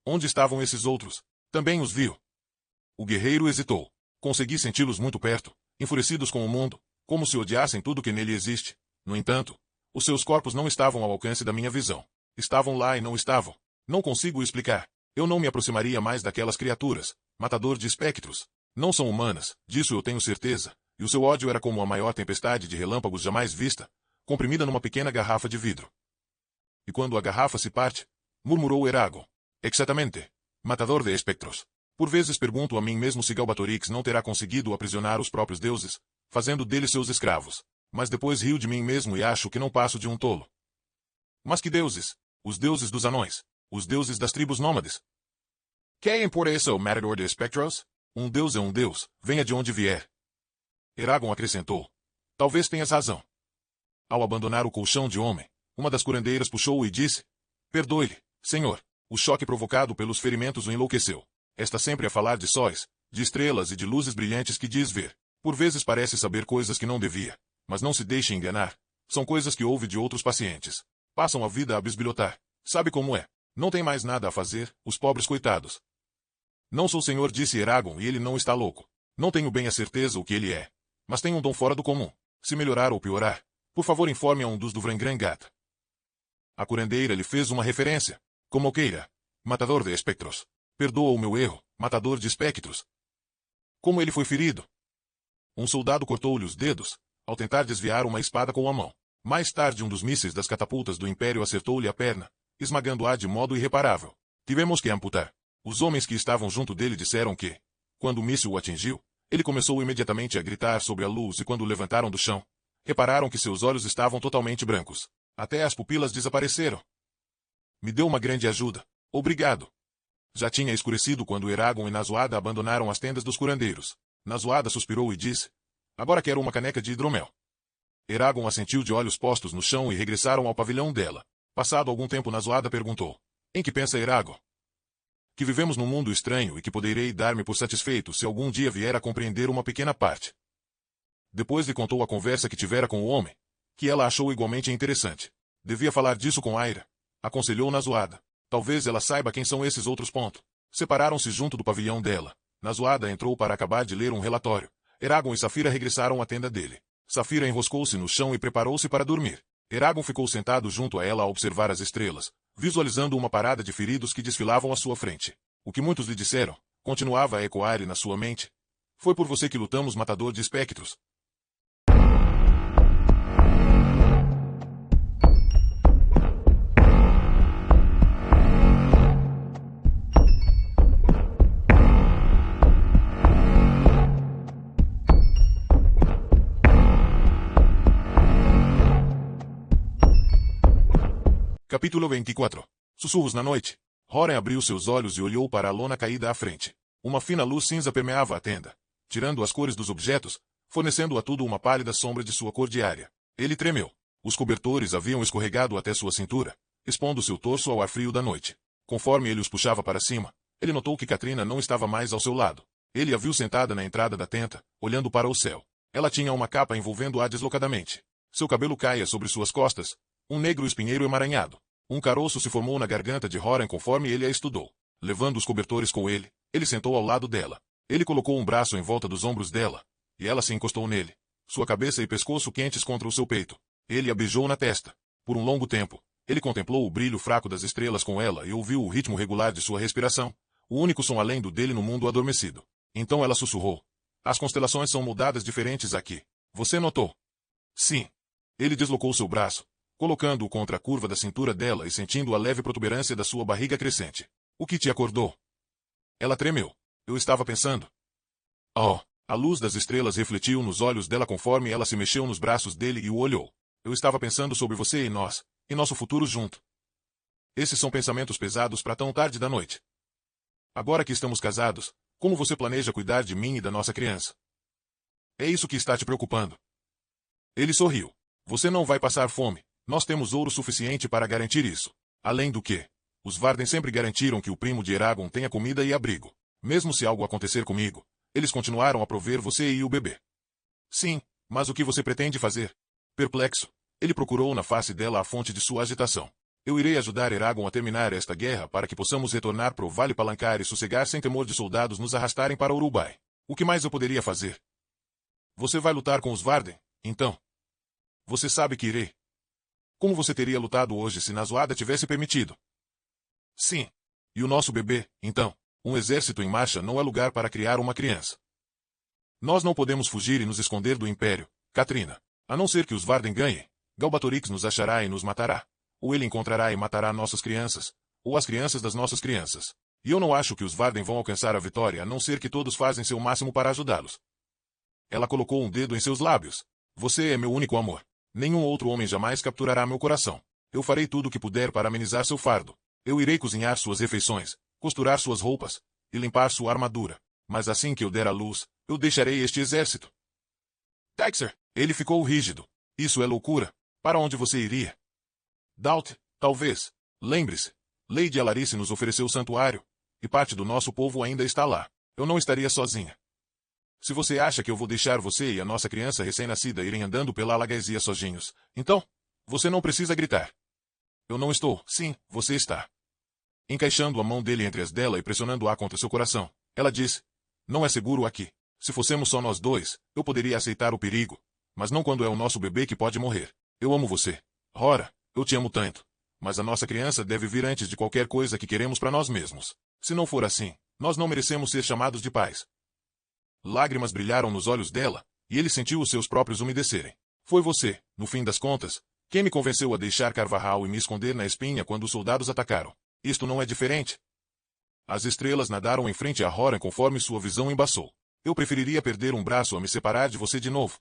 Onde estavam esses outros? Também os viu. O guerreiro hesitou. Consegui senti-los muito perto, enfurecidos com o mundo, como se odiassem tudo que nele existe. No entanto, os seus corpos não estavam ao alcance da minha visão. Estavam lá e não estavam. Não consigo explicar. Eu não me aproximaria mais daquelas criaturas, matador de espectros. Não são humanas, disso eu tenho certeza, e o seu ódio era como a maior tempestade de relâmpagos jamais vista, comprimida numa pequena garrafa de vidro. E quando a garrafa se parte, murmurou Eragon. Exatamente. Matador de espectros. Por vezes pergunto a mim mesmo se Galbatorix não terá conseguido aprisionar os próprios deuses, fazendo deles seus escravos. Mas depois rio de mim mesmo e acho que não passo de um tolo. Mas que deuses? Os deuses dos anões. Os deuses das tribos nômades. Quem por isso, matador de espectros? Um deus é um deus, venha de onde vier. Eragon acrescentou. Talvez tenhas razão. Ao abandonar o colchão de homem, uma das curandeiras puxou-o e disse. Perdoe-lhe, senhor. O choque provocado pelos ferimentos o enlouqueceu. Está sempre a falar de sóis, de estrelas e de luzes brilhantes que diz ver. Por vezes parece saber coisas que não devia. Mas não se deixe enganar. São coisas que ouve de outros pacientes. Passam a vida a bisbilhotar. Sabe como é? Não tem mais nada a fazer, os pobres coitados. Não sou senhor, disse Eragon, e ele não está louco. Não tenho bem a certeza o que ele é. Mas tem um dom fora do comum. Se melhorar ou piorar, por favor informe a um dos do Vrangrangat. A curandeira lhe fez uma referência. Como queira. Matador de espectros. Perdoa o meu erro, matador de espectros. Como ele foi ferido? Um soldado cortou-lhe os dedos, ao tentar desviar uma espada com a mão. Mais tarde um dos mísseis das catapultas do Império acertou-lhe a perna, esmagando-a de modo irreparável. Tivemos que amputar. Os homens que estavam junto dele disseram que, quando o míssil o atingiu, ele começou imediatamente a gritar sobre a luz e quando o levantaram do chão, repararam que seus olhos estavam totalmente brancos. Até as pupilas desapareceram. Me deu uma grande ajuda. Obrigado. Já tinha escurecido quando Eragon e Nazoada abandonaram as tendas dos curandeiros. Nazoada suspirou e disse, agora quero uma caneca de hidromel. Eragon assentiu de olhos postos no chão e regressaram ao pavilhão dela. Passado algum tempo Nazoada perguntou, em que pensa Eragon? Que vivemos num mundo estranho e que poderei dar-me por satisfeito se algum dia vier a compreender uma pequena parte. Depois lhe contou a conversa que tivera com o homem, que ela achou igualmente interessante. Devia falar disso com Aira, aconselhou Nazoada. Talvez ela saiba quem são esses outros pontos. Separaram-se junto do pavilhão dela. Nazoada entrou para acabar de ler um relatório. Eragon e Safira regressaram à tenda dele. Safira enroscou-se no chão e preparou-se para dormir. Eragon ficou sentado junto a ela a observar as estrelas, visualizando uma parada de feridos que desfilavam à sua frente. O que muitos lhe disseram, continuava a ecoar na sua mente. Foi por você que lutamos, matador de espectros. Capítulo 24. Sussurros na noite. Horen abriu seus olhos e olhou para a lona caída à frente. Uma fina luz cinza permeava a tenda, tirando as cores dos objetos, fornecendo a tudo uma pálida sombra de sua cor diária. Ele tremeu. Os cobertores haviam escorregado até sua cintura, expondo seu torso ao ar frio da noite. Conforme ele os puxava para cima, ele notou que Katrina não estava mais ao seu lado. Ele a viu sentada na entrada da tenda, olhando para o céu. Ela tinha uma capa envolvendo-a deslocadamente. Seu cabelo caía sobre suas costas, um negro espinheiro emaranhado. Um caroço se formou na garganta de Horen conforme ele a estudou. Levando os cobertores com ele, ele sentou ao lado dela. Ele colocou um braço em volta dos ombros dela, e ela se encostou nele. Sua cabeça e pescoço quentes contra o seu peito. Ele a beijou na testa. Por um longo tempo, ele contemplou o brilho fraco das estrelas com ela e ouviu o ritmo regular de sua respiração, o único som além do dele no mundo adormecido. Então ela sussurrou. As constelações são mudadas diferentes aqui. Você notou? Sim. Ele deslocou seu braço, colocando-o contra a curva da cintura dela e sentindo a leve protuberância da sua barriga crescente. O que te acordou? Ela tremeu. Eu estava pensando. Oh! A luz das estrelas refletiu nos olhos dela conforme ela se mexeu nos braços dele e o olhou. Eu estava pensando sobre você e nós, e nosso futuro junto. Esses são pensamentos pesados para tão tarde da noite. Agora que estamos casados, como você planeja cuidar de mim e da nossa criança? É isso que está te preocupando. Ele sorriu. Você não vai passar fome. Nós temos ouro suficiente para garantir isso. Além do que, os Varden sempre garantiram que o primo de Eragon tenha comida e abrigo. Mesmo se algo acontecer comigo, eles continuaram a prover você e o bebê. Sim, mas o que você pretende fazer? Perplexo, ele procurou na face dela a fonte de sua agitação. Eu irei ajudar Eragon a terminar esta guerra para que possamos retornar para o Vale Palancar e sossegar sem temor de soldados nos arrastarem para Urubai. O que mais eu poderia fazer? Você vai lutar com os Varden, então? Você sabe que irei. Como você teria lutado hoje se Nazoada tivesse permitido? Sim. E o nosso bebê, então? Um exército em marcha não é lugar para criar uma criança. Nós não podemos fugir e nos esconder do Império, Katrina. A não ser que os Varden ganhem, Galbatorix nos achará e nos matará. Ou ele encontrará e matará nossas crianças, ou as crianças das nossas crianças. E eu não acho que os Varden vão alcançar a vitória a não ser que todos fazem seu máximo para ajudá-los. Ela colocou um dedo em seus lábios. Você é meu único amor. Nenhum outro homem jamais capturará meu coração. Eu farei tudo o que puder para amenizar seu fardo. Eu irei cozinhar suas refeições, costurar suas roupas, e limpar sua armadura. Mas assim que eu der à luz, eu deixarei este exército. Dexter, ele ficou rígido. Isso é loucura. Para onde você iria? Daut, talvez. Lembre-se, Lady Alarice nos ofereceu o santuário, e parte do nosso povo ainda está lá. Eu não estaria sozinha. Se você acha que eu vou deixar você e a nossa criança recém-nascida irem andando pela Alagaesia sozinhos, então, você não precisa gritar. Eu não estou. Sim, você está. Encaixando a mão dele entre as dela e pressionando-a contra seu coração, ela disse, não é seguro aqui. Se fossemos só nós dois, eu poderia aceitar o perigo, mas não quando é o nosso bebê que pode morrer. Eu amo você. Rora, eu te amo tanto. Mas a nossa criança deve vir antes de qualquer coisa que queremos para nós mesmos. Se não for assim, nós não merecemos ser chamados de pais. Lágrimas brilharam nos olhos dela, e ele sentiu os seus próprios umedecerem. Foi você, no fim das contas, quem me convenceu a deixar Carvajal e me esconder na espinha quando os soldados atacaram. Isto não é diferente. As estrelas nadaram em frente a Horan conforme sua visão embaçou. Eu preferiria perder um braço a me separar de você de novo.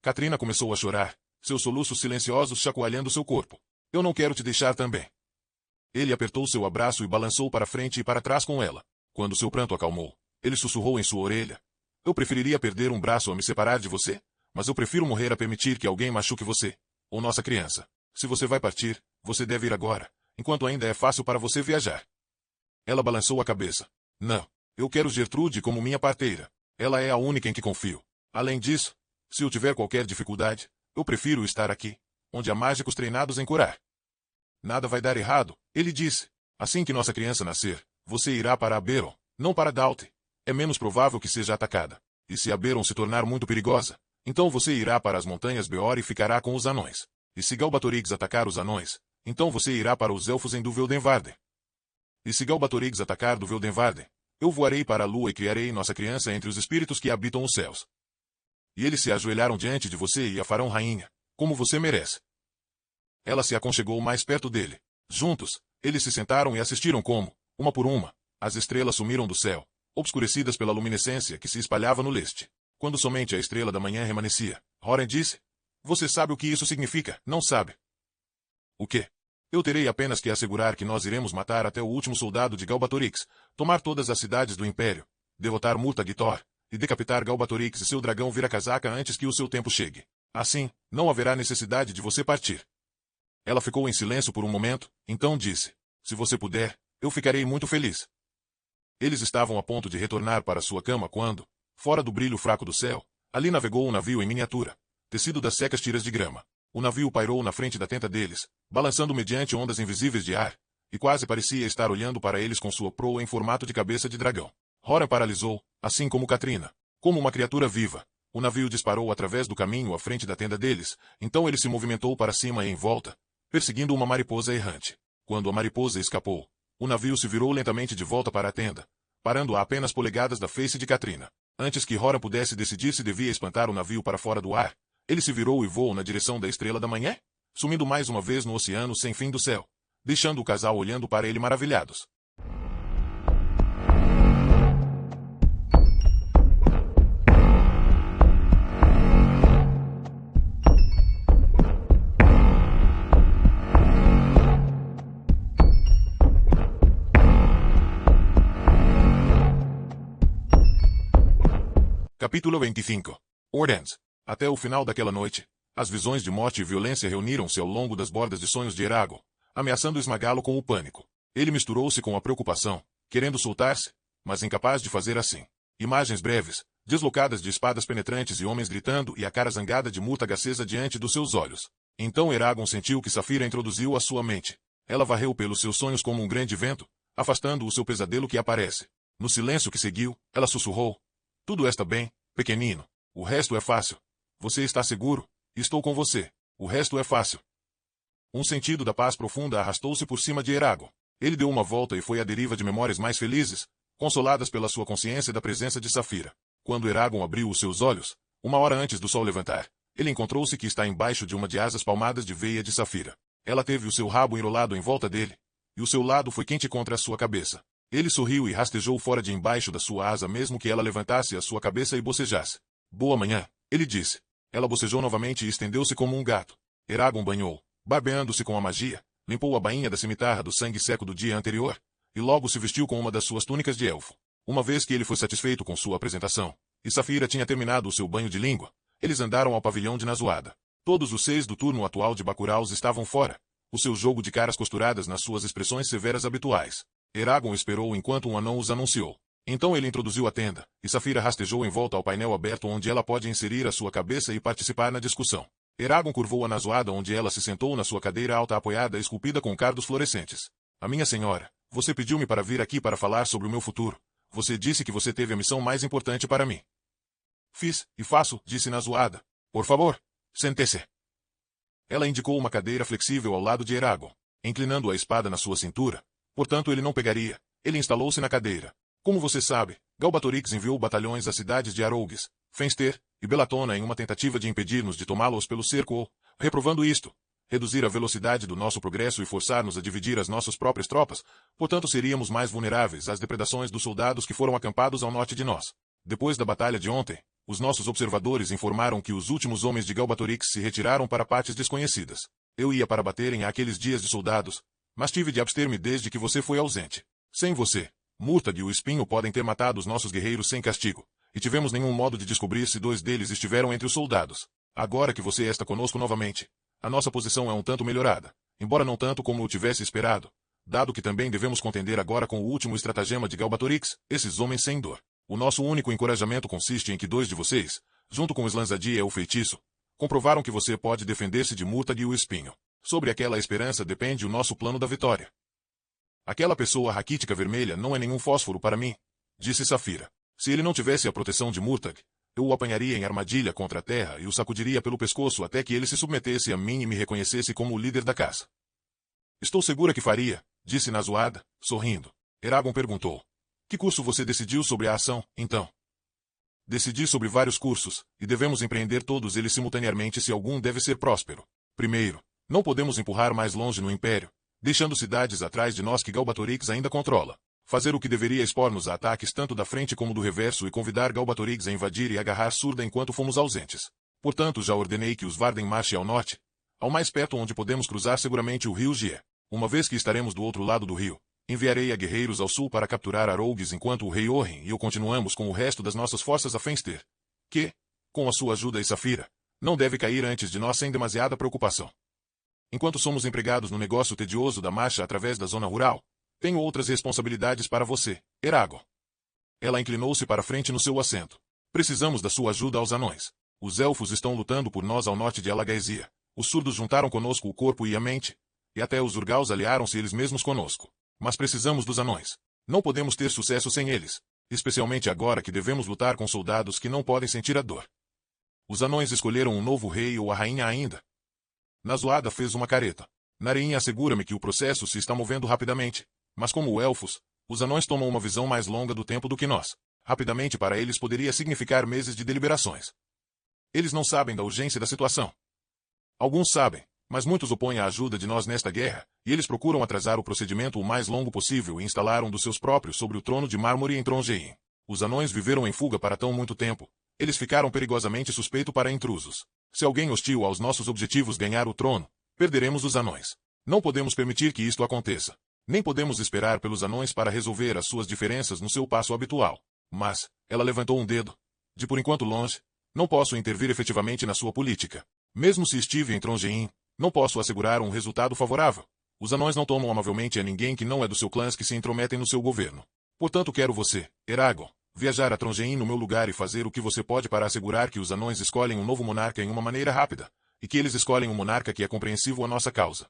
Katrina começou a chorar, seus soluços silenciosos chacoalhando seu corpo. Eu não quero te deixar também. Ele apertou seu abraço e balançou para frente e para trás com ela. Quando seu pranto acalmou, ele sussurrou em sua orelha. Eu preferiria perder um braço a me separar de você, mas eu prefiro morrer a permitir que alguém machuque você, ou nossa criança. Se você vai partir, você deve ir agora, enquanto ainda é fácil para você viajar. Ela balançou a cabeça. Não, eu quero Gertrude como minha parteira. Ela é a única em que confio. Além disso, se eu tiver qualquer dificuldade, eu prefiro estar aqui, onde há mágicos treinados em curar. Nada vai dar errado, ele disse. Assim que nossa criança nascer, você irá para Aberon, não para Daute. É menos provável que seja atacada. E se Aberon se tornar muito perigosa, então você irá para as montanhas Beor e ficará com os anões. E se Galbatorix atacar os anões, então você irá para os elfos em Duveldenvarden. E se Galbatorix atacar Duveldenvarden, eu voarei para a lua e criarei nossa criança entre os espíritos que habitam os céus. E eles se ajoelharam diante de você e a farão rainha, como você merece. Ela se aconchegou mais perto dele. Juntos, eles se sentaram e assistiram como, uma por uma, as estrelas sumiram do céu, obscurecidas pela luminescência que se espalhava no leste. Quando somente a estrela da manhã remanescia, Horan disse, você sabe o que isso significa, não sabe? O quê? Eu terei apenas que assegurar que nós iremos matar até o último soldado de Galbatorix, tomar todas as cidades do Império, derrotar Murta-Githor, e decapitar Galbatorix e seu dragão vira-casaca antes que o seu tempo chegue. Assim, não haverá necessidade de você partir. Ela ficou em silêncio por um momento, então disse, se você puder, eu ficarei muito feliz. Eles estavam a ponto de retornar para sua cama quando, fora do brilho fraco do céu, ali navegou um navio em miniatura, tecido das secas tiras de grama. O navio pairou na frente da tenda deles, balançando mediante ondas invisíveis de ar, e quase parecia estar olhando para eles com sua proa em formato de cabeça de dragão. Horan paralisou, assim como Katrina. Como uma criatura viva, o navio disparou através do caminho à frente da tenda deles, então ele se movimentou para cima e em volta, perseguindo uma mariposa errante. Quando a mariposa escapou, o navio se virou lentamente de volta para a tenda, parando a apenas polegadas da face de Katrina. Antes que Horan pudesse decidir se devia espantar o navio para fora do ar, ele se virou e voou na direção da estrela da manhã, sumindo mais uma vez no oceano sem fim do céu, deixando o casal olhando para ele maravilhados. Capítulo 25. Ordens. Até o final daquela noite, as visões de morte e violência reuniram-se ao longo das bordas de sonhos de Eragon, ameaçando esmagá-lo com o pânico. Ele misturou-se com a preocupação, querendo soltar-se, mas incapaz de fazer assim. Imagens breves, deslocadas de espadas penetrantes e homens gritando e a cara zangada de Murtagh acesa diante dos seus olhos. Então Eragon sentiu que Saphira introduziu a sua mente. Ela varreu pelos seus sonhos como um grande vento, afastando o seu pesadelo que aparece. No silêncio que seguiu, ela sussurrou: "Tudo está bem, pequenino. O resto é fácil. Você está seguro? Estou com você. O resto é fácil." Um sentido da paz profunda arrastou-se por cima de Eragon. Ele deu uma volta e foi à deriva de memórias mais felizes, consoladas pela sua consciência da presença de Saphira. Quando Eragon abriu os seus olhos, uma hora antes do sol levantar, ele encontrou-se que está embaixo de uma de asas palmadas de veia de Saphira. Ela teve o seu rabo enrolado em volta dele, e o seu lado foi quente contra a sua cabeça. Ele sorriu e rastejou fora de embaixo da sua asa mesmo que ela levantasse a sua cabeça e bocejasse. "Boa manhã", ele disse. Ela bocejou novamente e estendeu-se como um gato. Eragon banhou, barbeando-se com a magia, limpou a bainha da cimitarra do sangue seco do dia anterior, e logo se vestiu com uma das suas túnicas de elfo. Uma vez que ele foi satisfeito com sua apresentação, e Saphira tinha terminado o seu banho de língua, eles andaram ao pavilhão de Nazoada. Todos os 6 do turno atual de Bacurhaus estavam fora, o seu jogo de caras costuradas nas suas expressões severas habituais. Eragon esperou enquanto um anão os anunciou. Então ele introduziu a tenda, e Saphira rastejou em volta ao painel aberto onde ela pode inserir a sua cabeça e participar na discussão. Eragon curvou a Nazoada onde ela se sentou na sua cadeira alta apoiada esculpida com cardos fluorescentes. "A minha senhora, você pediu-me para vir aqui para falar sobre o meu futuro. Você disse que você teve a missão mais importante para mim." "Fiz, e faço", disse Nazoada. "Por favor, sente-se." Ela indicou uma cadeira flexível ao lado de Eragon, inclinando a espada na sua cintura. Portanto ele não pegaria. Ele instalou-se na cadeira. "Como você sabe, Galbatorix enviou batalhões às cidades de Arougues, Fenster e Belatona em uma tentativa de impedir-nos de tomá-los pelo cerco ou, reprovando isto, reduzir a velocidade do nosso progresso e forçar-nos a dividir as nossas próprias tropas, portanto seríamos mais vulneráveis às depredações dos soldados que foram acampados ao norte de nós. Depois da batalha de ontem, os nossos observadores informaram que os últimos homens de Galbatorix se retiraram para partes desconhecidas. Eu ia para baterem àqueles dias de soldados, mas tive de abster-me desde que você foi ausente. Sem você, Murtagh e o Espinho podem ter matado os nossos guerreiros sem castigo, e tivemos nenhum modo de descobrir se 2 deles estiveram entre os soldados. Agora que você está conosco novamente, a nossa posição é um tanto melhorada, embora não tanto como eu tivesse esperado, dado que também devemos contender agora com o último estratagema de Galbatorix, esses homens sem dor. O nosso único encorajamento consiste em que 2 de vocês, junto com Slanzadi e o feitiço, comprovaram que você pode defender-se de Murtagh e o Espinho. Sobre aquela esperança depende o nosso plano da vitória." "Aquela pessoa raquítica vermelha não é nenhum fósforo para mim", disse Saphira. "Se ele não tivesse a proteção de Murtagh, eu o apanharia em armadilha contra a terra e o sacudiria pelo pescoço até que ele se submetesse a mim e me reconhecesse como o líder da caça." "Estou segura que faria", disse Nazoada, sorrindo. Eragon perguntou: "Que curso você decidiu sobre a ação, então?" "Decidi sobre vários cursos, e devemos empreender todos eles simultaneamente se algum deve ser próspero. Primeiro, não podemos empurrar mais longe no Império, deixando cidades atrás de nós que Galbatorix ainda controla. Fazer o que deveria expor-nos a ataques tanto da frente como do reverso e convidar Galbatorix a invadir e agarrar Surda enquanto fomos ausentes. Portanto, já ordenei que os Varden marchem ao norte, ao mais perto onde podemos cruzar seguramente o rio Gier. Uma vez que estaremos do outro lado do rio, enviarei a guerreiros ao sul para capturar Arougues enquanto o rei Orrin e eu continuamos com o resto das nossas forças a Fenster, que, com a sua ajuda e Saphira, não deve cair antes de nós sem demasiada preocupação. Enquanto somos empregados no negócio tedioso da marcha através da zona rural, tenho outras responsabilidades para você, Eragon." Ela inclinou-se para frente no seu assento. "Precisamos da sua ajuda aos anões. Os elfos estão lutando por nós ao norte de Alagaesia. Os surdos juntaram conosco o corpo e a mente, e até os Urgaus aliaram-se eles mesmos conosco. Mas precisamos dos anões. Não podemos ter sucesso sem eles, especialmente agora que devemos lutar com soldados que não podem sentir a dor. Os anões escolheram um novo rei ou a rainha ainda?" Nazoada fez uma careta. "Nareinha assegura-me que o processo se está movendo rapidamente, mas como elfos, os anões tomam uma visão mais longa do tempo do que nós. Rapidamente para eles poderia significar meses de deliberações. Eles não sabem da urgência da situação. Alguns sabem, mas muitos opõem a ajuda de nós nesta guerra, e eles procuram atrasar o procedimento o mais longo possível e instalar um dos seus próprios sobre o trono de mármore em Trongein. Os anões viveram em fuga para tão muito tempo. Eles ficaram perigosamente suspeitos para intrusos. Se alguém hostil aos nossos objetivos ganhar o trono, perderemos os anões. Não podemos permitir que isto aconteça. Nem podemos esperar pelos anões para resolver as suas diferenças no seu passo habitual." "Mas", ela levantou um dedo, de por enquanto longe, não posso intervir efetivamente na sua política. Mesmo se estive em Trongein, não posso assegurar um resultado favorável. Os anões não tomam amavelmente a ninguém que não é do seu clã que se intrometem no seu governo. Portanto quero você, Eragon, viajar a Trongein no meu lugar e fazer o que você pode para assegurar que os anões escolhem um novo monarca em uma maneira rápida, e que eles escolhem um monarca que é compreensivo à nossa causa.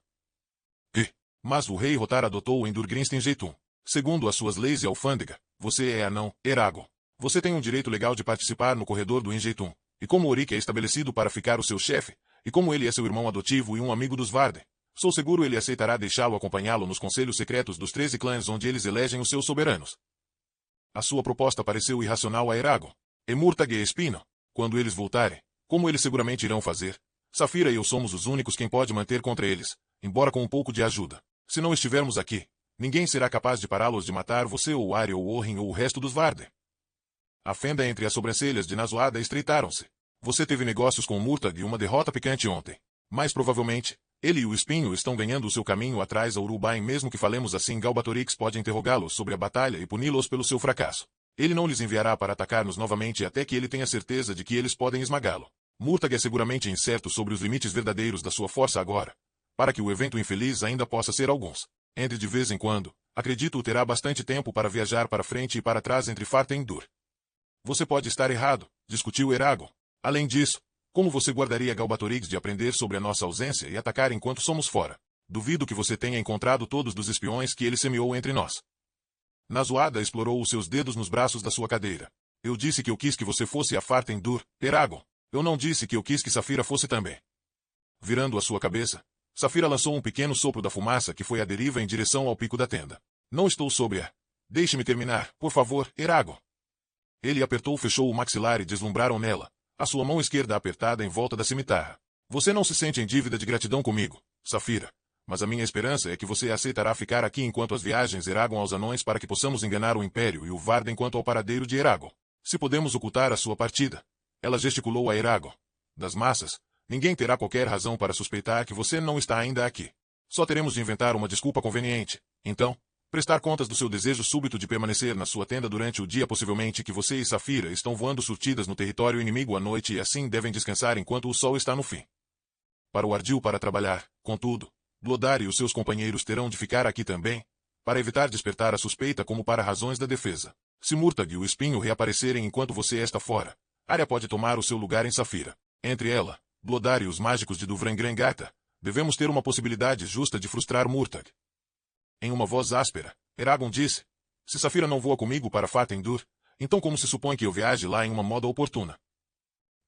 Mas o rei Rotar adotou o Endur Grinstein Jeitum. Segundo as suas leis e alfândega, você é anão, Eragon. Você tem um direito legal de participar no corredor do Enjeitum. E como Oric é estabelecido para ficar o seu chefe, e como ele é seu irmão adotivo e um amigo dos Varden, sou seguro ele aceitará deixá-lo acompanhá-lo nos conselhos secretos dos 13 clãs onde eles elegem os seus soberanos. A sua proposta pareceu irracional a Eragon. E Murtag e Espino, quando eles voltarem, como eles seguramente irão fazer, Saphira e eu somos os únicos quem pode manter contra eles, embora com um pouco de ajuda. Se não estivermos aqui, ninguém será capaz de pará-los de matar você ou Arya ou Orhin ou o resto dos Varden. A fenda entre as sobrancelhas de Nazoada estreitaram-se. Você teve negócios com Murtag e uma derrota picante ontem. Mas provavelmente, ele e o Espinho estão ganhando o seu caminho atrás a Urubain. Mesmo que falemos assim, Galbatorix pode interrogá-los sobre a batalha e puni-los pelo seu fracasso. Ele não lhes enviará para atacar-nos novamente até que ele tenha certeza de que eles podem esmagá-lo. Murtag é seguramente incerto sobre os limites verdadeiros da sua força agora, para que o evento infeliz ainda possa ser alguns. Entre de vez em quando, acredito terá bastante tempo para viajar para frente e para trás entre Farta e Endur. Você pode estar errado, discutiu Eragon. Além disso, como você guardaria Galbatorix de aprender sobre a nossa ausência e atacar enquanto somos fora? Duvido que você tenha encontrado todos os espiões que ele semeou entre nós. Nazoada explorou os seus dedos nos braços da sua cadeira. Eu disse que eu quis que você fosse a Farta Endur, Eragon. Eu não disse que eu quis que Saphira fosse também. Virando a sua cabeça, Saphira lançou um pequeno sopro da fumaça que foi à deriva em direção ao pico da tenda. Não estou sobre a... Deixe-me terminar, por favor, Eragon. Ele apertou fechou o maxilar e deslumbraram nela, a sua mão esquerda apertada em volta da cimitarra. Você não se sente em dívida de gratidão comigo, Saphira, mas a minha esperança é que você aceitará ficar aqui enquanto as viagens Eragon aos anões para que possamos enganar o Império e o Varden quanto ao paradeiro de Eragon. Se podemos ocultar a sua partida. Ela gesticulou a Eragon. Das massas, ninguém terá qualquer razão para suspeitar que você não está ainda aqui. Só teremos de inventar uma desculpa conveniente. Então, prestar contas do seu desejo súbito de permanecer na sua tenda durante o dia, possivelmente que você e Saphira estão voando surtidas no território inimigo à noite e assim devem descansar enquanto o sol está no fim. Para o ardil para trabalhar, contudo, Blodar e os seus companheiros terão de ficar aqui também, para evitar despertar a suspeita como para razões da defesa. Se Murtag e o Espinho reaparecerem enquanto você está fora, Arya pode tomar o seu lugar em Saphira. Entre ela, Blodar e os mágicos de Duvrangrangata, devemos ter uma possibilidade justa de frustrar Murtag. Em uma voz áspera, Eragon disse, se Saphira não voa comigo para Farta Endur, então como se supõe que eu viaje lá em uma moda oportuna?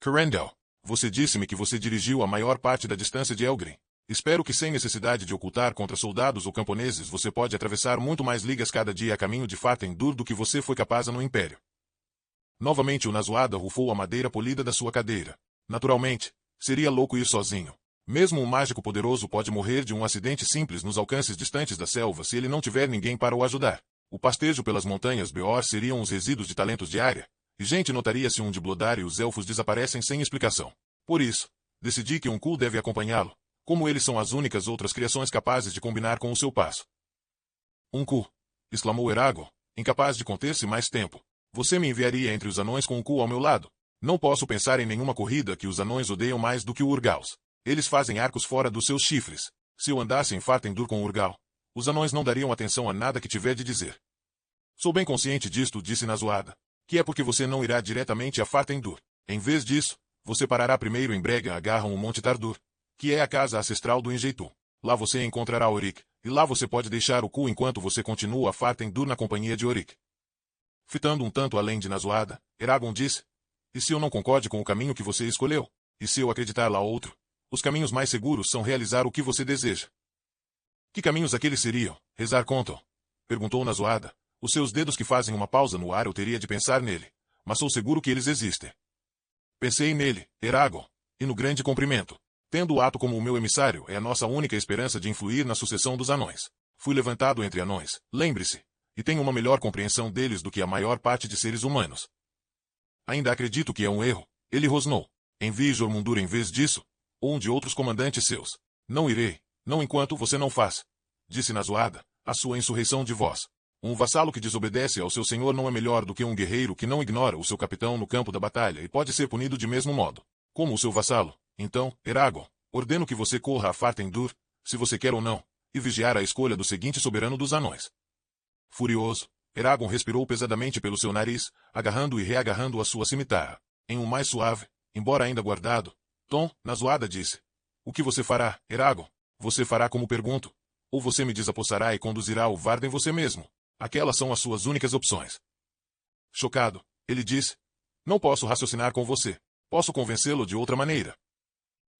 Crendel, você disse-me que você dirigiu a maior parte da distância de Elgrin. Espero que sem necessidade de ocultar contra soldados ou camponeses você pode atravessar muito mais ligas cada dia a caminho de Farta Endur do que você foi capaz no Império. Novamente o Nazoada rufou a madeira polida da sua cadeira. Naturalmente, seria louco ir sozinho. Mesmo um mágico poderoso pode morrer de um acidente simples nos alcances distantes da selva se ele não tiver ninguém para o ajudar. O pastejo pelas montanhas Beor seriam os resíduos de talentos de Arya, e gente notaria se um de Blodar e os elfos desaparecem sem explicação. Por isso, decidi que um Ku deve acompanhá-lo, como eles são as únicas outras criações capazes de combinar com o seu passo. Um Ku! Exclamou Eragon, incapaz de conter-se mais tempo. Você me enviaria entre os anões com um Ku ao meu lado. Não posso pensar em nenhuma corrida que os anões odeiam mais do que o Urgaus. Eles fazem arcos fora dos seus chifres. Se eu andasse em Farta Endur com o Urgal, os anões não dariam atenção a nada que tiver de dizer. Sou bem consciente disto, disse Nazoada, que é porque você não irá diretamente a Farta Endur. Em vez disso, você parará primeiro em Brega agarram o Monte Tardur, que é a casa ancestral do Enjeitum. Lá você encontrará Oric, e lá você pode deixar o Ku enquanto você continua a Farta Endur na companhia de Oric. Fitando um tanto além de Nazoada, Eragon disse, e se eu não concorde com o caminho que você escolheu? E se eu acreditar lá outro? Os caminhos mais seguros são realizar o que você deseja. Que caminhos aqueles seriam? Rezar contam? Perguntou Nazoada. Os seus dedos que fazem uma pausa no ar eu teria de pensar nele, mas sou seguro que eles existem. Pensei nele, Eragon, e no grande comprimento. Tendo o ato como o meu emissário é a nossa única esperança de influir na sucessão dos anões. Fui levantado entre anões, lembre-se, e tenho uma melhor compreensão deles do que a maior parte de seres humanos. Ainda acredito que é um erro, ele rosnou. Envie Jormundur em vez disso, ou um de outros comandantes seus. Não irei, não enquanto você não faz, disse Nazoada, a sua insurreição de voz. Um vassalo que desobedece ao seu senhor não é melhor do que um guerreiro que não ignora o seu capitão no campo da batalha e pode ser punido de mesmo modo. Como o seu vassalo, então, Eragon, ordeno que você corra a Fartendur, se você quer ou não, e vigiar a escolha do seguinte soberano dos anões. Furioso, Eragon respirou pesadamente pelo seu nariz, agarrando e reagarrando a sua cimitarra. Em um mais suave, embora ainda guardado, tom, Nazoada disse: O que você fará, Eragon? Você fará como pergunto? Ou você me desapossará e conduzirá o Varden você mesmo? Aquelas são as suas únicas opções. Chocado, ele disse: Não posso raciocinar com você. Posso convencê-lo de outra maneira.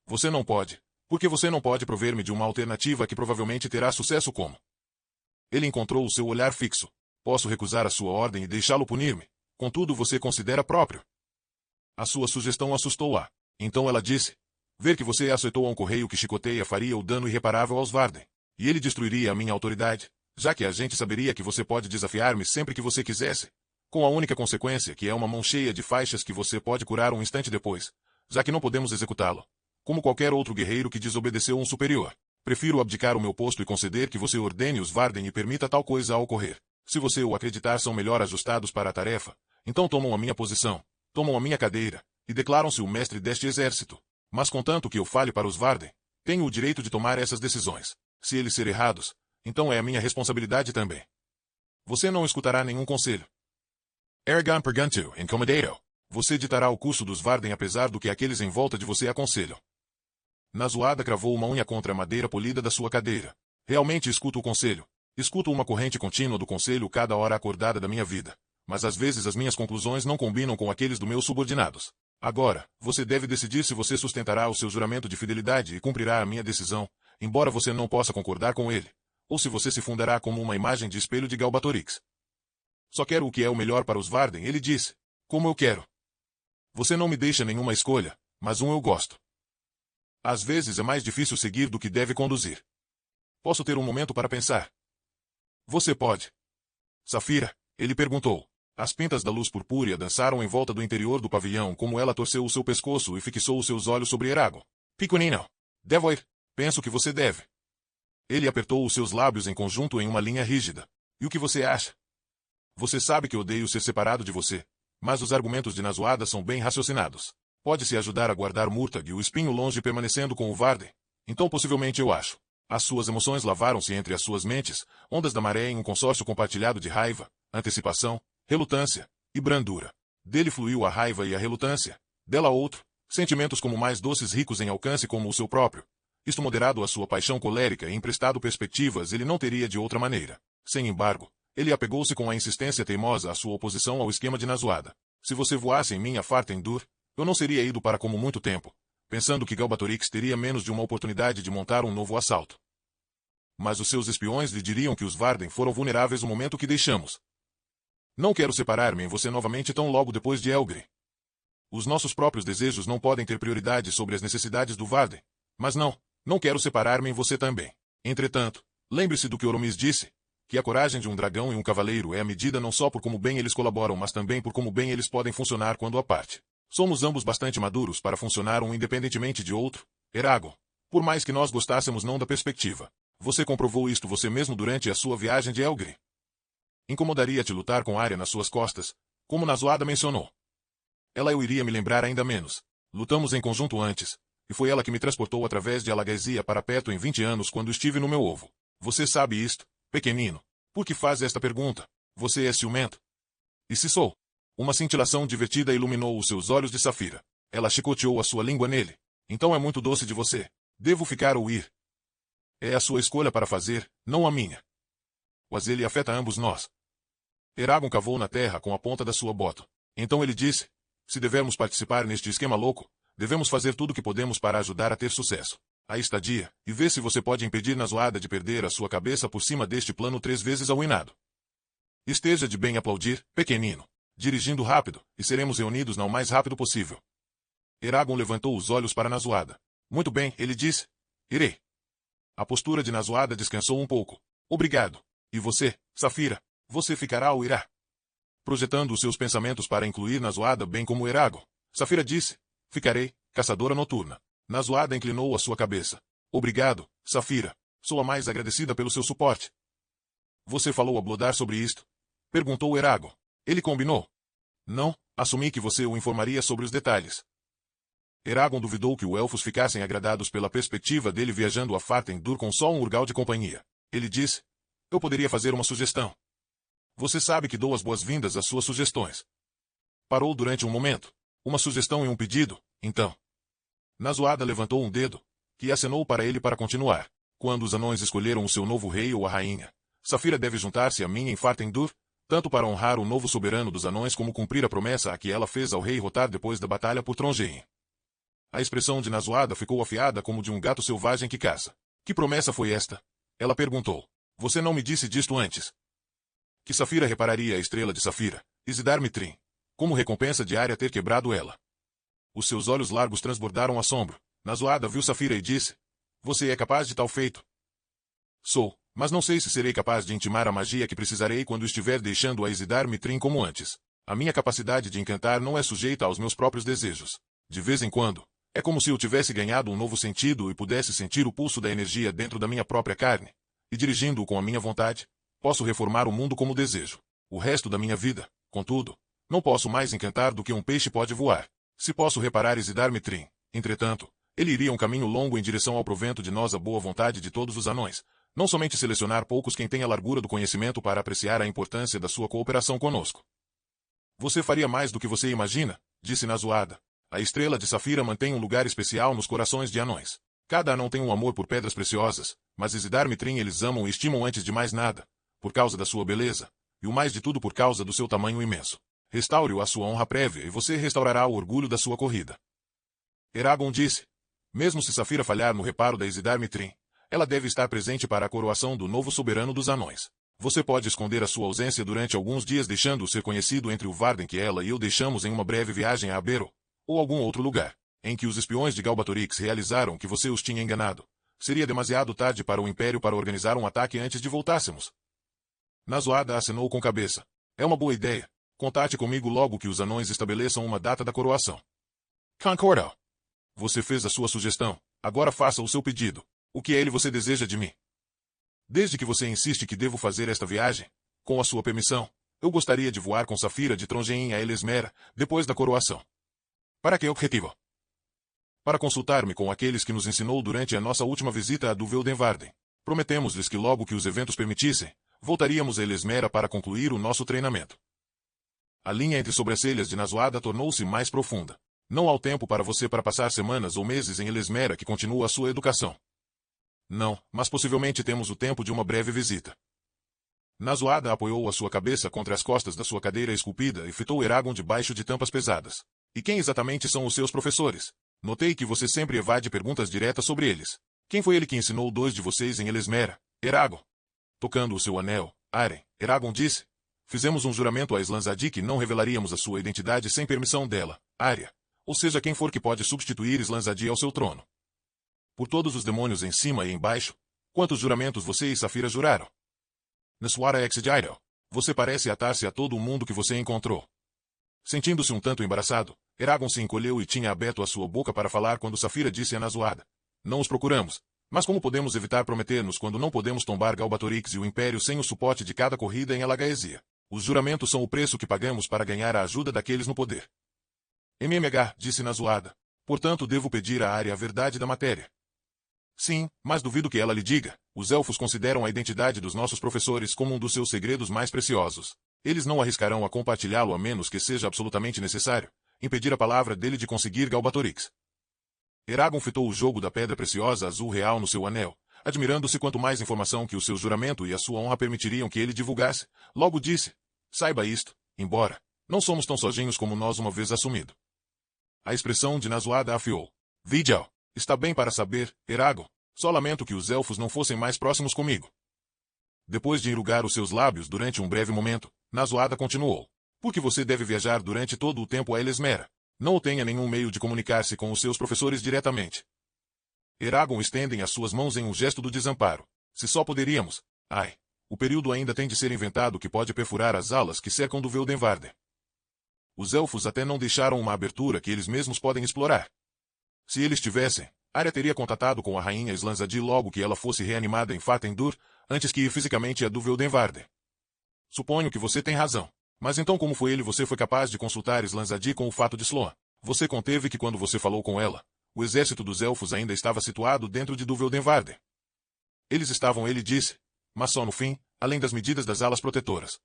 Você não pode, porque você não pode prover-me de uma alternativa que provavelmente terá sucesso como. Ele encontrou o seu olhar fixo. Posso recusar a sua ordem e deixá-lo punir-me. Contudo, você considera próprio. A sua sugestão assustou-a. Então ela disse: Ver que você aceitou a um correio que chicoteia faria o dano irreparável aos Varden. E ele destruiria a minha autoridade, já que a gente saberia que você pode desafiar-me sempre que você quisesse. Com a única consequência que é uma mão cheia de faixas que você pode curar um instante depois, já que não podemos executá-lo. Como qualquer outro guerreiro que desobedeceu um superior. Prefiro abdicar o meu posto e conceder que você ordene os Varden e permita tal coisa a ocorrer. Se você ou acreditar são melhor ajustados para a tarefa, então tomam a minha posição, tomam a minha cadeira, e declaram-se o mestre deste exército. Mas contanto que eu fale para os Varden, tenho o direito de tomar essas decisões. Se eles serem errados, então é a minha responsabilidade também. Você não escutará nenhum conselho. Ergan perguntou, incomodado. Você ditará o curso dos Varden apesar do que aqueles em volta de você aconselham. Nazoada cravou uma unha contra a madeira polida da sua cadeira. Realmente escuto o conselho. Escuto uma corrente contínua do conselho cada hora acordada da minha vida. Mas às vezes as minhas conclusões não combinam com aqueles dos meus subordinados. Agora, você deve decidir se você sustentará o seu juramento de fidelidade e cumprirá a minha decisão, embora você não possa concordar com ele, ou se você se fundará como uma imagem de espelho de Galbatorix. Só quero o que é o melhor para os Varden, ele disse. Como eu quero. Você não me deixa nenhuma escolha, mas eu gosto. Às vezes é mais difícil seguir do que deve conduzir. Posso ter um momento para pensar? Você pode. Safira, ele perguntou. As pintas da luz purpúrea dançaram em volta do interior do pavilhão como ela torceu o seu pescoço e fixou os seus olhos sobre Eragon. Pequenino. Devo ir. Penso que você deve. Ele apertou os seus lábios em conjunto em uma linha rígida. E o que você acha? Você sabe que odeio ser separado de você, mas os argumentos de Nazoada são bem raciocinados. Pode-se ajudar a guardar Murtag e o espinho longe permanecendo com o Varden. Então possivelmente eu acho. As suas emoções lavaram-se entre as suas mentes, ondas da maré em um consórcio compartilhado de raiva, antecipação, relutância e brandura. Dele fluiu a raiva e a relutância. Dela outro, sentimentos como mais doces ricos em alcance como o seu próprio. Isto moderado à sua paixão colérica e emprestado perspectivas ele não teria de outra maneira. Sem embargo, ele apegou-se com a insistência teimosa à sua oposição ao esquema de Nazoada. Se você voasse em minha Fartendur, eu não seria ido para como muito tempo, pensando que Galbatorix teria menos de uma oportunidade de montar um novo assalto. Mas os seus espiões lhe diriam que os Varden foram vulneráveis no momento que deixamos. Não quero separar-me em você novamente tão logo depois de Elgri. Os nossos próprios desejos não podem ter prioridade sobre as necessidades do Varden. Mas não quero separar-me em você também. Entretanto, lembre-se do que Oromis disse, que a coragem de um dragão e um cavaleiro é a medida não só por como bem eles colaboram mas também por como bem eles podem funcionar quando à parte. Somos ambos bastante maduros para funcionar um independentemente de outro, Eragon. Por mais que nós gostássemos não da perspectiva. Você comprovou isto você mesmo durante a sua viagem de Elgri. Incomodaria-te lutar com Arya nas suas costas, como Nazoada mencionou. Ela eu iria me lembrar ainda menos. Lutamos em conjunto antes, e foi ela que me transportou através de Alagaesia para perto em 20 anos quando estive no meu ovo. Você sabe isto, pequenino. Por que faz esta pergunta? Você é ciumento? E se sou? Uma cintilação divertida iluminou os seus olhos de Safira. Ela chicoteou a sua língua nele. Então é muito doce de você. Devo ficar ou ir? É a sua escolha para fazer, não a minha. Mas ele afeta ambos nós. Eragon cavou na terra com a ponta da sua bota. Então ele disse, se devemos participar neste esquema louco, devemos fazer tudo o que podemos para ajudar a ter sucesso. A estadia, e ver se você pode impedir Nazoada de perder a sua cabeça por cima deste plano 3 vezes arruinado. Esteja de bem aplaudir, pequenino. Dirigindo rápido, e seremos reunidos não o mais rápido possível. Eragon levantou os olhos para Nazoada. Muito bem, ele disse. Irei. A postura de Nazoada descansou um pouco. Obrigado. E você, Safira, você ficará ou irá? Projetando os seus pensamentos para incluir Nazoada bem como Eragon, Safira disse. Ficarei, caçadora noturna. Nazoada inclinou a sua cabeça. Obrigado, Safira. Sou a mais agradecida pelo seu suporte. Você falou a Blodar sobre isto? Perguntou Eragon. Ele combinou. Não, assumi que você o informaria sobre os detalhes. Eragon duvidou que os elfos ficassem agradados pela perspectiva dele viajando a Fartendur com só um urgal de companhia. Ele disse, eu poderia fazer uma sugestão. Você sabe que dou as boas-vindas às suas sugestões. Parou durante um momento. Uma sugestão e um pedido, então. Nazoada levantou um dedo, que acenou para ele para continuar. Quando os anões escolheram o seu novo rei ou a rainha, Saphira deve juntar-se a mim em Fartendur, tanto para honrar o novo soberano dos anões como cumprir a promessa a que ela fez ao rei Rotar depois da batalha por Trongein. A expressão de Nazoada ficou afiada como de um gato selvagem que caça. Que promessa foi esta? Ela perguntou. Você não me disse disto antes. Que Saphira repararia a estrela de Saphira, Isidar Mitrim, como recompensa de Arya ter quebrado ela. Os seus olhos largos transbordaram assombro. Nazoada viu Saphira e disse, você é capaz de tal feito? Sou, mas não sei se serei capaz de intimar a magia que precisarei quando estiver deixando a Isidar Mitrim como antes. A minha capacidade de encantar não é sujeita aos meus próprios desejos. De vez em quando, é como se eu tivesse ganhado um novo sentido e pudesse sentir o pulso da energia dentro da minha própria carne, e dirigindo-o com a minha vontade, posso reformar o mundo como desejo. O resto da minha vida, contudo, não posso mais encantar do que um peixe pode voar. Se posso reparar Isidar Mitrim, entretanto, ele iria um caminho longo em direção ao provento de nós a boa vontade de todos os anões, não somente selecionar poucos quem tem a largura do conhecimento para apreciar a importância da sua cooperação conosco. Você faria mais do que você imagina, disse Nazoada. A estrela de Saphira mantém um lugar especial nos corações de anões. Cada anão tem um amor por pedras preciosas, mas Isidar Mitrim eles amam e estimam antes de mais nada, por causa da sua beleza, e o mais de tudo por causa do seu tamanho imenso. Restaure-o à sua honra prévia e você restaurará o orgulho da sua corrida. Eragon disse, mesmo se Saphira falhar no reparo da Isidar Mitrim, ela deve estar presente para a coroação do novo soberano dos anões. Você pode esconder a sua ausência durante alguns dias deixando-o ser conhecido entre o Varden que ela e eu deixamos em uma breve viagem a Abero, ou algum outro lugar, em que os espiões de Galbatorix realizaram que você os tinha enganado. Seria demasiado tarde para o Império para organizar um ataque antes de voltássemos. Nazoada acenou com cabeça. É uma boa ideia. Contate comigo logo que os anões estabeleçam uma data da coroação. Concordo. Você fez a sua sugestão. Agora faça o seu pedido. O que é ele você deseja de mim? Desde que você insiste que devo fazer esta viagem, com a sua permissão, eu gostaria de voar com Saphira de Trongein a Elesmera, depois da coroação. Para que objetivo? Para consultar-me com aqueles que nos ensinou durante a nossa última visita a Duveldenvarden. Prometemos-lhes que logo que os eventos permitissem, voltaríamos a Elesmera para concluir o nosso treinamento. A linha entre sobrancelhas de Nazoada tornou-se mais profunda. Não há tempo para você para passar semanas ou meses em Elesmera que continua a sua educação. Não, mas possivelmente temos o tempo de uma breve visita. Nazoada apoiou a sua cabeça contra as costas da sua cadeira esculpida e fitou Eragon debaixo de tampas pesadas. E quem exatamente são os seus professores? Notei que você sempre evade perguntas diretas sobre eles. Quem foi ele que ensinou dois de vocês em Elesmera? Eragon. Tocando o seu anel, Aren, Eragon disse. Fizemos um juramento a Slanzadi que não revelaríamos a sua identidade sem permissão dela, Arya. Ou seja quem for que pode substituir Slanzadi ao seu trono. Por todos os demônios em cima e embaixo, quantos juramentos você e Saphira juraram? Neswara Exedidal. Você parece atar-se a todo o mundo que você encontrou. Sentindo-se um tanto embaraçado, Eragon se encolheu e tinha aberto a sua boca para falar quando Saphira disse a Nazoada. Não os procuramos. Mas como podemos evitar prometer-nos quando não podemos tombar Galbatorix e o Império sem o suporte de cada corrida em Alagaesia? Os juramentos são o preço que pagamos para ganhar a ajuda daqueles no poder. MMH, disse Nazoada. Portanto devo pedir a Arya a verdade da matéria. Sim, mas duvido que ela lhe diga. Os elfos consideram a identidade dos nossos professores como um dos seus segredos mais preciosos. Eles não arriscarão a compartilhá-lo a menos que seja absolutamente necessário impedir a palavra dele de conseguir Galbatorix. Eragon fitou o jogo da pedra preciosa azul real no seu anel, admirando-se quanto mais informação que o seu juramento e a sua honra permitiriam que ele divulgasse. Logo disse, saiba isto, embora não somos tão sozinhos como nós uma vez assumido. A expressão de Nazoada afiou. Vidal, está bem para saber, Eragon, só lamento que os elfos não fossem mais próximos comigo. Depois de enrugar os seus lábios durante um breve momento, Nazoada continuou. Porque você deve viajar durante todo o tempo a Elesmera. Não tenha nenhum meio de comunicar-se com os seus professores diretamente. Eragon estendem as suas mãos em um gesto do desamparo. Se só poderíamos. Ai, o período ainda tem de ser inventado que pode perfurar as alas que cercam Duveldenvarden. Os elfos até não deixaram uma abertura que eles mesmos podem explorar. Se eles tivessem, Arya teria contatado com a rainha Slanzadi logo que ela fosse reanimada em Fartendur, antes que ir fisicamente a Duveldenvarden. Suponho que você tem razão. Mas então como foi você foi capaz de consultar Slanzadi com o fato de Sloan? Você conteve que quando você falou com ela, o exército dos elfos ainda estava situado dentro de Duveldenvarden. Eles estavam, ele disse, mas só no fim, além das medidas das alas protetoras.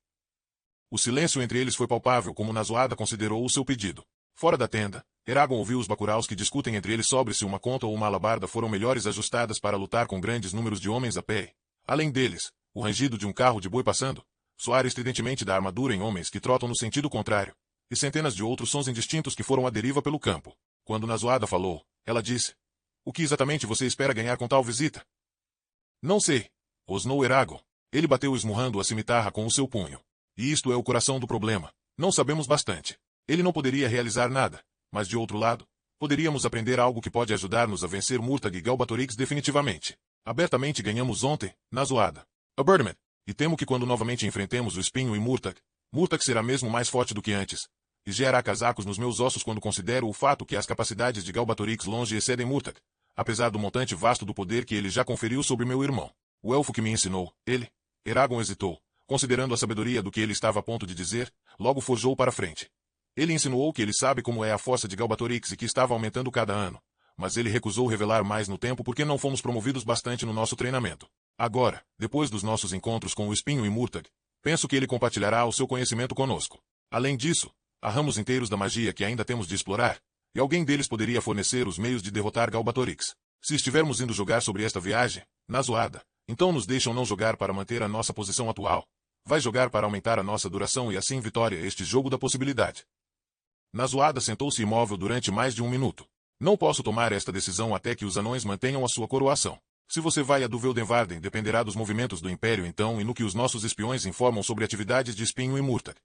O silêncio entre eles foi palpável como Nazoada considerou o seu pedido. Fora da tenda, Eragon ouviu os bacuraus que discutem entre eles sobre se uma conta ou uma alabarda foram melhores ajustadas para lutar com grandes números de homens a pé. Além deles, o rangido de um carro de boi passando, soar estridentemente da armadura em homens que trotam no sentido contrário, e centenas de outros sons indistintos que foram à deriva pelo campo. Quando Nazoada falou, ela disse, o que exatamente você espera ganhar com tal visita? Não sei, rosnou Eragon. Ele bateu esmurrando a cimitarra com o seu punho. E isto é o coração do problema. Não sabemos bastante. Ele não poderia realizar nada, mas de outro lado, poderíamos aprender algo que pode ajudar-nos a vencer Murtagh e Galbatorix definitivamente. Abertamente ganhamos ontem, Nazoada. Birdman. E temo que quando novamente enfrentemos o Espinho e Murtagh será mesmo mais forte do que antes. E gerará casacos nos meus ossos quando considero o fato que as capacidades de Galbatorix longe excedem Murtagh, apesar do montante vasto do poder que ele já conferiu sobre meu irmão. O elfo que me ensinou, ele, Eragon hesitou, considerando a sabedoria do que ele estava a ponto de dizer, logo forjou para frente. Ele insinuou que ele sabe como é a força de Galbatorix e que estava aumentando cada ano, mas ele recusou revelar mais no tempo porque não fomos promovidos bastante no nosso treinamento. Agora, depois dos nossos encontros com o Espinho e Murtagh, penso que ele compartilhará o seu conhecimento conosco. Além disso, há ramos inteiros da magia que ainda temos de explorar, e alguém deles poderia fornecer os meios de derrotar Galbatorix. Se estivermos indo jogar sobre esta viagem, Nazoada, então nos deixam não jogar para manter a nossa posição atual. Vai jogar para aumentar a nossa duração e assim vitória este jogo da possibilidade. Nazoada sentou-se imóvel durante mais de um minuto. Não posso tomar esta decisão até que os anões mantenham a sua coroação. Se você vai a Duveldenvarden dependerá dos movimentos do Império então e no que os nossos espiões informam sobre atividades de Espinho e Murtagh.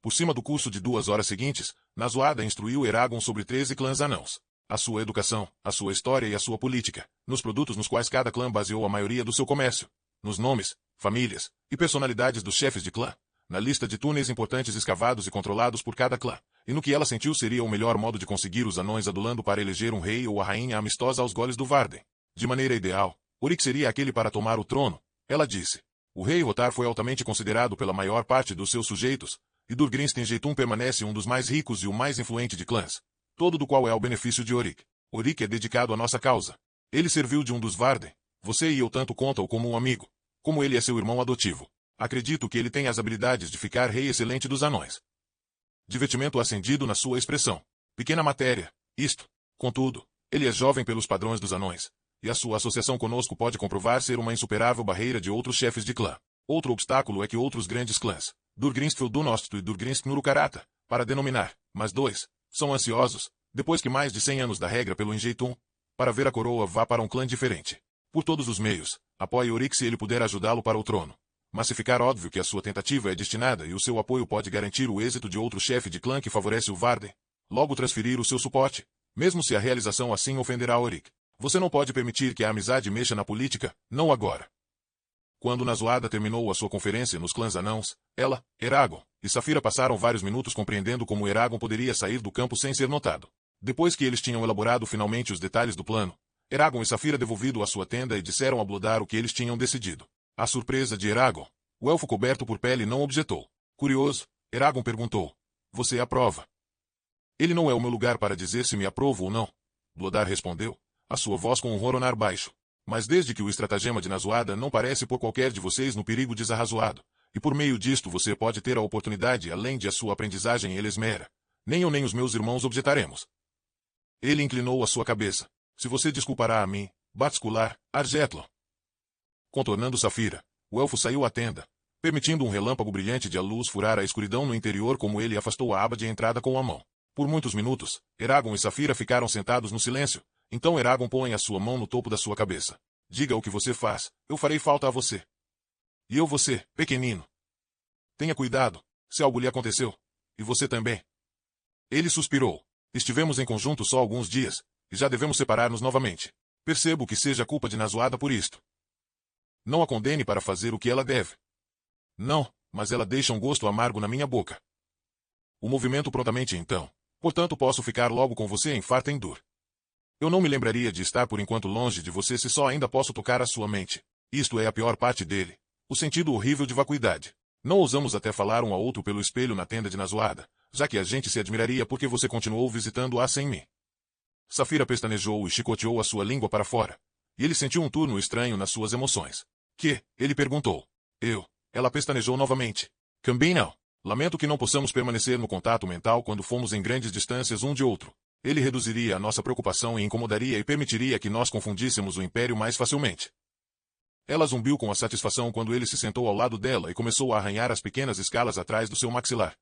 Por cima do curso de 2 horas seguintes, Nazoada instruiu Eragon sobre 13 clãs anãos. A sua educação, a sua história e a sua política, nos produtos nos quais cada clã baseou a maioria do seu comércio, nos nomes, famílias e personalidades dos chefes de clã, na lista de túneis importantes escavados e controlados por cada clã, e no que ela sentiu seria o melhor modo de conseguir os anões adulando para eleger um rei ou a rainha amistosa aos goles do Varden. De maneira ideal, Oryx seria aquele para tomar o trono, ela disse. O rei Rotar foi altamente considerado pela maior parte dos seus sujeitos, e Durgrinstenjeitun permanece um dos mais ricos e o mais influente de clãs, todo do qual é o benefício de Oryx. Oryx é dedicado à nossa causa. Ele serviu de um dos Varden, você e eu tanto contam como um amigo, como ele é seu irmão adotivo. Acredito que ele tem as habilidades de ficar rei excelente dos anões. Divertimento acendido na sua expressão. Pequena matéria, isto. Contudo, ele é jovem pelos padrões dos anões, e a sua associação conosco pode comprovar ser uma insuperável barreira de outros chefes de clã. Outro obstáculo é que outros grandes clãs, Durgrinstfell do Nosto e Durgrinsk Nurukarata, para denominar, mas 2, são ansiosos, depois que mais de 100 anos da regra pelo Enjeitun, para ver a coroa vá para um clã diferente. Por todos os meios, apoie Oryx se ele puder ajudá-lo para o trono. Mas se ficar óbvio que a sua tentativa é destinada e o seu apoio pode garantir o êxito de outro chefe de clã que favorece o Varden, logo transferir o seu suporte, mesmo se a realização assim ofenderá Oryx. Você não pode permitir que a amizade mexa na política, não agora. Quando Nazoada terminou a sua conferência nos clãs anãos, ela, Eragon e Saphira passaram vários minutos compreendendo como Eragon poderia sair do campo sem ser notado. Depois que eles tinham elaborado finalmente os detalhes do plano, Eragon e Saphira devolvido à sua tenda e disseram a Blodar o que eles tinham decidido. À surpresa de Eragon, o elfo coberto por pele não objetou. Curioso, Eragon perguntou. Você aprova? Ele não é o meu lugar para dizer se me aprovo ou não. Blodar respondeu, a sua voz com um roronar baixo. Mas desde que o estratagema de Nazoada não parece por qualquer de vocês no perigo desarrazoado, e por meio disto você pode ter a oportunidade além de a sua aprendizagem em Elesmera, nem eu nem os meus irmãos objetaremos. Ele inclinou a sua cabeça. Se você desculpará a mim, Batskular, Argetlon. Contornando Saphira, o elfo saiu à tenda, permitindo um relâmpago brilhante de luz furar a escuridão no interior como ele afastou a aba de entrada com a mão. Por muitos minutos, Eragon e Saphira ficaram sentados no silêncio, então Eragon põe a sua mão no topo da sua cabeça. Diga o que você faz, eu farei falta a você. E eu você, pequenino. Tenha cuidado, se algo lhe aconteceu. E você também. Ele suspirou. Estivemos em conjunto só alguns dias, e já devemos separar-nos novamente. Percebo que seja culpa de Nazoada por isto. Não a condene para fazer o que ela deve. Não, mas ela deixa um gosto amargo na minha boca. O movimento prontamente então. Portanto posso ficar logo com você em Fartendur. Eu não me lembraria de estar por enquanto longe de você se só ainda posso tocar a sua mente. Isto é a pior parte dele. O sentido horrível de vacuidade. Não ousamos até falar um ao outro pelo espelho na tenda de Nazoada, já que a gente se admiraria porque você continuou visitando-a sem mim. Safira pestanejou e chicoteou a sua língua para fora. E ele sentiu um turno estranho nas suas emoções. Que? Ele perguntou. Ela pestanejou novamente. Também não. Lamento que não possamos permanecer no contato mental quando fomos em grandes distâncias um de outro. Ele reduziria a nossa preocupação e incomodaria e permitiria que nós confundíssemos o império mais facilmente. Ela zumbiu com a satisfação quando ele se sentou ao lado dela e começou a arranhar as pequenas escalas atrás do seu maxilar.